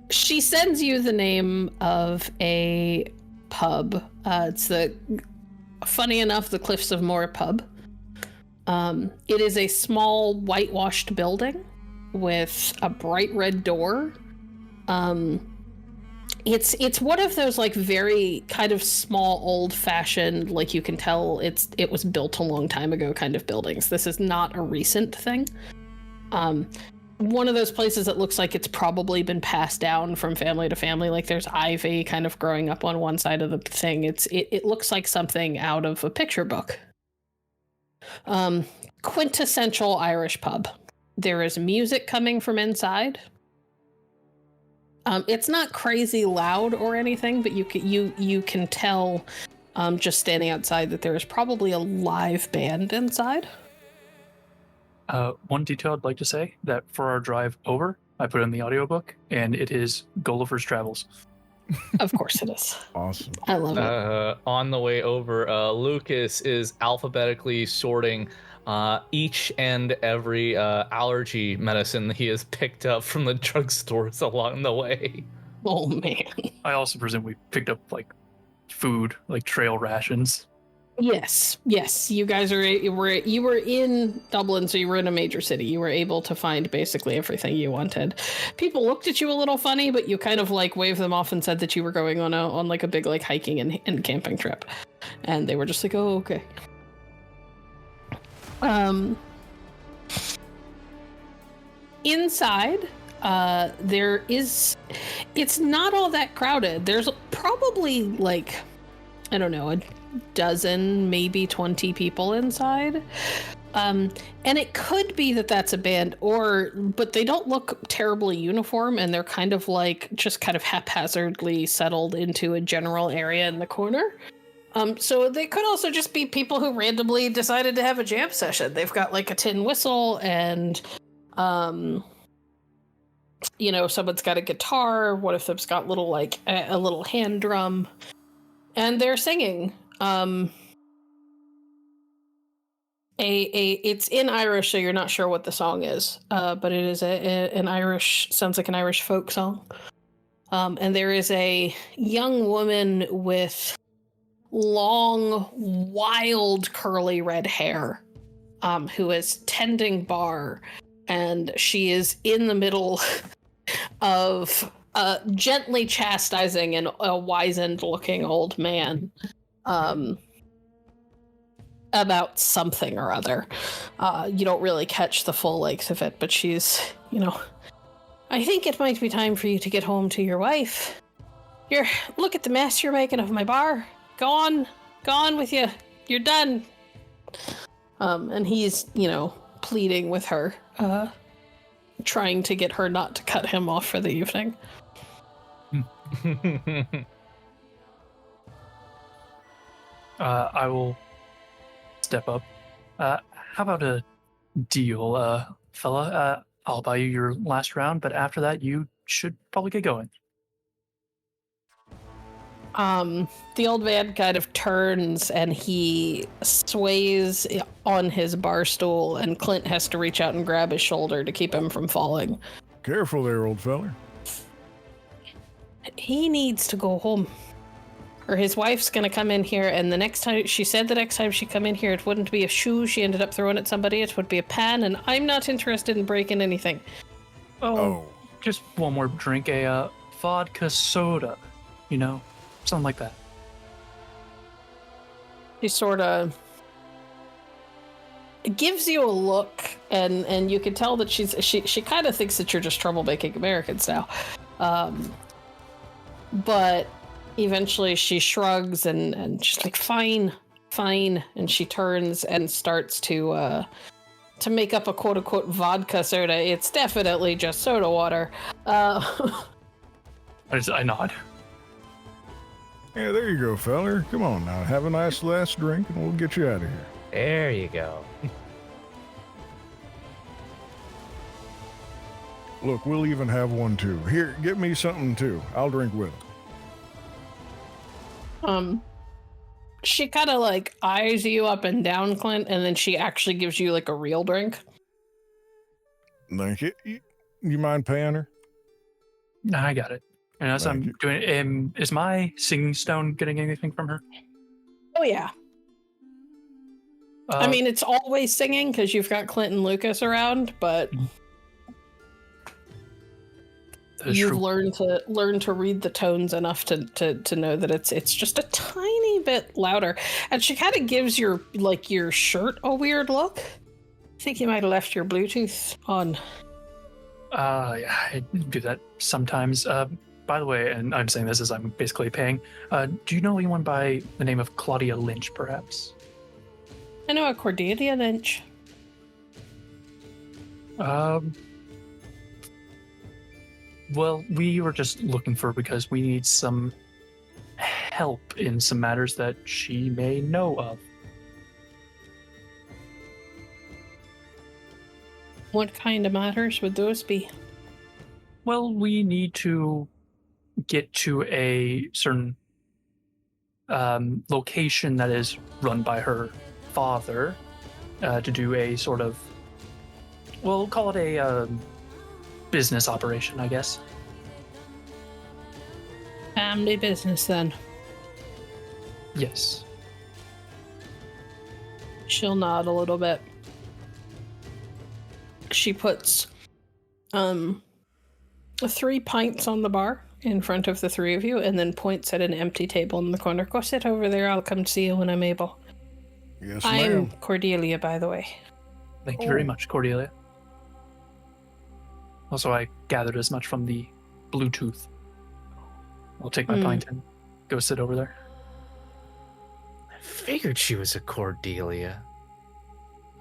She sends you the name of a pub. It's funny enough, the Cliffs of Moher pub. It is a small whitewashed building with a bright red door. It's one of those like very kind of small, old-fashioned, like you can tell it was built a long time ago kind of buildings. This is not a recent thing. One of those places that looks like it's probably been passed down from family to family. Like there's ivy kind of growing up on one side of the thing. It looks like something out of a picture book. Quintessential Irish pub. There is music coming from inside. It's not crazy loud or anything, but you can tell just standing outside that there is probably a live band inside.
One detail I'd like to say that for our drive over, I put in the audiobook, and it is Gulliver's Travels.
Of course it is.
Awesome.
I love it.
On the way over, Lucas is alphabetically sorting each and every allergy medicine that he has picked up from the drugstores along the way.
Oh man.
I also presume we picked up like food, like trail rations.
Yes. You guys you were in Dublin, so you were in a major city. You were able to find basically everything you wanted. People looked at you a little funny, but you kind of like waved them off and said that you were going on like a big like hiking and camping trip, and they were just like, "Oh, okay." Inside, it's not all that crowded. There's probably like, I don't know, a dozen, maybe 20 people inside. And it could be that that's a band but they don't look terribly uniform, and they're kind of like just kind of haphazardly settled into a general area in the corner. So they could also just be people who randomly decided to have a jam session. They've got like a tin whistle and, you know, someone's got a guitar. One of them's got little like a little hand drum, and they're singing. It's in Irish, so you're not sure what the song is, but it is an Irish, sounds like an Irish folk song. And there is a young woman with long, wild, curly red hair, who is tending bar, and she is in the middle of gently chastising a wizened-looking old man about something or other. You don't really catch the full length of it, but she's, you know, I think it might be time for you to get home to your wife. Look at the mess you're making of my bar. Go on with you. You're done. And he's, you know, pleading with her, trying to get her not to cut him off for the evening.
I will step up. How about a deal, fella? I'll buy you your last round, but after that, you should probably get going.
The old man kind of turns and he sways on his bar stool, and Clint has to reach out and grab his shoulder to keep him from falling.
Careful there, old feller.
He needs to go home. or his wife's gonna come in here, and the next time she come in here, it wouldn't be a shoe she ended up throwing at somebody, it would be a pan, and I'm not interested in breaking anything.
Oh, just one more drink, a vodka soda, something like that.
He sort of gives you a look, and you can tell that she kind of thinks that you're just troublemaking Americans now. But eventually she shrugs and she's like, fine, and she turns and starts to make up a quote-unquote vodka soda. It's definitely just soda water.
I nod.
Yeah, there you go, feller. Come on now, have a nice last drink and we'll get you out of here.
There you go.
Look, we'll even have one too. Here, get me something too. I'll drink with it.
She kind of like eyes you up and down, Clint, and then she actually gives you like a real drink.
Thank you. You mind paying her?
Nah, I got it. And as
Thank
I'm doing, is my singing stone getting anything from her?
Oh yeah. I mean, it's always singing because you've got Clint and Lucas around, but you've learned to read the tones enough to know that it's just a tiny bit louder. And she kind of gives your shirt a weird look. I think you might have left your Bluetooth on.
Yeah, I do that sometimes. By the way, and I'm saying this as I'm basically paying, do you know anyone by the name of Claudia Lynch, perhaps?
I know a Cordelia Lynch.
Well, we were just looking for because we need some help in some matters that she may know of.
What kind of matters would those be?
Well, we need to get to a certain location that is run by her father to do a sort of, we'll call it a business operation, I guess.
Family business, then.
Yes.
She'll nod a little bit. She puts 3 pints on the bar in front of the three of you, and then points at an empty table in the corner. Go sit over there. I'll come see you when I'm able.
Yes,
I'm
ma'am.
Cordelia, by the way.
Thank you very much, Cordelia. Also, I gathered as much from the Bluetooth. I'll take my pint and go sit over there.
I figured she was a Cordelia.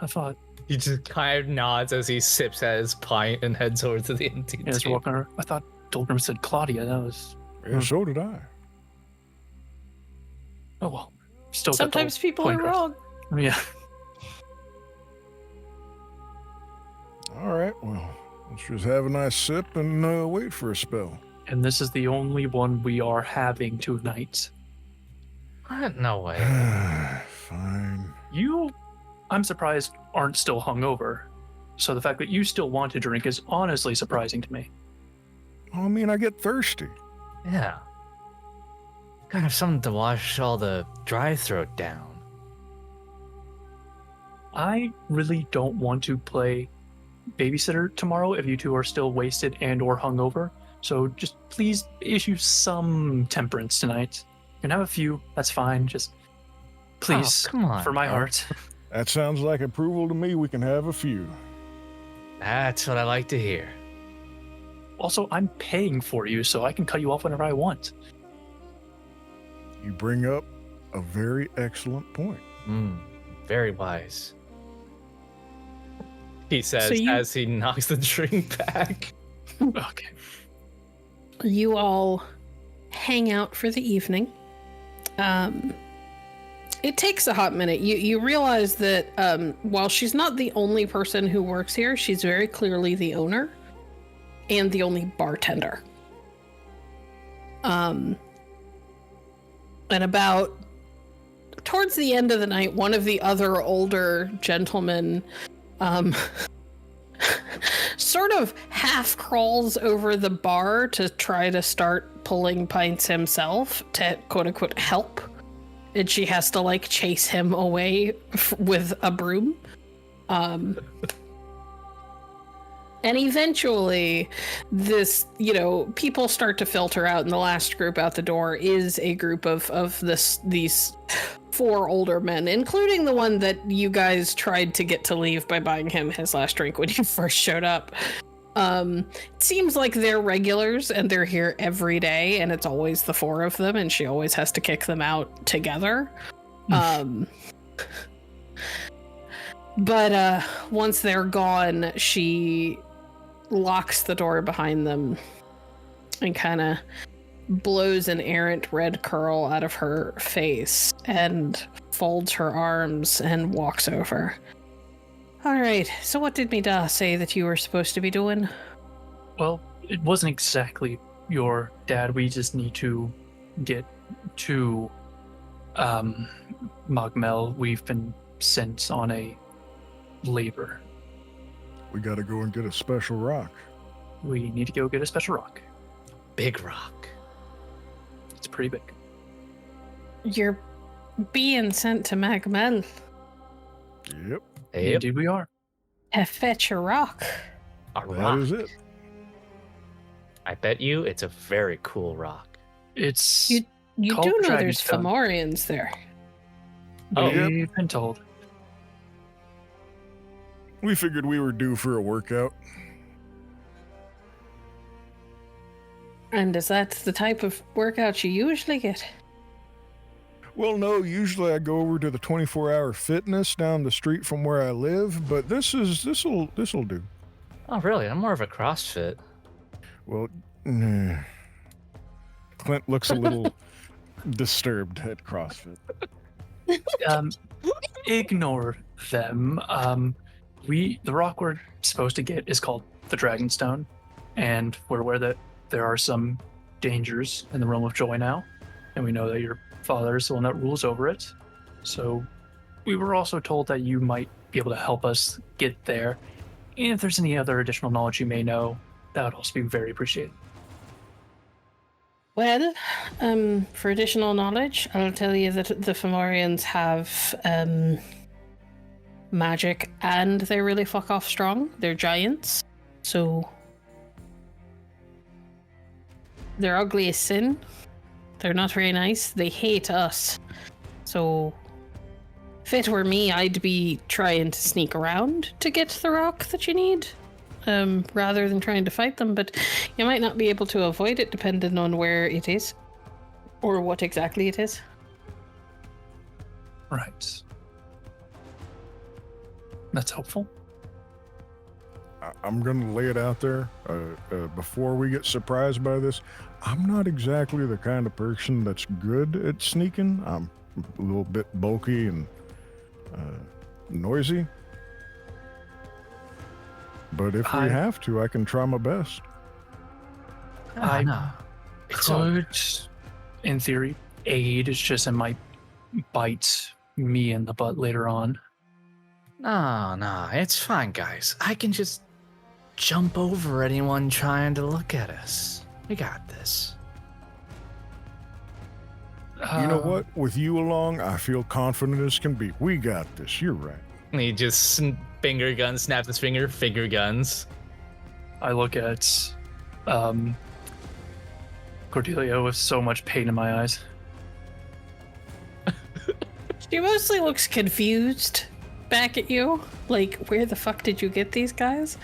I thought.
He just kind of nods as he sips at his pint and heads over to the empty
As
table.
walking over, I thought Dolgrom said Claudia. That was.
Yeah, so did I.
Oh well. Still.
Sometimes people are wrong.
Yeah.
All right, well, let's just have a nice sip and wait for a spell.
And this is the only one we are having tonight.
What? No way.
Fine.
I'm surprised, aren't still hungover. So the fact that you still want to drink is honestly surprising to me.
I mean, I get thirsty.
Yeah. Gotta have something to wash all the dry throat down.
I really don't want to play babysitter tomorrow if you two are still wasted and or hungover. So just please issue some temperance tonight. You can have a few, that's fine. Just please,
come on.
for my heart.
That sounds like approval to me. We can have a few.
That's what I like to hear.
Also, I'm paying for you, so I can cut you off whenever I want.
You bring up a very excellent point.
Very wise. He says
So
as he knocks the drink back.
Okay.
You all hang out for the evening. It takes a hot minute. You realize that while she's not the only person who works here, she's very clearly the owner and the only bartender. And about towards the end of the night, one of the other older gentlemen sort of half crawls over the bar to try to start pulling pints himself to quote-unquote help. And she has to, like, chase him away with a broom. And eventually, this, people start to filter out, and the last group out the door is a group of these 4 older men, including the one that you guys tried to get to leave by buying him his last drink when you first showed up. It seems like they're regulars, and they're here every day, and it's always the 4 of them, and she always has to kick them out together. But once they're gone, she locks the door behind them and kind of blows an errant red curl out of her face and folds her arms and walks over. All right, so what did Mida say that you were supposed to be doing?
Well, it wasn't exactly your dad. We just need to get to Mogmel. We've been sent on a labor.
We gotta go and get a special rock.
We need to go get a special rock.
Big rock.
It's pretty big.
You're being sent to Mogmel
Yep,
Yep.
Indeed we are.
to fetch a rock.
A
that
rock.
is it.
I bet you it's a very cool rock.
It's
You
called
do know
Dragon
there's
Stone.
Fomorians there.
We've been told.
We figured we were due for a workout.
And is that the type of workout you usually get?
Well, no, usually I go over to the 24-hour fitness down the street from where I live, but this'll do.
Oh, really? I'm more of a CrossFit.
Well, Clint looks a little disturbed at CrossFit.
Ignore them. The rock we're supposed to get is called the Dragonstone, and we're aware that there are some dangers in the realm of joy now, and we know that your father is the one that rules over it. So we were also told that you might be able to help us get there, and if there's any other additional knowledge you may know, that would also be very appreciated.
Well, for additional knowledge, I'll tell you that the Fomorians have magic, and they're really fuck off strong. They're giants, so they're ugly as sin. They're not very nice. They hate us. So if it were me, I'd be trying to sneak around to get the rock that you need, rather than trying to fight them. But you might not be able to avoid it depending on where it is or what exactly it is.
Right. That's helpful.
I'm going to lay it out there before we get surprised by this. I'm not exactly the kind of person that's good at sneaking. I'm a little bit bulky and noisy. But if we have to, I can try my best.
I
know.
could, in theory, aid. It's just it might bite me in the butt later on.
No, it's fine, guys. I can just jump over anyone trying to look at us. We got this.
You know what? With you along, I feel confident as can be. We got this. You're right.
And he just finger guns, snaps his finger guns.
I look at Cordelia with so much pain in my eyes.
She mostly looks confused back at you. Like, where the fuck did you get these guys?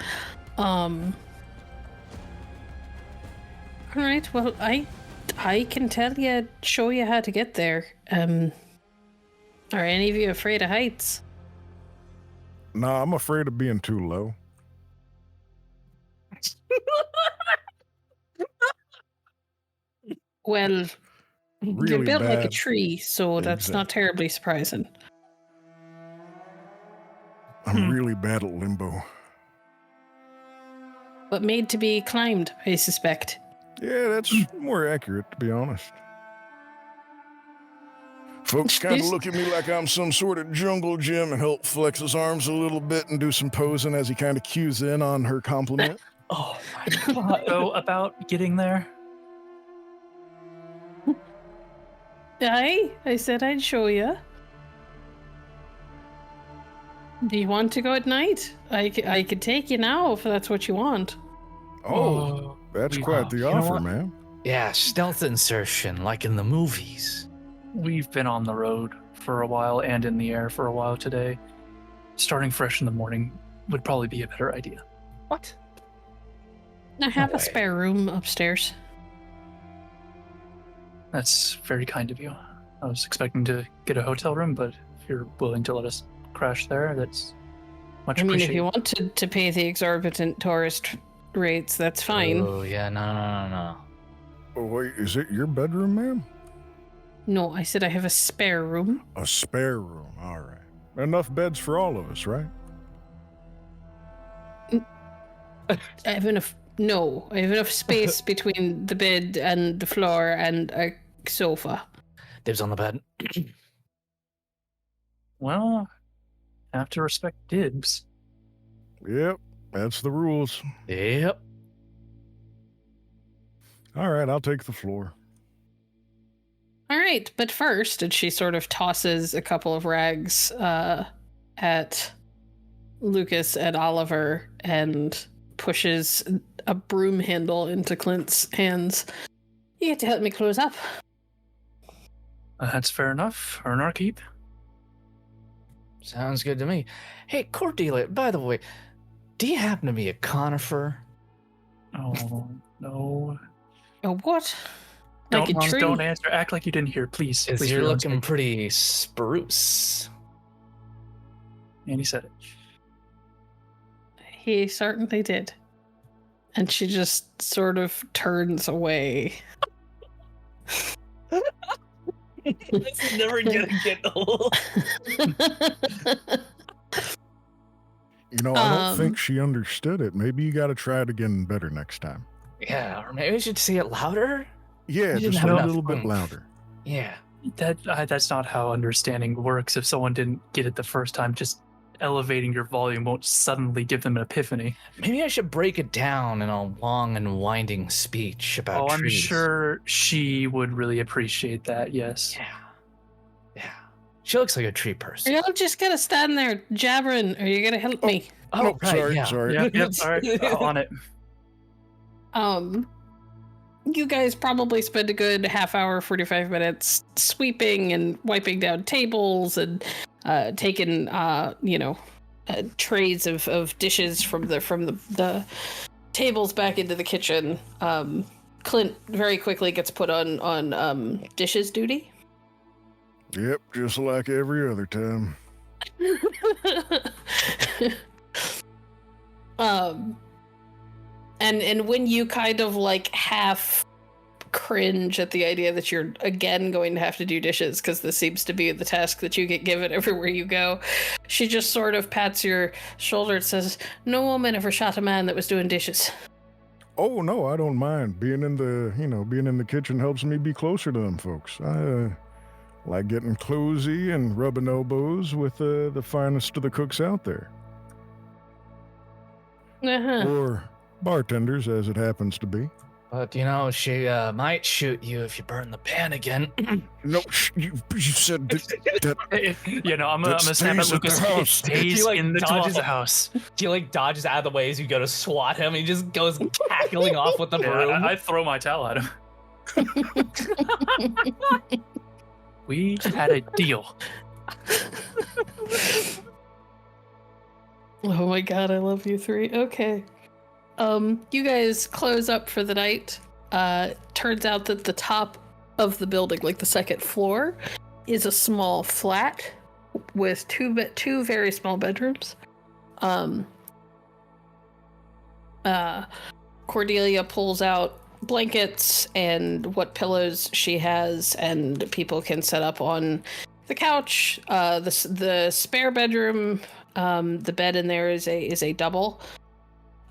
Alright, well, I can show you how to get there. Are any of you afraid of heights?
Nah, I'm afraid of being too low.
Well, you're
Really
built like a
bad.
tree, so that's not terribly surprising.
I'm really bad at limbo.
But made to be climbed, I suspect.
Yeah, that's more accurate, to be honest. Folks kind of
This-
look at me like I'm some sort of jungle gym and help flex his arms a little bit and do some posing as he kind of cues in on her compliment.
Oh my god. So about getting there,
I said I'd show you. Do you want to go at night? I could take you now if that's what you want.
Oh, that's quite the
you know
offer,
what?
man.
Yeah, stealth insertion, like in the movies.
We've been on the road for a while and in the air for a while today. Starting fresh in the morning would probably be a better idea.
What?
I have
No
a
way.
spare room upstairs.
That's very kind of you. I was expecting to get a hotel room, but if you're willing to let us crash there, that's much
I mean, if
appreciated.
you want to pay the exorbitant tourist rates, that's fine.
Oh, yeah, no.
Oh, wait, is it your bedroom, ma'am?
No, I said I have a spare room.
A spare room, all right. Enough beds for all of us, right?
I have enough. No, I have enough space between the bed and the floor and a sofa.
Dibs on the bed.
Well, have to respect dibs.
Yep, that's the rules.
Yep.
All right, I'll take the floor.
All right, but first, and she sort of tosses a couple of rags at Lucas and Oliver and pushes a broom handle into Clint's hands. You get to help me close up.
That's fair enough. Earn our keep.
Sounds good to me. Hey, Cordelia, by the way, do you happen to be a conifer?
Oh, no.
Oh, what? Like a
Don't,
tree?
don't answer. Act like you didn't hear, please.
Because
Please,
you're
for your own
looking
sake.
pretty spruce.
And he said it.
He certainly did. And she just sort of turns away.
This is never gonna get old.
You know, I don't think she understood it. Maybe you got to try it again better next time.
Yeah, or maybe we should say it louder?
Yeah,
You didn't
just
have
a
enough
little bit
oomph.
louder.
Yeah.
That's not how understanding works. If someone didn't get it the first time, just elevating your volume won't suddenly give them an epiphany.
Maybe I should break it down in a long and winding speech about
Oh, I'm
trees.
sure she would really appreciate that, yes.
Yeah. Yeah. She looks like a tree person.
You're not just gonna stand there jabbering. Are you gonna help me?
Oh,
Nope,
right,
sorry.
Yep, all right, on it.
You guys probably spend a good half hour, 45 minutes sweeping and wiping down tables and taking, trays of dishes from the tables back into the kitchen. Clint very quickly gets put on dishes duty.
Yep, just like every other time.
And when you kind of like half cringe at the idea that you're again going to have to do dishes because this seems to be the task that you get given everywhere you go, she just sort of pats your shoulder and says, "No woman ever shot a man that was doing dishes."
Oh no, I don't mind. Being in the kitchen helps me be closer to them folks. I like getting cozy and rubbing elbows with the finest of the cooks out there.
Uh-huh.
Or bartenders, as it happens to be.
But, she might shoot you if you burn the pan again.
No, you said that.
I'm gonna
That
snap at
stays at the
Lucas.
house.
It stays
He, like,
in the
dodges-
house.
He, dodges out of the way as you go to swat him. He just goes cackling off with the broom.
Yeah, I throw my towel at him. We had a deal.
Oh my god, I love you three. Okay. You guys close up for the night. Turns out that the top of the building, like the second floor, is a small flat with two very small bedrooms. Cordelia pulls out blankets and what pillows she has, and people can set up on the couch. The spare bedroom, the bed in there is a double.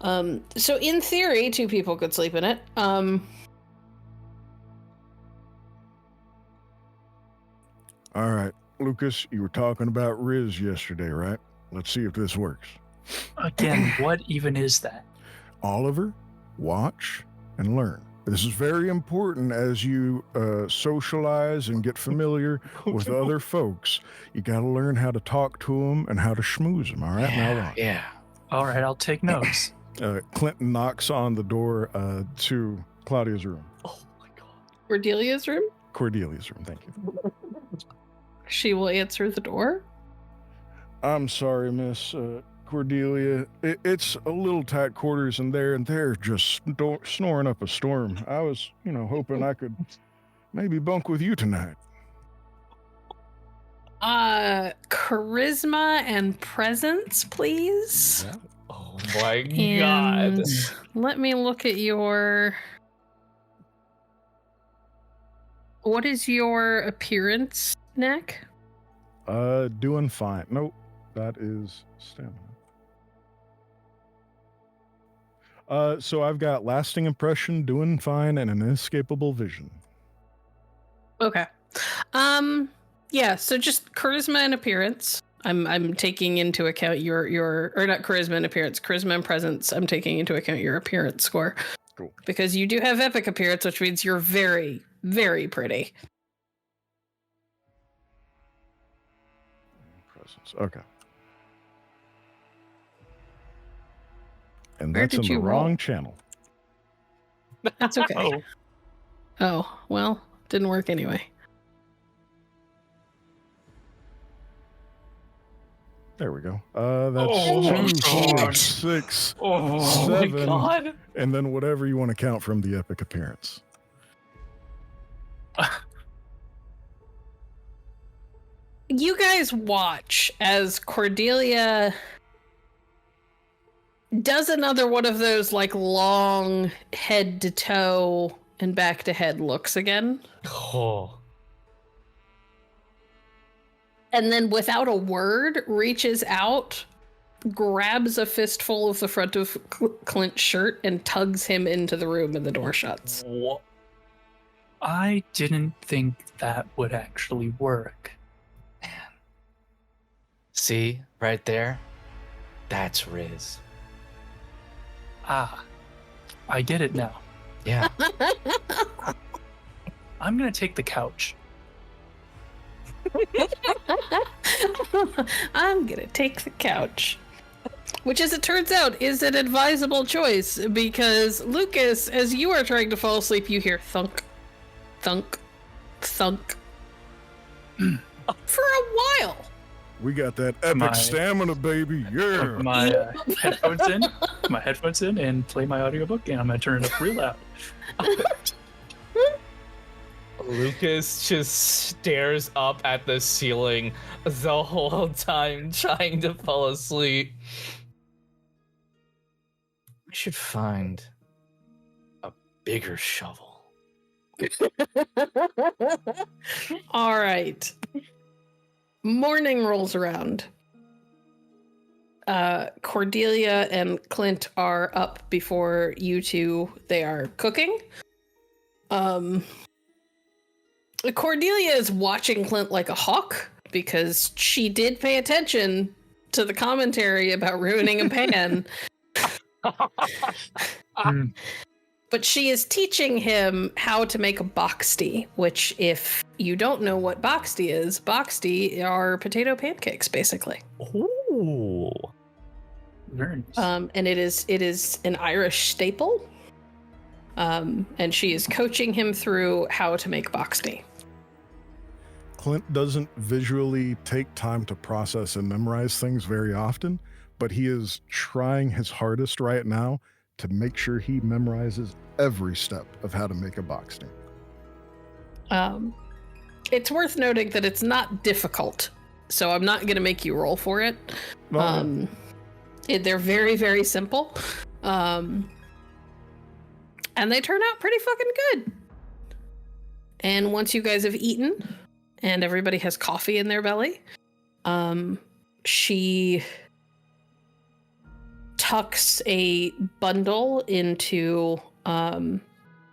So in theory, two people could sleep in it.
All right, Lucas, you were talking about Riz yesterday, right? Let's see if this works.
Again, what even is that?
Oliver, watch and learn. This is very important as you socialize and get familiar with other folks. You got to learn how to talk to them and how to schmooze them. All right, now watch.
Yeah.
All right, I'll take notes.
Clinton knocks on the door to Claudia's room.
Oh my god.
Cordelia's room?
Cordelia's room, thank you.
She will answer the door.
I'm sorry, Miss Cordelia. It's a little tight quarters in there, and they're just snoring up a storm. I was, hoping I could maybe bunk with you tonight.
Charisma and presence, please.
Yeah. Oh my
And
god.
let me look at your... What is your appearance, Nick?
Doing fine. Nope, that is stamina. So I've got lasting impression, doing fine, and an inescapable vision.
Okay. Yeah, so just charisma and appearance. I'm taking into account your or not charisma and appearance, charisma and presence. I'm taking into account your appearance score.
Cool.
Because you do have epic appearance, which means you're very, very pretty.
Presence. Okay. And
Where
that's in
did
the
you roll?
wrong channel.
That's okay. Oh, well, didn't work anyway.
There we go. That's 2, 4, 6,
Oh
7,
my god.
and then whatever you want to count from the epic appearance.
You guys watch as Cordelia does another one of those like long head to toe and back to head looks again.
Oh.
And then without a word reaches out, grabs a fistful of the front of Clint's shirt and tugs him into the room and the door shuts.
What? I didn't think that would actually work.
See, right there? That's Riz.
Ah, I get it now.
Yeah.
I'm gonna take the couch.
I'm gonna take the couch. Which, as it turns out, is an advisable choice because, Lucas, as you are trying to fall asleep, you hear thunk, thunk, thunk. For a while.
We got that epic
My-
stamina, baby. Yeah.
My headphones in, and play my audiobook, and I'm gonna turn it up real loud.
Lucas just stares up at the ceiling the whole time, trying to fall asleep.
We should find a bigger shovel.
All right. Morning rolls around. Cordelia and Clint are up before you two. They are cooking. Cordelia is watching Clint like a hawk because she did pay attention to the commentary about ruining a pan. But she is teaching him how to make a boxty, which, if you don't know what boxty is, boxty are potato pancakes, basically.
Ooh.
Very nice.
And it is an Irish staple. And she is coaching him through how to make boxty.
Clint doesn't visually take time to process and memorize things very often, but he is trying his hardest right now to make sure he memorizes every step of how to make a boxty.
It's worth noting that it's not difficult, so I'm not going to make you roll for it. They're very, very simple. And they turn out pretty fucking good. And once you guys have eaten and everybody has coffee in their belly, she tucks a bundle into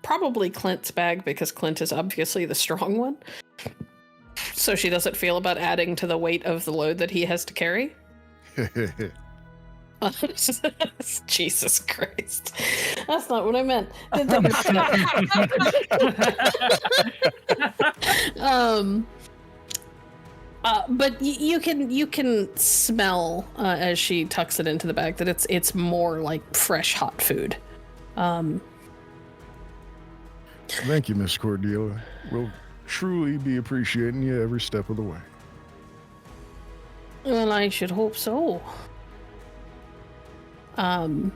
probably Clint's bag because Clint is obviously the strong one. So she doesn't feel about adding to the weight of the load that he has to carry. Jesus Christ. That's not what I meant. But you can smell as she tucks it into the bag that it's more like fresh hot food.
Thank you, Miss Cordelia. We'll truly be appreciating you every step of the way.
Well, I should hope so. And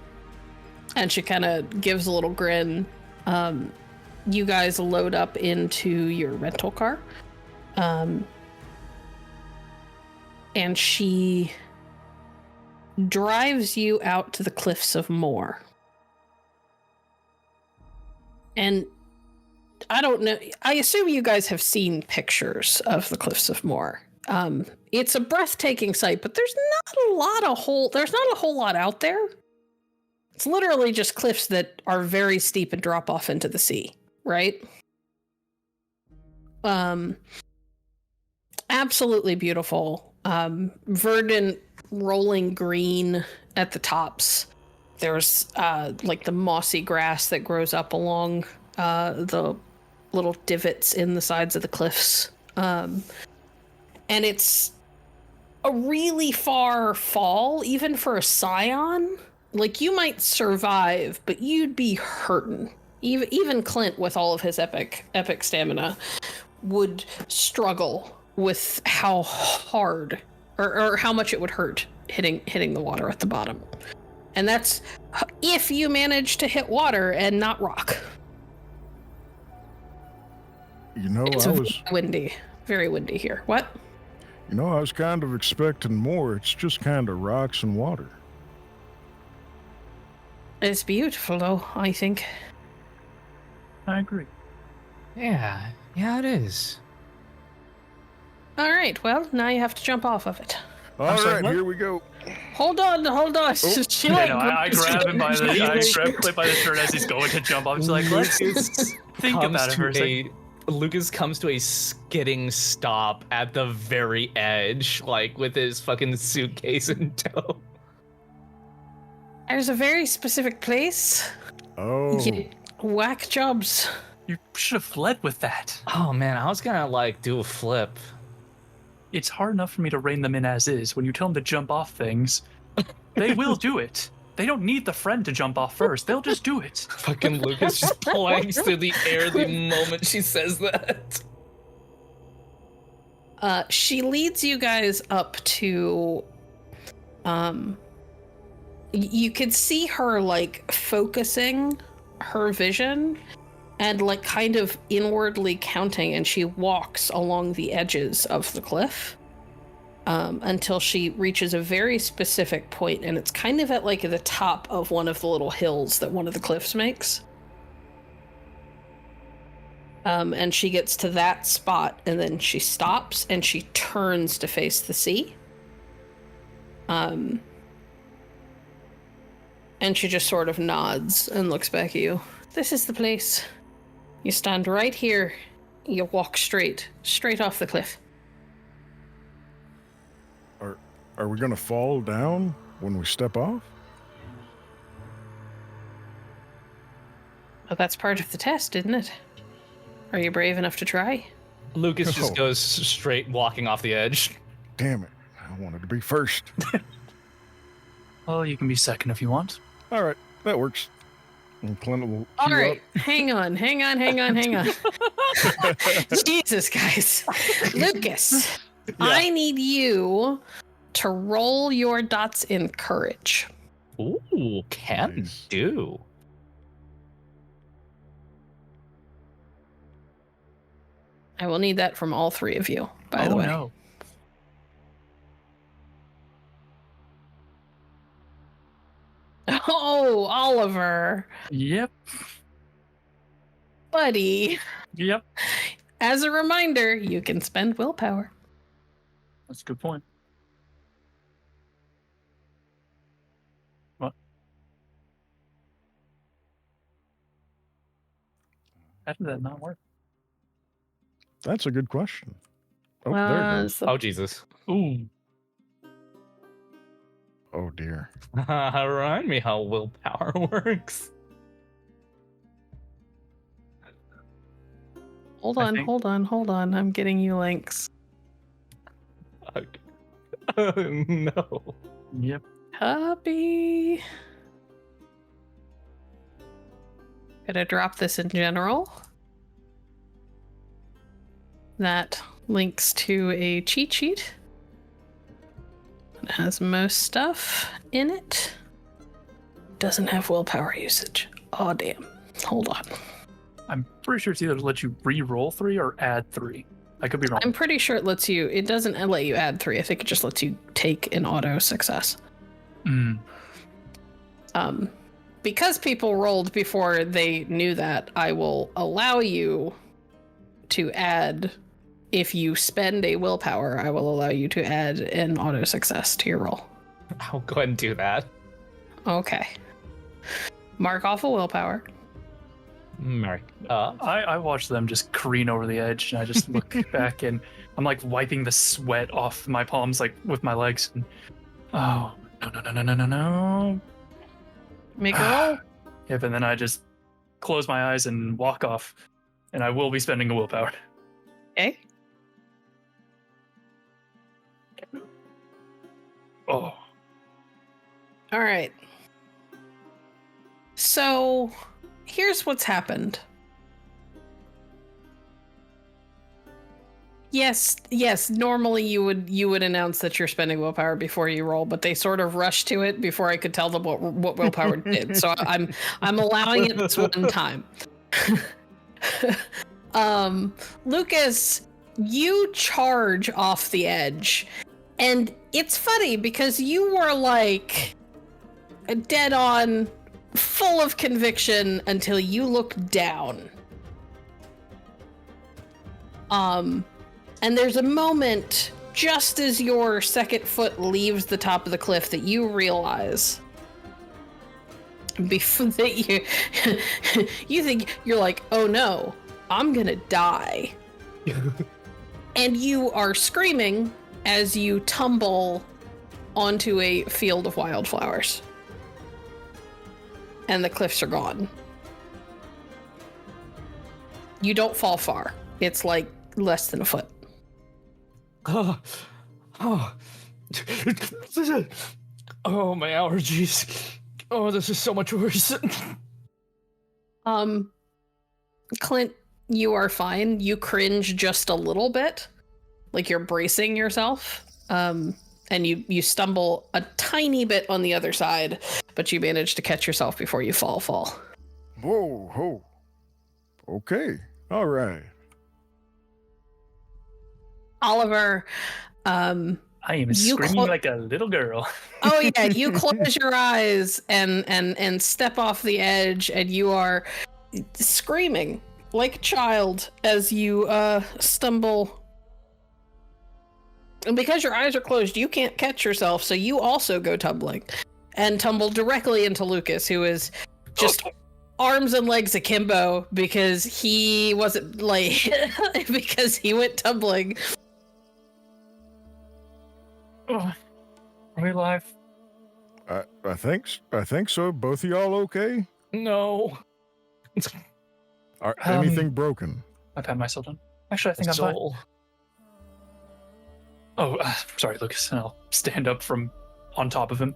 she kind of gives a little grin. You guys load up into your rental car. And she drives you out to the Cliffs of Moher. And I don't know, I assume you guys have seen pictures of the Cliffs of Moher. It's a breathtaking sight, but there's not a whole lot out there. It's literally just cliffs that are very steep and drop off into the sea, right? Absolutely beautiful. Verdant, rolling green at the tops. There's like the mossy grass that grows up along the little divots in the sides of the cliffs. And it's a really far fall, even for a scion. Like, you might survive, but you'd be hurting. Even Clint, with all of his epic stamina, would struggle with how hard or how much it would hurt hitting the water at the bottom. And that's if you manage to hit water and not rock.
You know,
It's very windy here. What?
You know, I was kind of expecting more. It's just kind of rocks and water.
It's beautiful, though, I think.
I agree.
Yeah, it is.
All right, well, now you have to jump off of it.
All
sorry,
right,
what?
here we go.
Hold on. She, like,
I grab him by grab Clint by the shirt as he's going to jump off. He's like, let's think about it for a second.
Lucas comes to a skidding stop at the very edge, like with his fucking suitcase in tow.
There's a very specific place.
Oh.
You whack jobs.
You should have fled with that.
Oh man, I was gonna like do a flip.
It's hard enough for me to rein them in as is. When you tell them to jump off things, they will do it. They don't need the friend to jump off first. They'll just do it.
Fucking Lucas just planks through the air the moment she says that.
She leads you guys up to, you could see her like focusing her vision and like kind of inwardly counting, and she walks along the edges of the cliff until she reaches a very specific point, and it's kind of at like the top of one of the little hills that one of the cliffs makes. And she gets to that spot, and then she stops and she turns to face the sea. And she just sort of nods and looks back at you. This is the place. You stand right here. You walk straight off the cliff.
Are we gonna fall down when we step off?
Well, that's part of the test, isn't it? Are you brave enough to try?
Lucas just goes straight walking off the edge.
Damn it. I wanted to be first.
Well, you can be second if you want.
All right, that works. And Clint will
All
queue
right,
up.
hang on. Jesus, guys. Lucas,
Yeah.
I need you to roll your dots in courage.
Ooh, can
Nice.
do.
I will need that from all three of you, by the way.
No.
Oh, Oliver.
Yep.
Buddy.
Yep.
As a reminder, you can spend willpower.
That's a good point. What? How did that not work?
That's a good question. Oh, there it goes.
Oh, Jesus.
Ooh.
Oh dear.
Remind me how willpower works.
Hold
I
on,
think-
hold on. I'm getting you links.
No.
Yep.
Copy. Gonna drop this in general. That links to a cheat sheet. It has most stuff in it. Doesn't have willpower usage. Oh damn. Hold on.
I'm pretty sure it's either let you re-roll 3 or add 3. I could be wrong.
I'm pretty sure it lets you. It doesn't let you add 3. I think it just lets you take an auto success.
Mm.
Because people rolled before they knew that, I will allow you to add. If you spend a willpower, I will allow you to add an auto success to your roll.
I'll go ahead and do that.
Okay. Mark off a willpower.
Mark.
I watch them just careen over the edge, and I just look back, and I'm like wiping the sweat off my palms, like with my legs. And, oh no!
Make a roll.
Yep, and then I just close my eyes and walk off, and I will be spending a willpower.
Okay.
Oh,
All right. So, here's what's happened. Yes, normally you would announce that you're spending willpower before you roll, but they sort of rushed to it before I could tell them what willpower did. So I'm allowing it this one time. Lucas, you charge off the edge. And it's funny because you were like dead on, full of conviction until you look down. And there's a moment just as your second foot leaves the top of the cliff that you realize before that you think you're like, oh no, I'm gonna die. And you are screaming as you tumble onto a field of wildflowers. And the cliffs are gone. You don't fall far. It's like less than a foot.
Oh, my allergies. Oh, this is so much worse.
Clint, you are fine. You cringe just a little bit, like you're bracing yourself. And you stumble a tiny bit on the other side, but you manage to catch yourself before you fall.
Whoa, ho. Okay. All right.
Oliver,
I am
You
screaming like a little girl.
oh yeah, you close your eyes and step off the edge, and you are screaming like a child as you stumble. And because your eyes are closed, you can't catch yourself, so you also go tumbling and tumble directly into Lucas, who is just arms and legs akimbo because he wasn't like because he went tumbling.
Oh, are we alive?
I think so. Both of y'all okay?
No.
Are anything broken?
I pat myself down. Actually, I think I'm fine.
Soul.
Oh, sorry, Lucas. And I'll stand up from on top of him.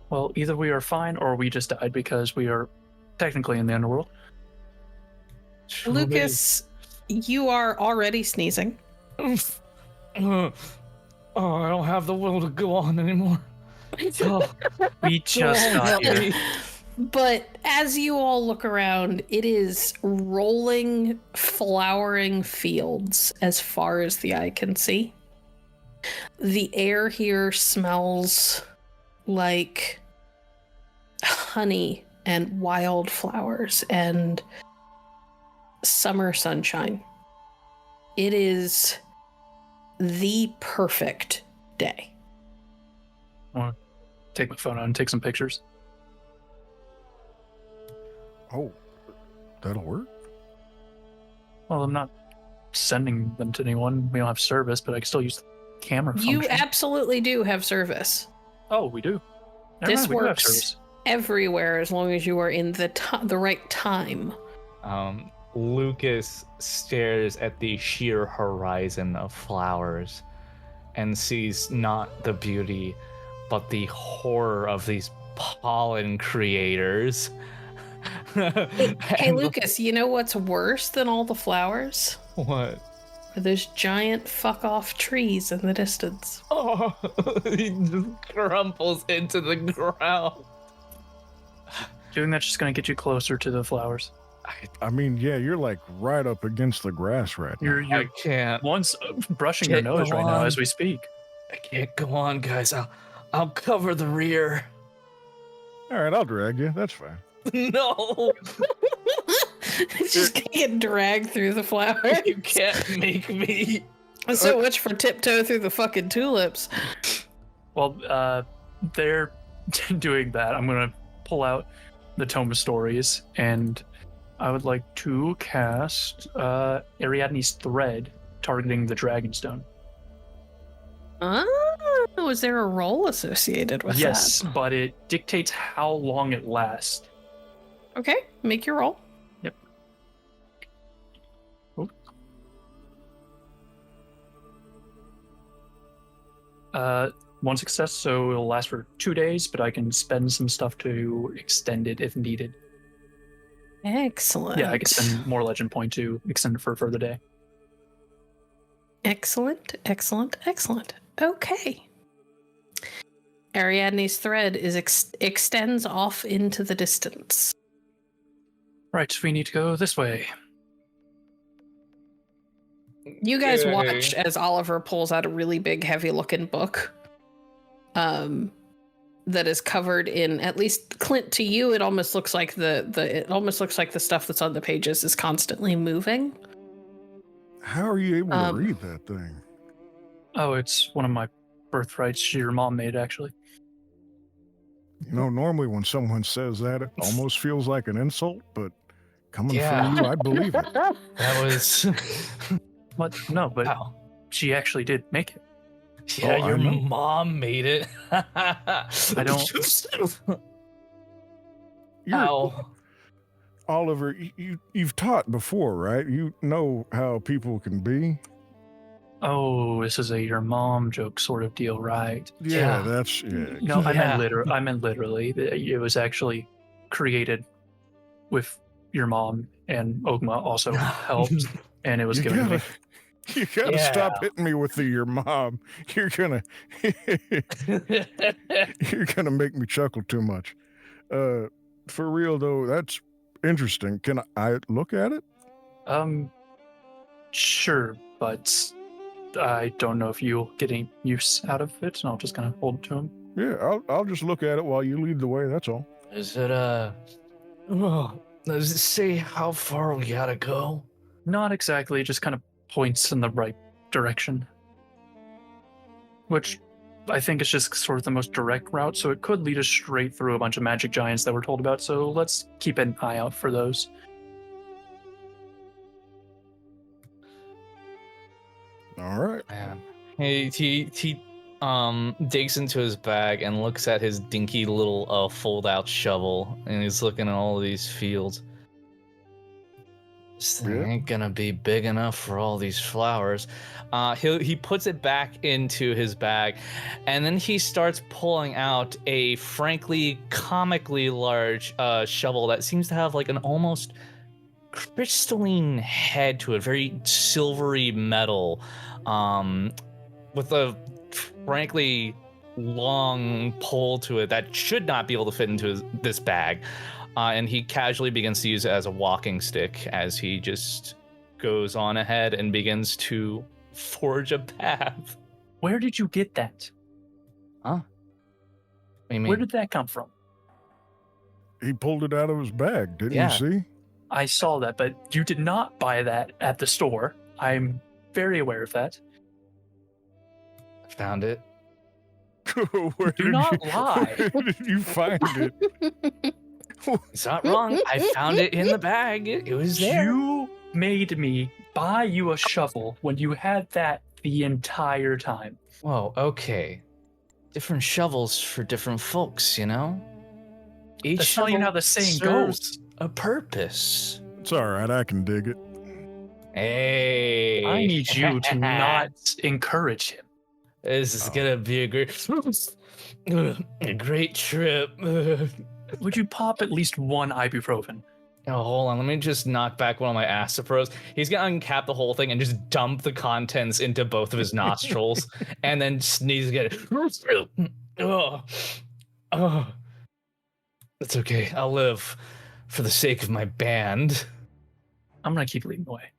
Well, either we are fine or we just died because we are technically in the underworld.
Lucas, you are already sneezing.
Oh, I don't have the will to go on anymore. Oh,
We just got here.
But as you all look around, it is rolling, flowering fields as far as the eye can see. The air here smells like honey and wildflowers and summer sunshine. It is the perfect day.
I want to take my phone out and take some pictures.
Oh, that'll work.
Well, I'm not sending them to anyone. We don't have service, but I can still use the camera
You
function.
absolutely do have service.
Oh, we do. Never
This
mind, we do have
works
service.
everywhere as long as you are in the right time.
Lucas stares at the sheer horizon of flowers and sees not the beauty, but the horror of these pollen creators.
Hey,
And-
Lucas, you know what's worse than all the flowers?
What?
Are those giant fuck-off trees in the distance.
Oh, he just crumples into the ground.
Doing that's just going to get you closer to the flowers.
I mean, yeah, you're like right up against the grass right now.
You're
I can't.
one's brushing
Get
your nose right now
on.
as we speak.
I can't go on, guys. I'll cover the rear.
All right, I'll drag you. That's fine.
No,
It's just gonna get dragged through the flowers.
you can't make me.
So much for tiptoe through the fucking tulips.
Well, they're doing that. I'm going to pull out the Tome of Stories, and I would like to cast Ariadne's Thread, targeting the Dragonstone.
Oh, is there a roll associated with
Yes,
that?
but it dictates how long it lasts.
Okay, make your roll.
Yep. Oh. One success, so it'll last for 2 days, but I can spend some stuff to extend it if needed.
Excellent.
Yeah, I can spend more legend point to extend it for a further day.
Excellent, excellent, excellent. Okay. Ariadne's thread is extends off into the distance.
Right, we need to go this way.
You guys
Yay.
watch as Oliver pulls out a really big, heavy-looking book. That is covered in, at least Clint, to you, it almost looks like it almost looks like the stuff that's on the pages is constantly moving.
How are you able to read that thing?
Oh, it's one of my birthrights your mom made, actually.
You know, normally when someone says that, it almost feels like an insult, but coming
Yeah.
from you, I believe it.
That was.
What? No, but
Wow.
she actually did make it.
Yeah,
Oh, I
your
know.
mom made it.
I don't.
You're-
Ow.
Oliver, you've taught before, right? You know how people can be.
Oh, this is a your mom joke sort of deal, right?
Yeah.
That's
No, I
Yeah.
meant literally. It was actually created with your mom, and Ogma also helped, and it was
You
given to me.
You gotta
Yeah.
stop hitting me with your mom. You're gonna you're gonna make me chuckle too much. For real though, that's interesting. Can I look at it?
Sure, but I don't know if you'll get any use out of it, and I'll just kind of hold it to him.
Yeah, I'll just look at it while you lead the way. That's all.
Is it, does it say how far we gotta go?
Not exactly, it just kind of points in the right direction. Which I think is just sort of the most direct route, so it could lead us straight through a bunch of magic giants that we're told about, so let's keep an eye out for those.
All right.
Man. He digs into his bag and looks at his dinky little fold-out shovel, and he's looking at all these fields. This thing
Yeah.
ain't gonna be big enough for all these flowers. He puts it back into his bag, and then he starts pulling out a frankly comically large shovel that seems to have like an almost crystalline head to it, very silvery metal, with a frankly long pole to it that should not be able to fit into this bag. And he casually begins to use it as a walking stick as he just goes on ahead and begins to forge a path.
Where did you get that?
What do you mean?
Where did that come from?
He pulled it out of his bag, didn't
Yeah.
you see?
I saw that, but you did not buy that at the store. I'm very aware of that.
I found it.
Where
Do
did
not
you,
lie.
Where did you find it?
It's not wrong. I found it in the bag. It was there.
You made me buy you a shovel when you had that the entire time.
Whoa, okay. different shovels for different folks, you know? Each
That's telling you
shovel
how the saying
serves
goes.
a purpose.
It's all right. I can dig it.
Hey.
I need you to not encourage him.
This is gonna be a great trip.
Would you pop at least one ibuprofen?
Oh, hold on. Let me just knock back one of my Astapros. He's gonna uncap the whole thing and just dump the contents into both of his nostrils, and then sneeze again. Oh, that's okay. I'll live for the sake of my band.
I'm gonna keep leading the way.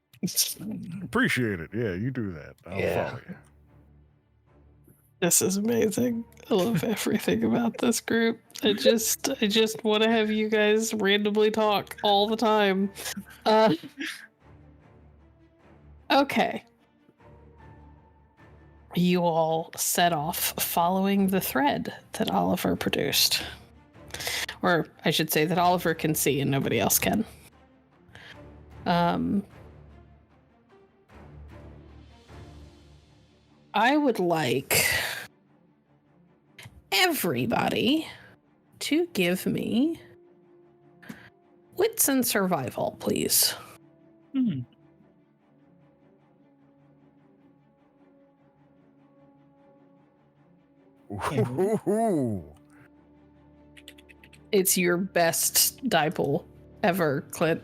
Appreciate it. Yeah, you do that. I'll follow you.
This is amazing. I love everything about this group. I just want to have you guys randomly talk all the time. Okay. You all set off following the thread that Oliver produced. Or I should say that Oliver can see and nobody else can. I would like everybody to give me wits and survival, please.
Ooh.
It's your best die pool ever, Clint.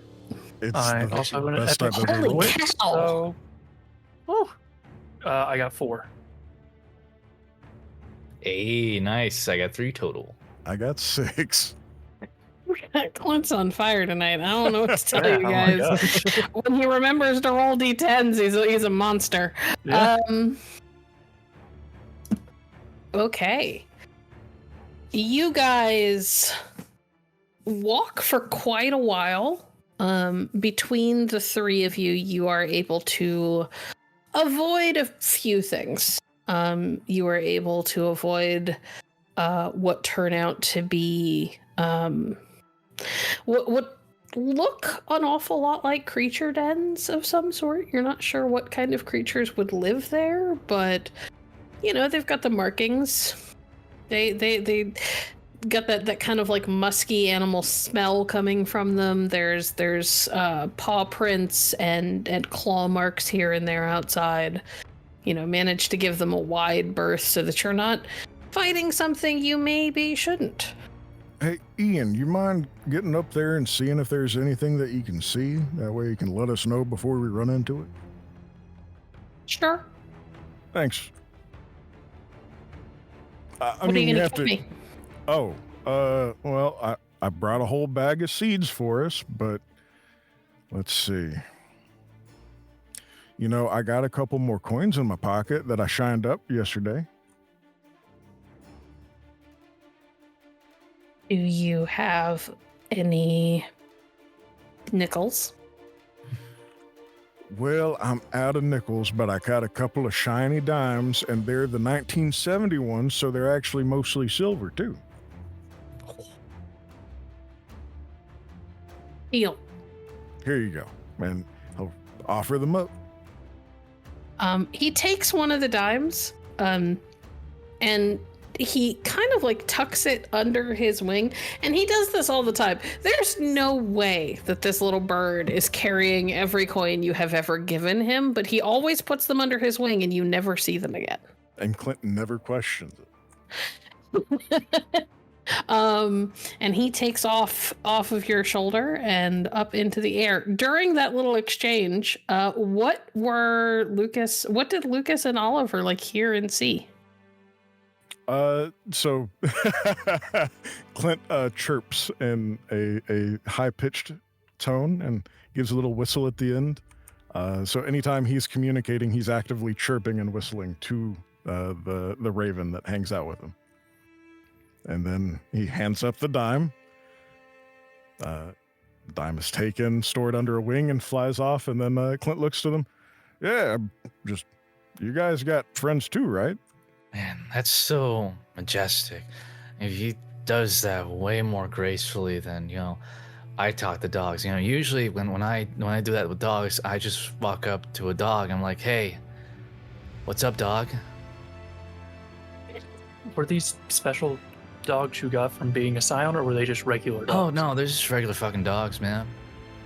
It's
I
the
also have an
best
epic
I've ever
Holy
rolled.
cow!
So, I got 4.
Hey, nice. I got 3 total.
I got 6.
Clint's on fire tonight. I don't know what to tell you
Yeah, oh my
guys. When he remembers to roll d10s, he's a monster.
Yeah.
Okay. You guys walk for quite a while. Between the three of you, you are able to avoid a few things. You are able to avoid what turn out to be what look an awful lot like creature dens of some sort. You're not sure what kind of creatures would live there, but you know, they've got the markings. They got that kind of like musky animal smell coming from them. There's paw prints and claw marks here and there outside. You know, managed to give them a wide berth so that you're not fighting something you maybe shouldn't.
Hey, Ian, you mind getting up there and seeing if there's anything that you can see? That way you can let us know before we run into it.
Sure.
Thanks.
What are you gonna give me?
Oh, well, I brought a whole bag of seeds for us, but let's see. You know, I got a couple more coins in my pocket that I shined up yesterday.
Do you have any nickels?
Well, I'm out of nickels, but I got a couple of shiny dimes, and they're the 1970 ones, so they're actually mostly silver, too.
Deal.
Here you go, and I'll offer them up.
He takes one of the dimes, and he kind of like tucks it under his wing, and he does this all the time. There's no way that this little bird is carrying every coin you have ever given him, but he always puts them under his wing and you never see them again.
And Clinton never questions
it. And he takes off of your shoulder and up into the air. During that little exchange, what did Lucas and Oliver like hear and see?
So Clint chirps in a high-pitched tone and gives a little whistle at the end. So anytime he's communicating, he's actively chirping and whistling to the raven that hangs out with him. And then he hands up the dime. The dime is taken, stored under a wing, and flies off. And then Clint looks to them. Yeah, you guys got friends too, right?
Man, that's so majestic. If he does that way more gracefully than, you know, I talk to dogs. You know, usually when I do that with dogs, I just walk up to a dog. I'm like, hey, what's up, dog?
were these special dogs you got from being a scion, or were they just regular dogs?
Oh no, they're just regular fucking dogs, man.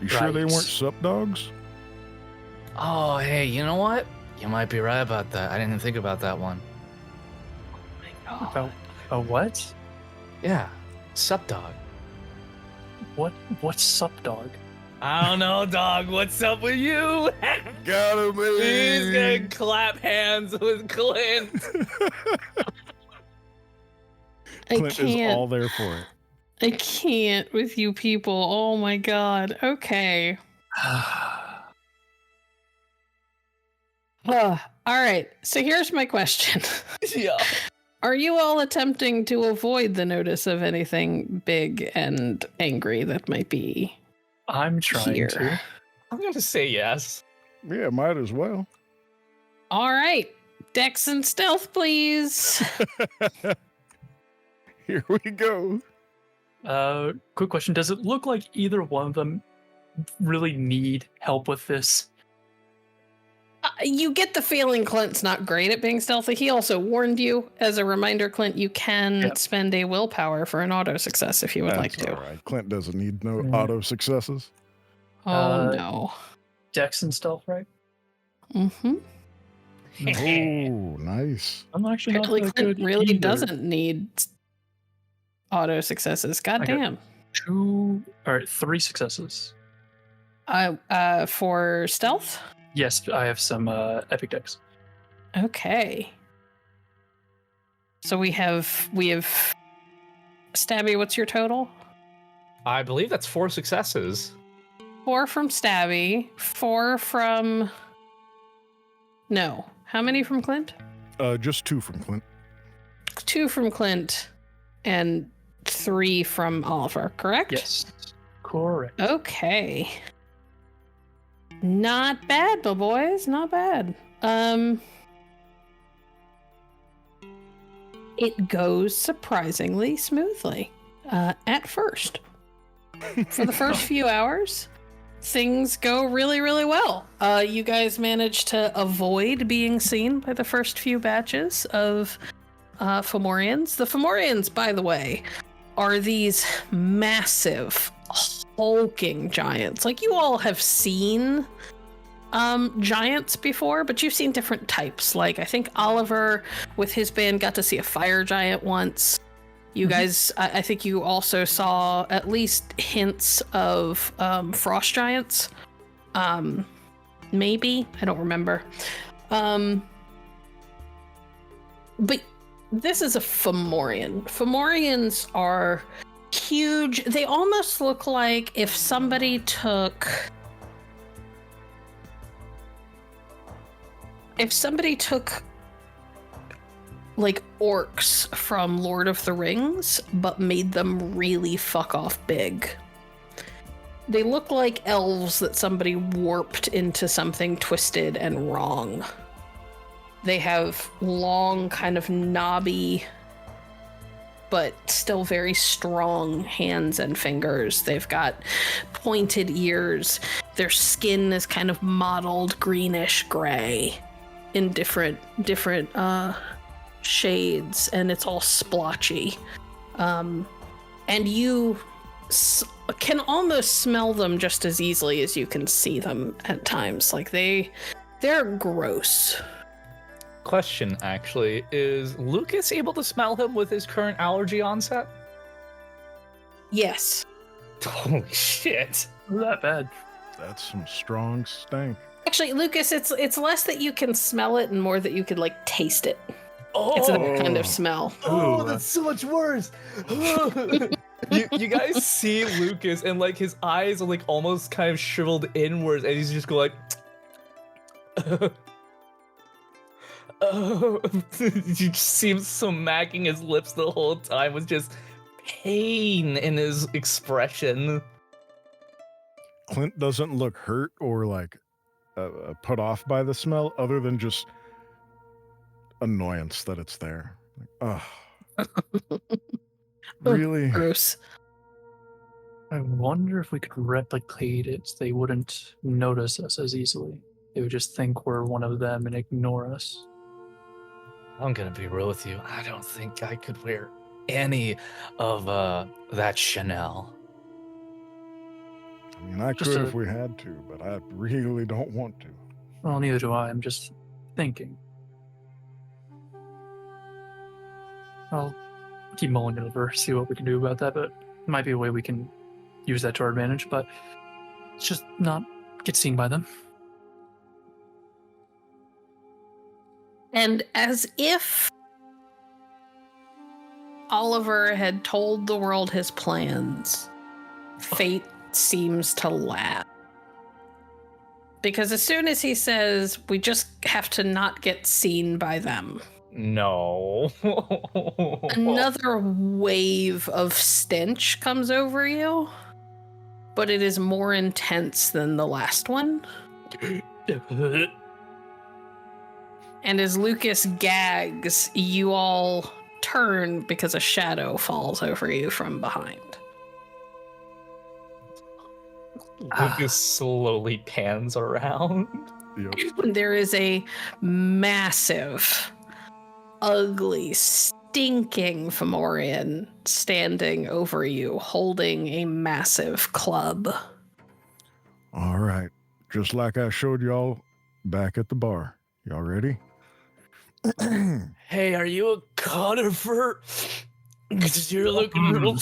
You sure they
Right.
weren't sup dogs?
Oh, hey, you know what? You might be right about that. I didn't even think about that one.
About a what?
Yeah, sup dog.
What's sup dog?
I don't know, dog. What's up with you?
Gotta be.
He's gonna clap hands with Clint.
I
Clint is
can't.
all there for it.
I can't with you people. Oh my god. Okay. All right. So here's my question.
Yeah.
Are you all attempting to avoid the notice of anything big and angry that might be
I'm trying
here?
to.
I'm gonna say yes.
Yeah, might as well.
All right. Dex and stealth, please.
Here we go.
Quick question. Does it look like either one of them really need help with this?
You get the feeling Clint's not great at being stealthy. He also warned you. As a reminder, Clint, you can
Yep.
spend a willpower for an auto success if you would like
That's
to.
all right. Clint doesn't need no
Mm.
auto successes.
Oh, no.
Dex and stealth, right?
Mm-hmm.
Oh, nice.
I'm actually not
Apparently,
that
Clint
good
really
either.
doesn't need auto successes. God
Okay.
damn.
3 successes.
For stealth?
Yes, I have some epic decks.
Okay. So we have Stabby, what's your total?
I believe that's 4 successes.
4 from Stabby, 4 from... No. How many from Clint?
Just 2 from Clint.
2 from Clint and 3 from Oliver, correct?
Yes, correct.
Okay. Not bad, my boys. Not bad. It goes surprisingly smoothly. At first. For the first few hours, things go really, really well. You guys manage to avoid being seen by the first few batches of Fomorians. The Fomorians, by the way, are these massive, hulking giants. Like, you all have seen giants before, but you've seen different types. Like, I think Oliver with his band got to see a fire giant once. You guys, I think you also saw at least hints of frost giants. Maybe, I don't remember. But this is a Fomorian. Fomorians are huge. They almost look like if somebody took like orcs from Lord of the Rings, but made them really fuck off big. They look like elves that somebody warped into something twisted and wrong. They have long, kind of knobby, but still very strong hands and fingers. They've got pointed ears. Their skin is kind of mottled greenish gray in different shades, and it's all splotchy. And you can almost smell them just as easily as you can see them at times. Like, they're gross.
Question, actually, is Lucas able to smell him with his current allergy onset?
Yes.
Holy shit.
Not that bad.
That's some strong stank.
Actually, Lucas, it's less that you can smell it and more that you could, like, taste it.
Oh,
It's that kind of smell.
oh, that's so much worse. you guys see Lucas, and like his eyes are like almost kind of shriveled inwards, and he's just going like, oh. You just see him smacking his lips the whole time with just pain in his expression.
Clint doesn't look hurt or like put off by the smell, other than just annoyance that it's there. Like, ugh. Really?
Gross.
I wonder if we could replicate it so they wouldn't notice us as easily. They would just think we're one of them and ignore us.
I'm gonna be real with you. I don't think I could wear any of that Chanel.
I mean, I
Just
could
a-
if we had to, but I really don't want to.
Well, neither do I. I'm just thinking. I'll keep mulling it over, see what we can do about that, but it might be a way we can use that to our advantage, but it's just not get seen by them.
And as if Oliver had told the world his plans, fate seems to laugh. Because as soon as he says, we just have to not get seen by them,
No.
another wave of stench comes over you, but it is more intense than the last one. And as Lucas gags, you all turn because a shadow falls over you from behind.
Lucas slowly pans around.
Yep.
There is a massive, ugly, stinking Fomorian standing over you, holding a massive club.
All right. Just like I showed y'all back at the bar. Y'all ready?
Hey, are you a conifer? Because you're looking real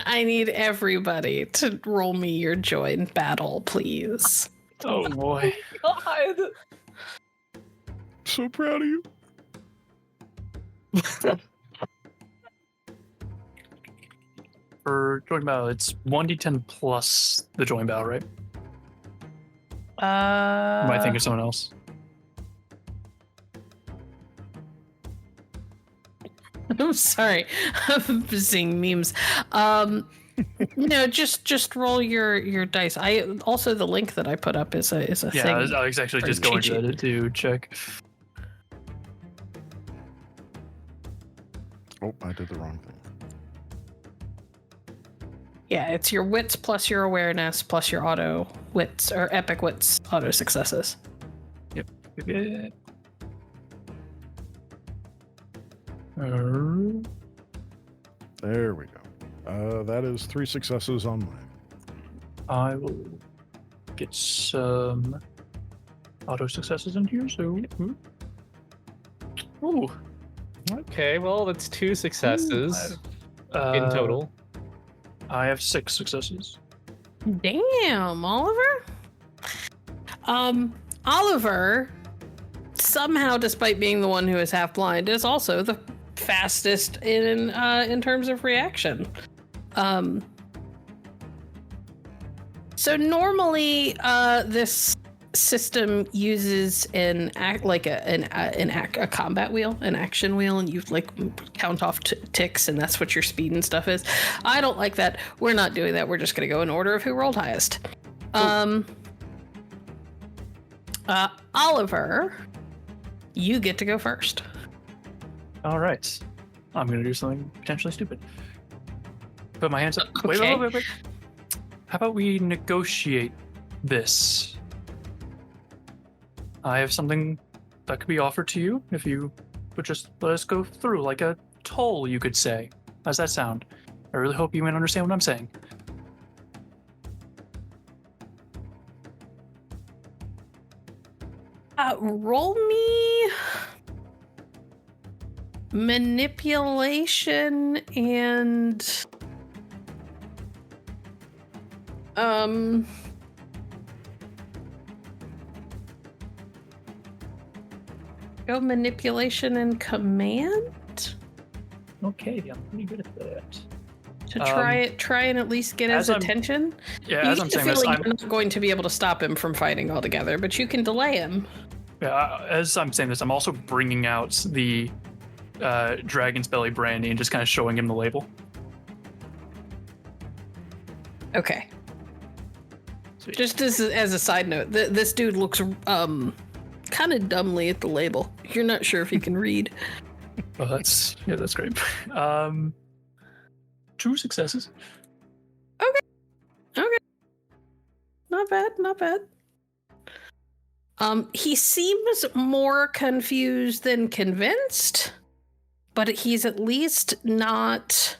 I need everybody to roll me your join battle, please.
Oh boy.
God.
So proud of you.
For join battle, it's 1d10 plus the join battle, right? Am I thinking of someone else?
I'm sorry. I'm seeing memes. Just roll your dice. Also the link that I put up is a
Yeah,
thing.
I was actually
for
just going
cheat
to that to check.
Oh, I did the wrong thing.
Yeah, it's your wits plus your awareness plus your auto wits or epic wits auto successes.
Yep.
There we go. That is 3 successes on mine.
I will get some auto successes in here. So, ooh,
Okay, well, that's 2 successes in total.
I have 6 successes.
Damn, Oliver. Oliver, somehow, despite being the one who is half blind, is also the fastest in terms of reaction. So normally, this system uses a combat wheel, an action wheel, and you count off ticks, and that's what your speed and stuff is. I don't like that. We're not doing that. We're just going to go in order of who rolled highest. Oliver, you get to go first.
All right, I'm gonna do something potentially stupid. Put my hands up.
Okay.
Wait. How about we negotiate this? I have something that could be offered to you if you would just let us go through, like a toll, you could say. How's that sound? I really hope you might understand what I'm saying.
Roll me manipulation and go manipulation and command
Okay, I'm pretty good at that.
to try and at least get his
as I'm-
attention.
Yeah,
You
as
get
I'm
the
saying this,
feeling
I'm,
you're not going to be able to stop him from fighting altogether, but you can delay him.
as I'm saying this, I'm also bringing out the Dragon's Belly brandy and just kind of showing him the label.
Okay.
Sweet.
Just as a side note, this dude looks kind of dumbly at the label. You're not sure if he can read.
Oh, that's great. 2 successes.
Okay. Not bad. He seems more confused than convinced, but he's at least not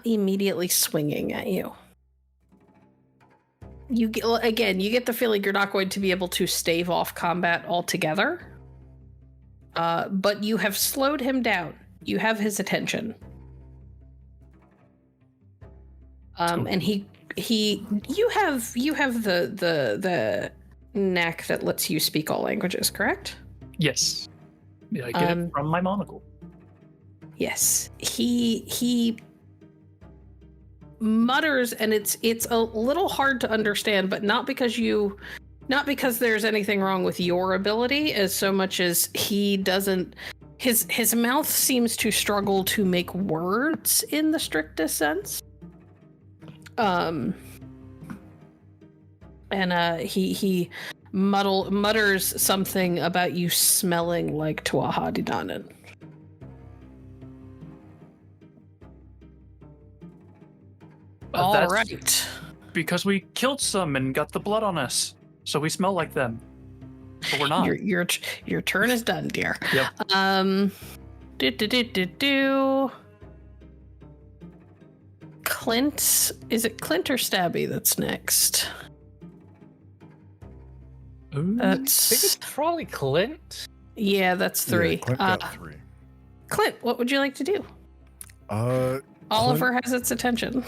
immediately swinging at you. You get the feeling you're not going to be able to stave off combat altogether. But you have slowed him down. You have his attention. And you have the knack that lets you speak all languages, correct?
Yes. Yeah, I get it from my monocle.
Yes. He mutters, and it's a little hard to understand, but not because there's anything wrong with your ability, as so much as he doesn't. His mouth seems to struggle to make words in the strictest sense. He mutters something about you smelling like Tuahadidanan. All right.
Because we killed some and got the blood on us, so we smell like them. But we're not.
Your turn is done, dear.
Yep.
Clint, is it Clint or Stabby that's next?
I think it's probably Clint.
Yeah, that's 3.
Yeah, Clint got 3.
Clint, what would you like to do? Oliver has its attention.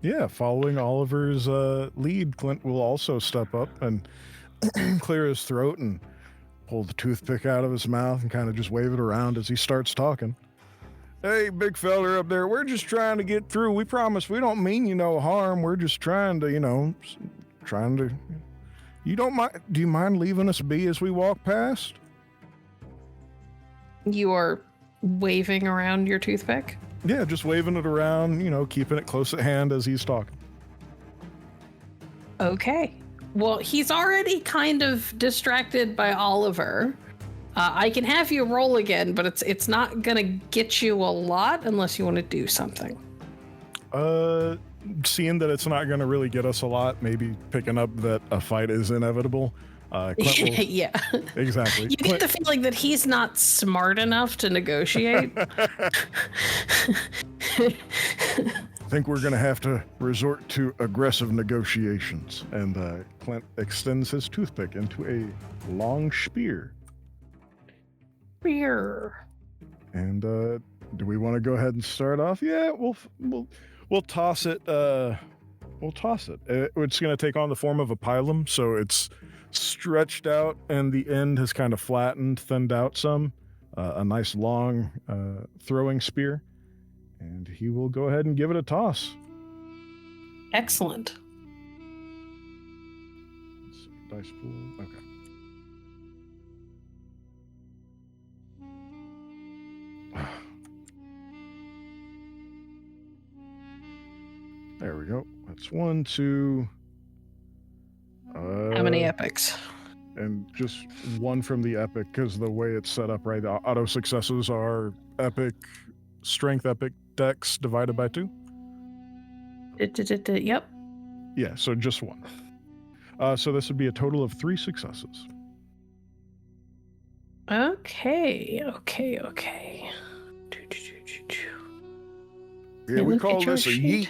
Yeah, following Oliver's lead, Clint will also step up and clear his throat and pull the toothpick out of his mouth and kind of just wave it around as he starts talking. Hey, big feller up there, we're just trying to get through. We promise we don't mean you no harm. We're just trying to, You don't mind? Do you mind leaving us be as we walk past?
You are waving around your toothpick?
Yeah, just waving it around, keeping it close at hand as he's talking.
Okay. Well, he's already kind of distracted by Oliver. I can have you roll again, but it's not gonna get you a lot unless you want to do something.
Seeing that it's not gonna really get us a lot, maybe picking up that a fight is inevitable. Clint will...
Yeah,
exactly.
You get the feeling that he's not smart enough to negotiate.
I think we're going to have to resort to aggressive negotiations. And Clint extends his toothpick into a long spear.
Spear.
And do we want to go ahead and start off? Yeah, we'll toss it. We'll toss it. It's going to take on the form of a pilum, so it's stretched out, and the end has kind of flattened, thinned out some. A nice long throwing spear. And he will go ahead and give it a toss.
Excellent.
Dice pool. Okay. There we go. That's 1, 2.
How many epics?
And just 1 from the epic, because the way it's set up, right? The auto successes are epic, strength, epic, dex divided by 2.
Yep.
Yeah, so just 1. So this would be a total of 3 successes.
Okay.
Yeah, we call this a yeet.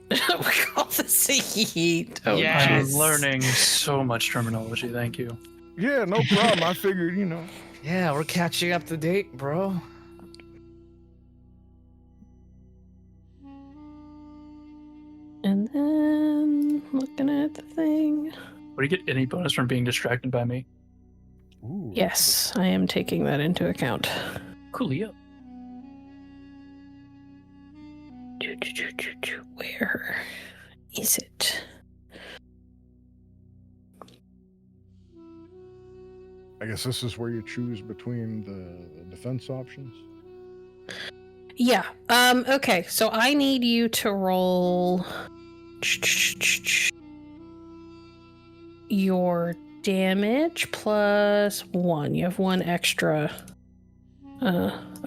We call this a yeet. Oh,
yes. I'm learning so much terminology. Thank you.
Yeah, no problem. I figured,
Yeah, we're catching up to date, bro.
And then looking at the thing.
Would you get any bonus from being distracted by me?
Ooh,
yes, I am taking that into account.
Coolio.
Where is it?
I guess this is where you choose between the defense options.
Yeah. Okay, so I need you to roll your damage plus 1. You have 1 extra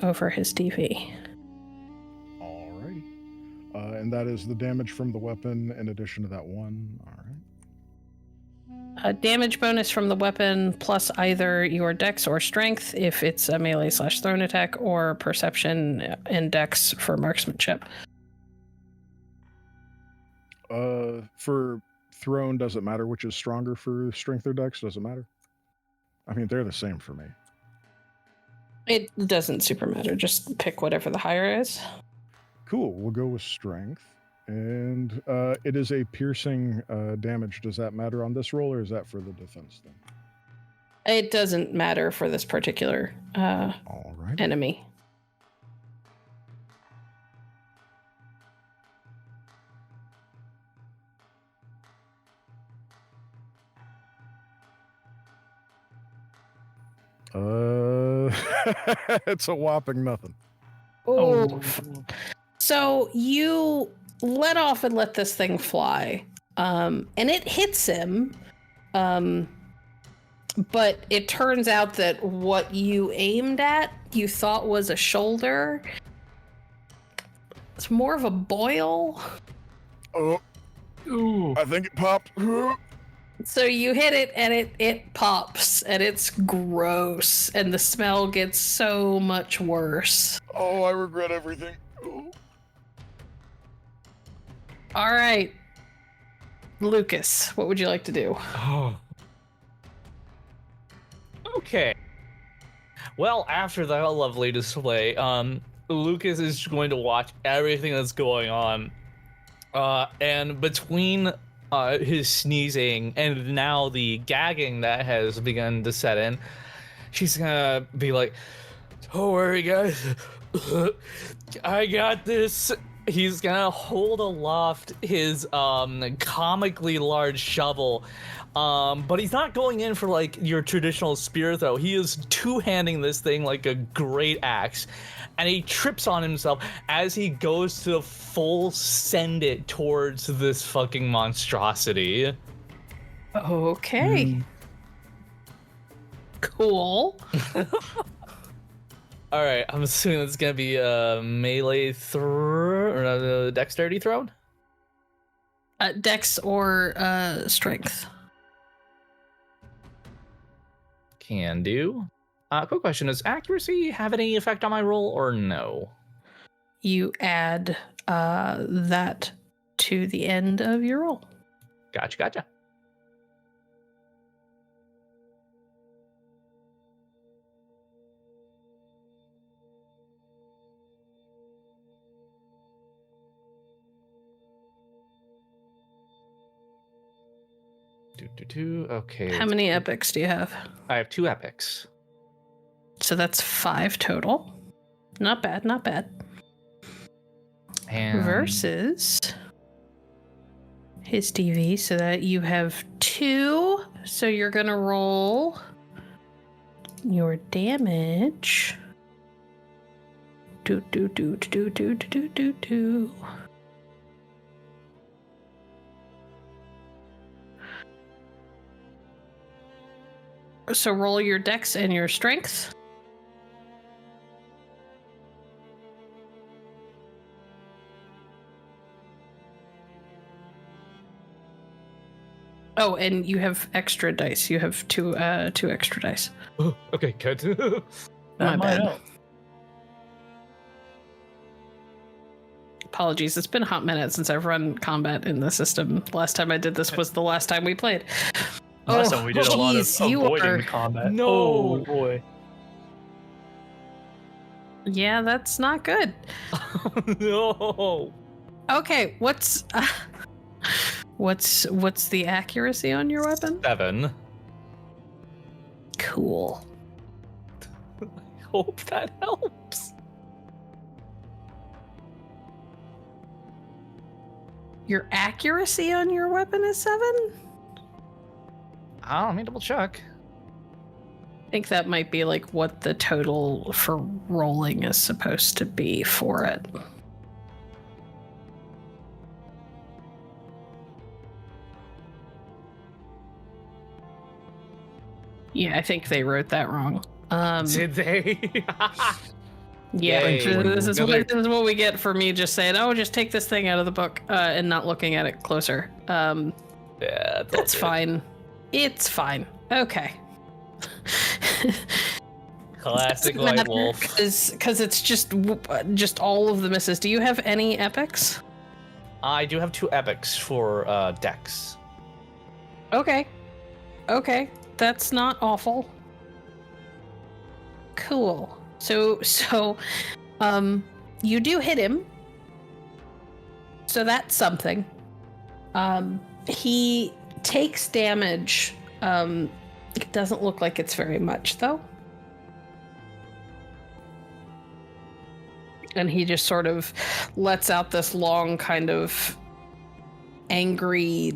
over his DV.
Alrighty. And that is the damage from the weapon in addition to that 1. Alright.
A damage bonus from the weapon plus either your dex or strength if it's a melee/thrown attack, or perception and dex for marksmanship.
For thrown, does it matter which is stronger for strength or dex? Does it matter? I mean, they're the same for me.
It doesn't super matter. Just pick whatever the higher is.
Cool. We'll go with strength. And it is a piercing damage. Does that matter on this roll, or is that for the defense thing?
It doesn't matter for this particular
All right.
enemy.
It's a whopping nothing.
Oh. So you let off and let this thing fly, and it hits him, but it turns out that what you aimed at, you thought was a shoulder. It's more of a boil.
Oh,
Ooh.
I think it popped.
So you hit it, and it pops, and it's gross, and the smell gets so much worse.
Oh, I regret everything.
All right, Lucas, what would you like to do?
Oh. Okay. Well, after that lovely display, Lucas is going to watch everything that's going on. And between his sneezing and now the gagging that has begun to set in, she's gonna be like, "Don't worry, guys. I got this." He's gonna hold aloft his comically large shovel, but he's not going in for like your traditional spear throw. He is two-handing this thing like a great axe, and he trips on himself as he goes to full send it towards this fucking monstrosity.
Okay. Cool.
All right, I'm assuming it's gonna be a melee throw or a dexterity throw.
Dex or strength.
Can do. Quick question: does accuracy have any effect on my roll or no?
You add that to the end of your roll.
Gotcha. Okay.
How many epics do you have?
I have 2 epics.
So that's 5 total. Not bad.
And
Versus his DV, so that you have 2. So you're gonna roll your damage. Do. So roll your dex and your strength. Oh, and you have extra dice. You have two extra dice.
Oh, okay, good.
My
might
bad.
help.
Apologies. It's been a hot minute since I've run combat in the system. Last time I did this was the last time we played.
Last time we did a lot of
jeez, you
avoiding
are-
combat.
No.
Oh boy.
Yeah, that's not good.
No.
Okay, what's the accuracy on your weapon?
7.
Cool.
I hope that helps.
Your accuracy on your weapon is 7?
Let me double check.
I think that might be like what the total for rolling is supposed to be for it. Yeah, I think they wrote that wrong.
Did they?
Yeah,
Yay.
this is what we get for me just saying, "Oh, just take this thing out of the book," and not looking at it closer.
Yeah,
That's fine. It's fine. Okay.
Classic white wolf.
Because it's just all of the misses. Do you have any epics?
I do have 2 epics for Dex.
Okay. That's not awful. Cool. So, you do hit him. So that's something. He takes damage. It doesn't look like it's very much, though. And he just sort of lets out this long kind of angry,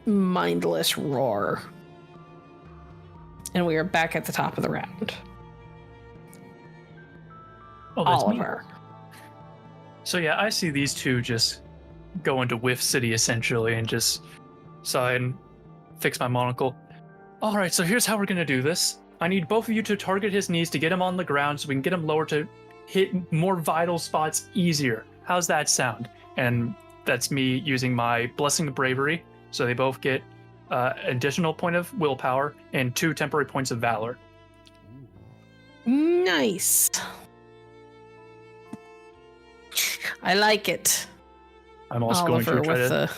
mindless roar. And we are back at the top of the round.
Oh, that's me.
Oliver.
So yeah, I see these two just go into Whiff City essentially and just sigh and fix my monocle. All right, so here's how we're gonna do this. I need both of you to target his knees to get him on the ground so we can get him lower to hit more vital spots easier. How's that sound? And that's me using my Blessing of Bravery. So they both get additional point of willpower and 2 temporary points of valor.
Nice. I like it.
I'm also
Oliver
going to try
with
to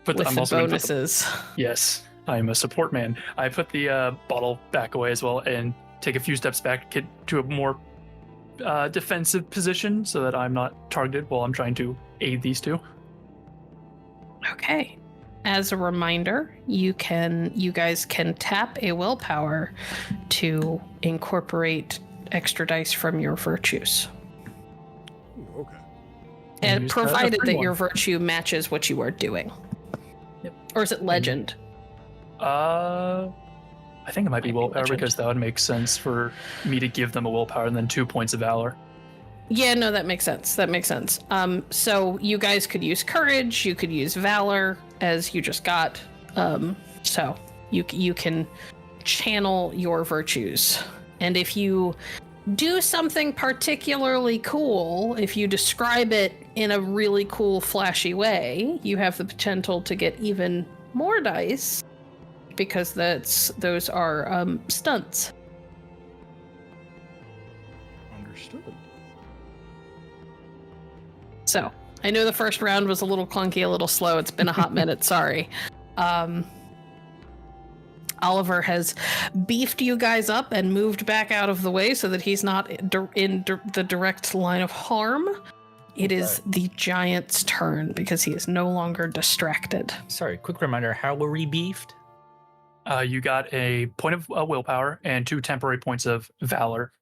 put
with
I'm
the
also going to put
bonuses.
yes, I am a support man. I put the bottle back away as well and take a few steps back, get to a more defensive position so that I'm not targeted while I'm trying to aid these two.
Okay. As a reminder, you guys can tap a willpower to incorporate extra dice from your virtues.
Ooh, okay.
And
use
provided
free
that your
one.
virtue matches what you are doing.
Yep.
Or is it legend?
I think it might be willpower
legend.
because that would make sense for me to give them a willpower and then 2 points of valor.
Yeah, no, that makes sense. So you guys could use courage, you could use valor, as you just got. So you can channel your virtues. And if you do something particularly cool, if you describe it in a really cool, flashy way, you have the potential to get even more dice, because those are stunts.
Understood.
So, I know the first round was a little clunky, a little slow. It's been a hot minute, sorry. Oliver has beefed you guys up and moved back out of the way so that he's not in the direct line of harm. It is the giant's turn because he is no longer distracted.
Sorry, quick reminder, how were we beefed?
You got a point of willpower and 2 temporary points of valor.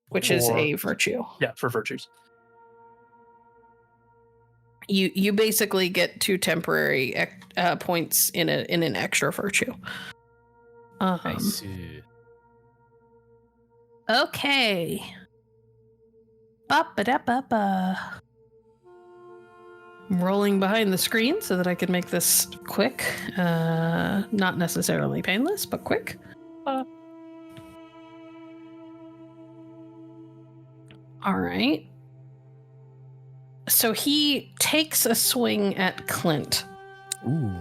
Which is a virtue.
Yeah, for virtues.
You basically get 2 temporary points in an extra virtue.
I see.
Okay. Ba-ba-da-ba-ba. I'm rolling behind the screen so that I can make this quick. Not necessarily painless, but quick. All right. So he takes a swing at Clint.
Ooh,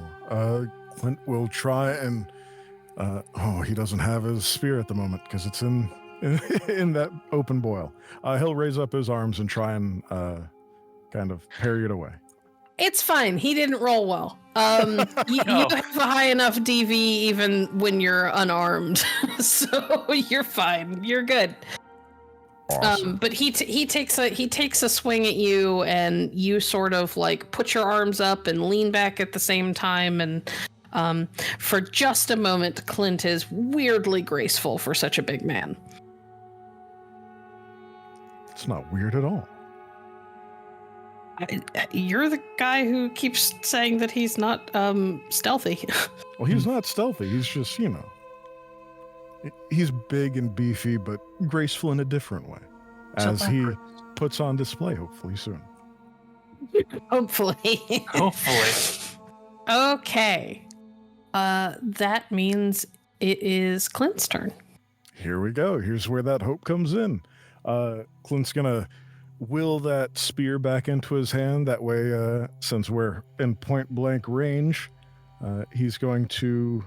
Clint will try and he doesn't have his spear at the moment because it's in that open boil. He'll raise up his arms and try and kind of parry it away.
It's fine. He didn't roll well. You have a high enough DV even when you're unarmed, so you're fine. You're good.
Awesome.
But he takes a swing at you, and you sort of like put your arms up and lean back at the same time, and for just a moment, Clint is weirdly graceful for such a big man.
It's not weird at all.
You're the guy who keeps saying that he's not stealthy.
Well, he's not stealthy. He's just, he's big and beefy, but graceful in a different way, as he puts on display, hopefully soon.
Hopefully.
Hopefully.
Okay. That means it is Clint's turn.
Here we go. Here's where that hope comes in. Clint's gonna will that spear back into his hand. That way, since we're in point blank range, he's going to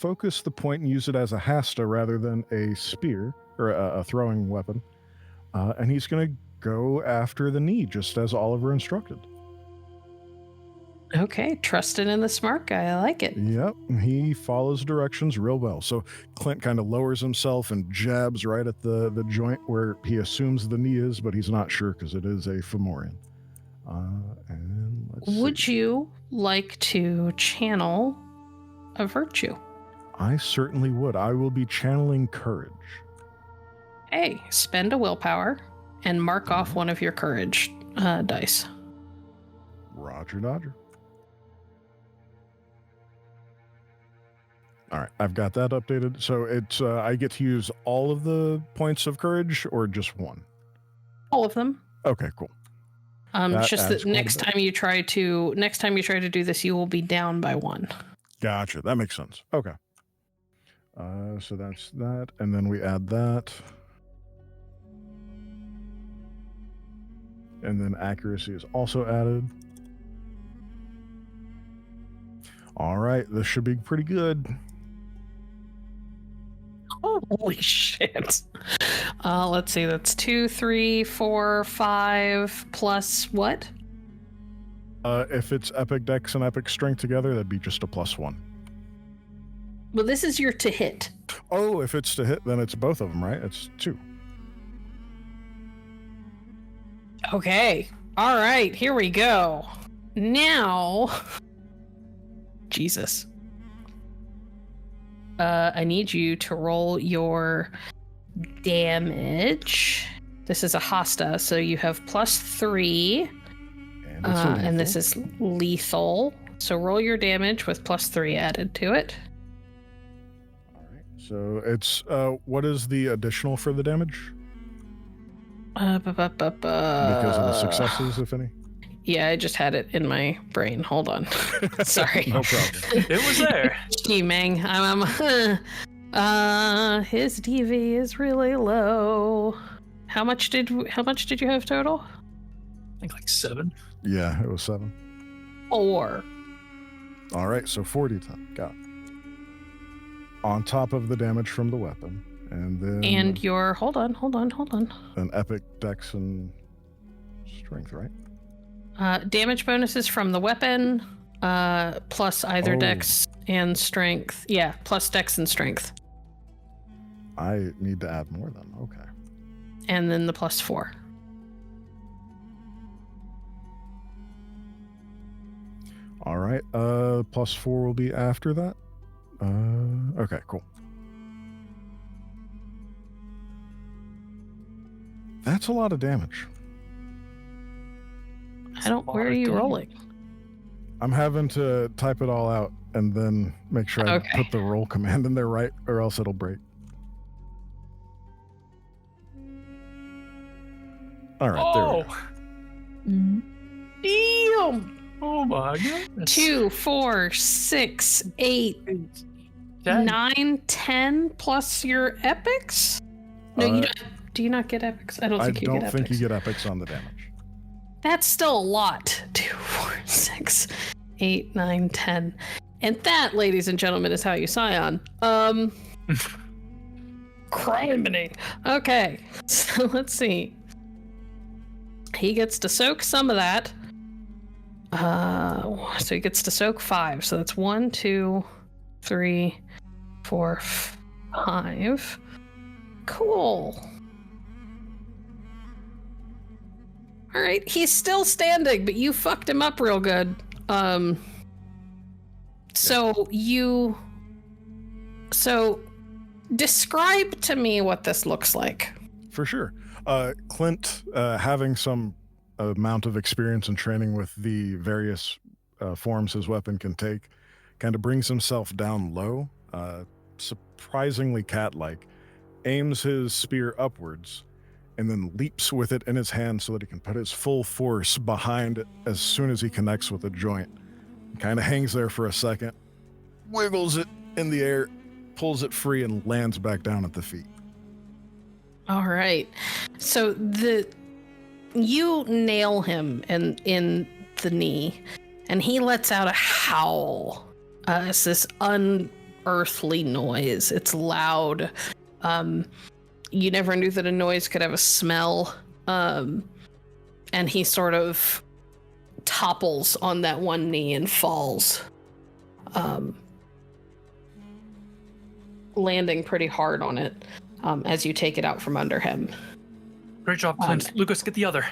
focus the point and use it as a hasta rather than a spear or a throwing weapon. And he's going to go after the knee, just as Oliver instructed.
Okay, trusting in the smart guy. I like it.
Yep, he follows directions real well. So Clint kind of lowers himself and jabs right at the joint where he assumes the knee is, but he's not sure because it is a femoral. And let's
Would
see.
you like to channel a virtue?
I certainly would. I will be channeling courage.
Hey, spend a willpower and mark off one of your courage dice.
Roger Dodger. All right, I've got that updated. So it's I get to use all of the points of courage or just one?
All of them.
Okay, cool.
It's just
adds
that
quite a
next
bit.
time you try to do this, you will be down by 1.
Gotcha. That makes sense. Okay. So that's that, and then we add that, and then accuracy is also added. All right, this should be pretty good.
Holy shit. Let's see. That's 2, 3, 4, 5 plus what?
If it's epic dex and epic strength together, that'd be just a +1.
Well, this is your to hit.
Oh, if it's to hit, then it's both of them, right? It's 2.
Okay. All right. Here we go. Now, Jesus. I need you to roll your damage. This is a hasta, so you have +3,
And it's a
and this
lethal.
is lethal. So roll your damage with +3 added to it.
All right. So it's what is the additional for the damage? Because of the successes, if any.
Yeah, I just had it in my brain. Hold on. Sorry.
No problem.
It was there.
Scheming. His DV is really low. How much did you have total?
I think like 7.
Yeah, it was 7.
4.
All right, so 40 10. Got it. On top of the damage from the weapon, and then
And your hold on.
an epic dex and strength, right?
Damage bonuses from the weapon, plus either
Oh.
dex and strength. Yeah, plus dex and strength.
I need to add more then. Okay.
And then the +4.
All right. +4 will be after that. Okay, cool. That's a lot of damage.
Where are you rolling?
I'm having to type it all out and then make sure I
Okay.
put the roll command in there right, or else it'll break. All right, there we go.
Damn!
Oh my goodness.
2, 4, 6, 8,
10.
9, 10 plus your epics? No, you don't. Do you not get epics? I don't
I
think you
don't
get
think
epics.
you get epics on the damage.
That's still a lot. 2, 4, 6, 8, 9, 10. And that, ladies and gentlemen, is how you scion. Criminy. Okay, so let's see. He gets to soak some of that. So he gets to soak 5. So that's 1, 2, 3, 4, 5. Cool. All right, he's still standing, but you fucked him up real good. So describe to me what this looks like.
For sure. Clint, having some amount of experience and training with the various forms his weapon can take, kind of brings himself down low, surprisingly cat-like, aims his spear upwards, and then leaps with it in his hand so that he can put his full force behind it as soon as he connects with a joint. Kind of hangs there for a second, wiggles it in the air, pulls it free, and lands back down at the feet.
All right. So you nail him in the knee, and he lets out a howl as this earthly noise. It's loud. You never knew that a noise could have a smell. And he sort of topples on that one knee and falls. Landing pretty hard on it as you take it out from under him.
Great job, Clint. Lucas, get the other.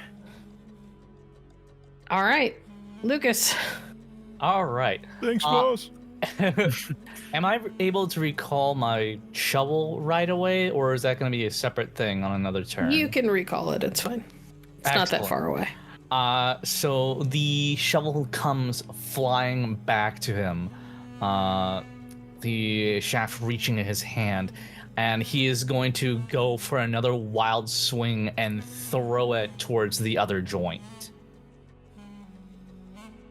All right, Lucas.
All right.
Thanks, boss.
Am I able to recall my shovel right away, or is that going to be a separate thing on another turn?
You can recall it. It's fine. It's not that far away.
So the shovel comes flying back to him, the shaft reaching in his hand, and he is going to go for another wild swing and throw it towards the other joint.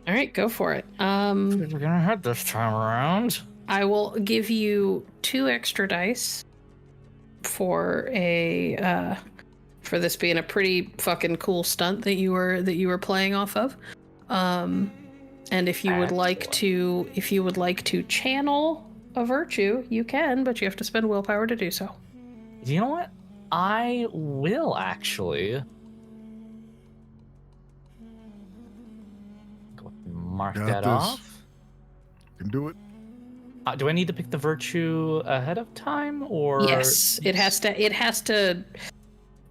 All right, go for it.
We're gonna hit this time around.
I will give you 2 extra dice for for this being a pretty fucking cool stunt that you were playing off of. And if you would like to channel a virtue, you can, but you have to spend willpower to do so.
You know what? I will actually. Go ahead and mark
Got
that
this.
off.
Can do it.
Do I need to pick the virtue ahead of time, or?
Yes, it has to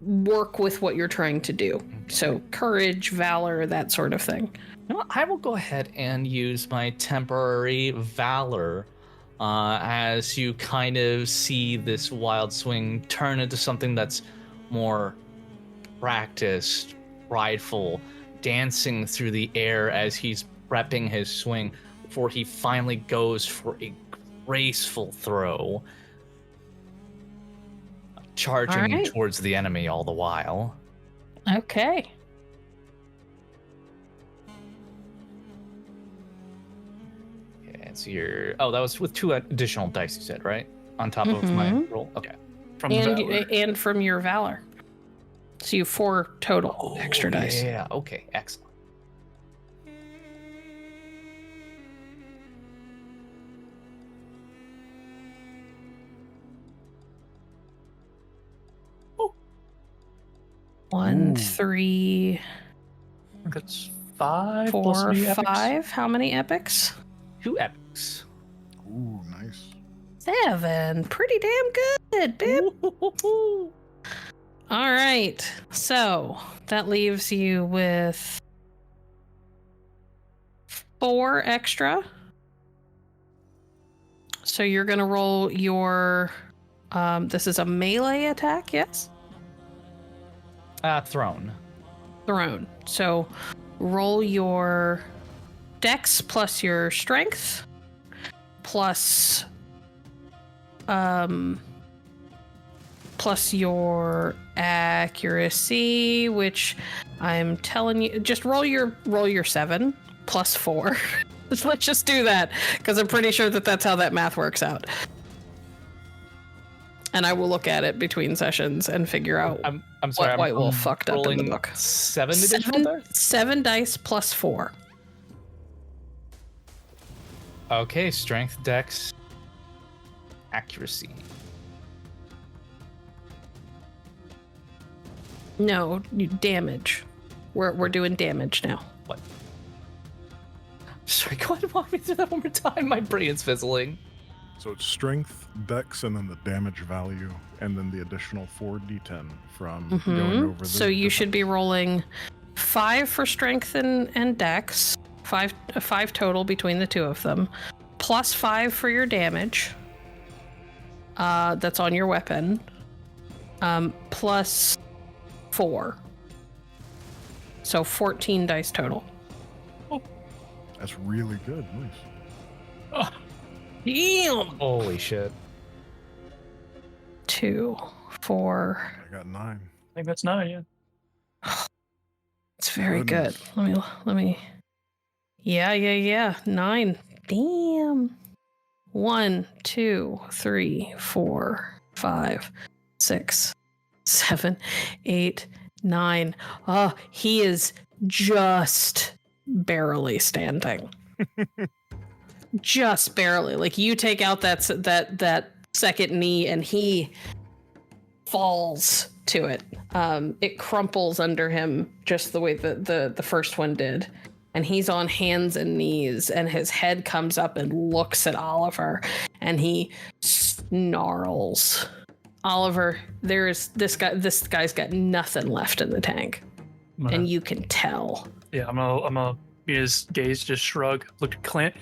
work with what you're trying to do. So courage, valor, that sort of thing.
You know what? I will go ahead and use my temporary valor as you kind of see this wild swing turn into something that's more practiced, prideful, dancing through the air as he's prepping his swing before he finally goes for a graceful throw, charging towards the enemy all the while.
Okay.
It's your... Oh, that was with 2 additional dice, you said, right? On top of my roll? Okay.
From the valor.
And from your valor. So you have 4 total extra dice.
Yeah, okay, excellent.
One, 3,
I think it's 5
4,
plus 3 epics.
5. How many epics?
2 epics.
Ooh, nice.
7. Pretty damn good, babe.
Ooh.
All right. So that leaves you with 4 extra. So you're going to roll your... this is a melee attack, yes?
Thrown.
Thrown. So roll your dex plus your strength plus your accuracy, which I'm telling you, just roll your 7 plus 4. Let's just do that, because I'm pretty sure that's how that math works out. And I will look at it between sessions and figure out
I'm sorry,
what White Wolf fucked up in the book.
7 additional dice?
7 dice plus 4.
Okay, strength, dex, accuracy.
No, you damage. We're doing damage now.
What? Sorry, go ahead and walk me through that one more time. My brain's fizzling.
So it's strength, dex, and then the damage value, and then the additional 4d10 from going over the...
So you should be rolling 5 for strength and dex, 5 total between the 2 of them, plus 5 for your damage. That's on your weapon. Plus 4. So 14 dice total.
That's really good. Nice.
Oh,
Damn!
Holy shit.
2, 4.
I got 9.
I think that's 9, yeah.
It's very
Goodness.
good. Let me. Yeah. 9. Damn. 1, 2, 3, 4, 5, 6, 7, 8, 9. Oh, he is just barely standing. just barely. Like you take out that second knee, and he falls to it. It crumples under him just the way that the first one did. And he's on hands and knees, and his head comes up and looks at Oliver, and he snarls. Oliver, this guy's got nothing left in the tank, and you can tell.
Yeah, I'm gonna his gaze just shrug, look at Clint,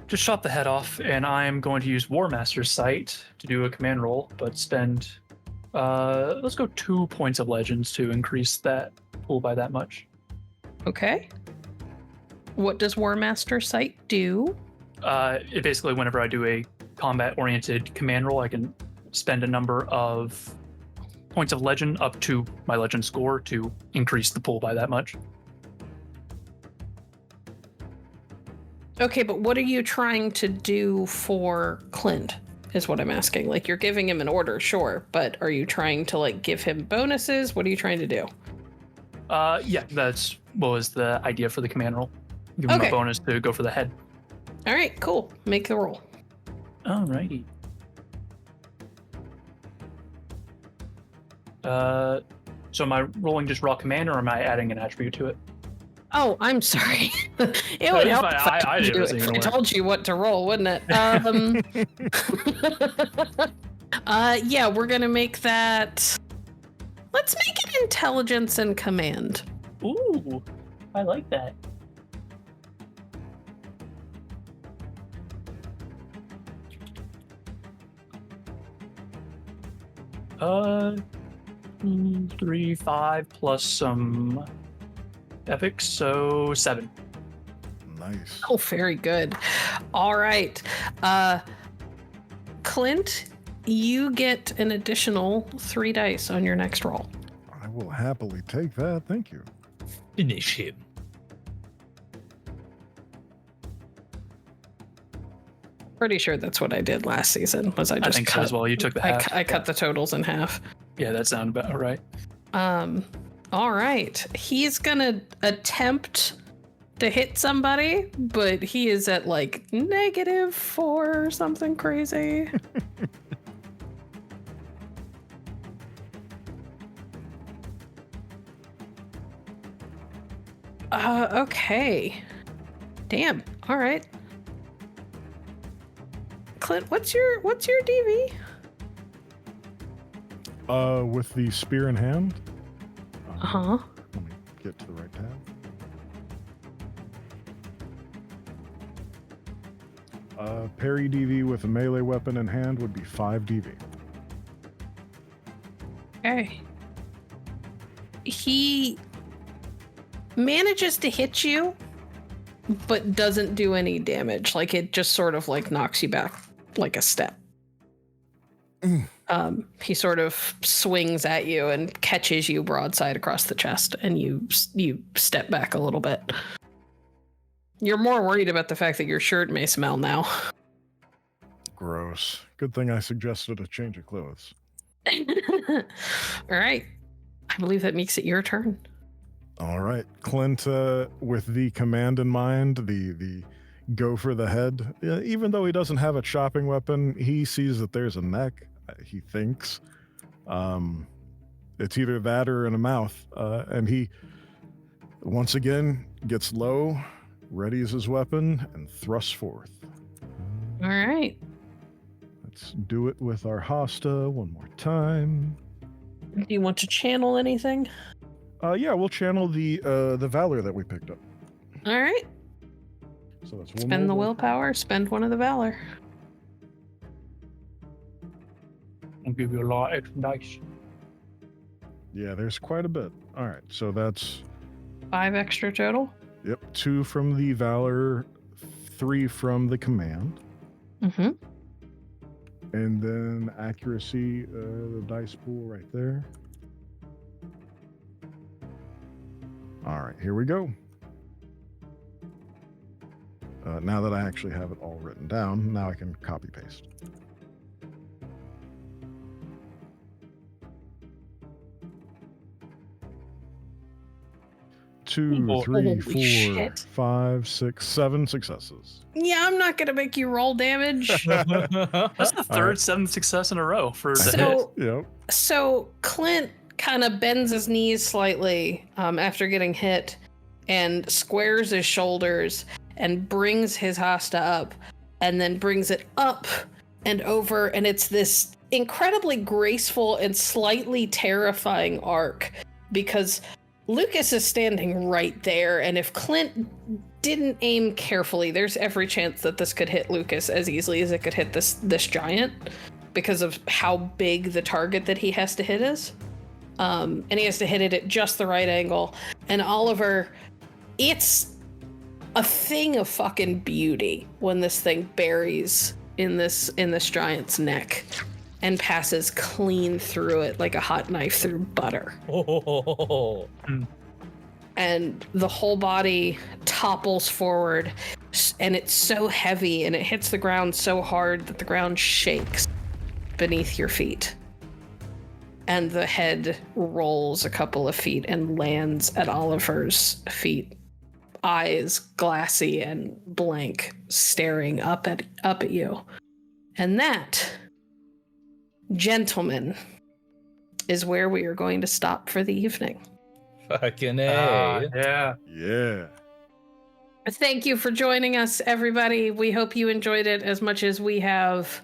just chop the head off, and I'm going to use War Master's Sight to do a command roll, but spend let's go 2 points of legends to increase that pool by that much.
Okay. What does War Master Sight do?
It basically, whenever I do a combat-oriented command roll, I can spend a number of points of legend up to my legend score to increase the pool by that much.
Okay, but what are you trying to do for Clint, is what I'm asking. Like, you're giving him an order, sure, but are you trying to, like, give him bonuses? What are you trying to do?
Yeah, that's what was the idea for the command roll. Give him a bonus to go for the head.
All right, cool. Make the roll.
Alrighty. So am I rolling just raw command, or am I adding an attribute to it?
Oh, I'm sorry. It would help if I told you what to roll, wouldn't it? Yeah, we're gonna make that. Let's make it intelligence and command.
Ooh, I like that. Uh, 3, 5 plus some epics, so 7.
Nice.
Oh, very good. All right. Clint, you get an additional 3 dice on your next roll.
I will happily take that. Thank you.
Finish him.
Pretty sure that's what I did last season. Was I just
think
cut,
so as well. You took the half.
I cut the totals in half.
Yeah, that sounded about right.
All right. He's gonna attempt to hit somebody, but he is at like -4 or something crazy. Okay. Damn. All right. Clint, what's your DV?
With the spear in hand.
Uh-huh.
Let me get to the right tab. Parry DV with a melee weapon in hand would be 5 DV.
Okay. He manages to hit you, but doesn't do any damage. Like, it just sort of like knocks you back like a step. He sort of swings at you and catches you broadside across the chest, and you step back a little bit. You're more worried about the fact that your shirt may smell now.
Gross. Good thing I suggested a change of clothes.
All right. I believe that makes it your turn.
All right. Clint, with the command in mind, the go for the head, even though he doesn't have a chopping weapon, he sees that there's a neck, he thinks. It's either that or in a mouth. And he, once again, gets low, readies his weapon, and thrusts forth.
All right.
Let's do it with our Hosta one more time.
Do you want to channel anything?
Yeah, we'll channel the Valor that we picked up.
All right.
So that's one
Spend the
more.
willpower, spend one of the Valor.
I'll give you a lot of extra dice.
Yeah, there's quite a bit. All right, so that's
5 extra total.
Yep, 2 from the Valor, 3 from the Command.
Mm-hmm.
And then accuracy, the dice pool right there. All right, here we go. Now that I actually have it all written down, now I can copy paste. 2,
Oh,
3,
holy
4,
shit.
5, 6, 7 successes.
Yeah, I'm not gonna make you roll damage.
That's the third
Alright.
7th success in a row for the hit.
So,
Yep.
so Clint kind of bends his knees slightly after getting hit, and squares his shoulders and brings his hasta up, and then brings it up and over, and it's this incredibly graceful and slightly terrifying arc because Lucas is standing right there, and if Clint didn't aim carefully, there's every chance that this could hit Lucas as easily as it could hit this giant because of how big the target that he has to hit is. And he has to hit it at just the right angle. And Oliver, it's a thing of fucking beauty when this thing buries in this giant's neck and passes clean through it like a hot knife through butter.
Oh.
And the whole body topples forward, and it's so heavy, and it hits the ground so hard that the ground shakes beneath your feet. And the head rolls a couple of feet and lands at Oliver's feet, eyes glassy and blank, staring up at you. And that, gentlemen, is where we are going to stop for the evening.
Fucking A.
Yeah.
Yeah.
Thank you for joining us, everybody. We hope you enjoyed it as much as we have.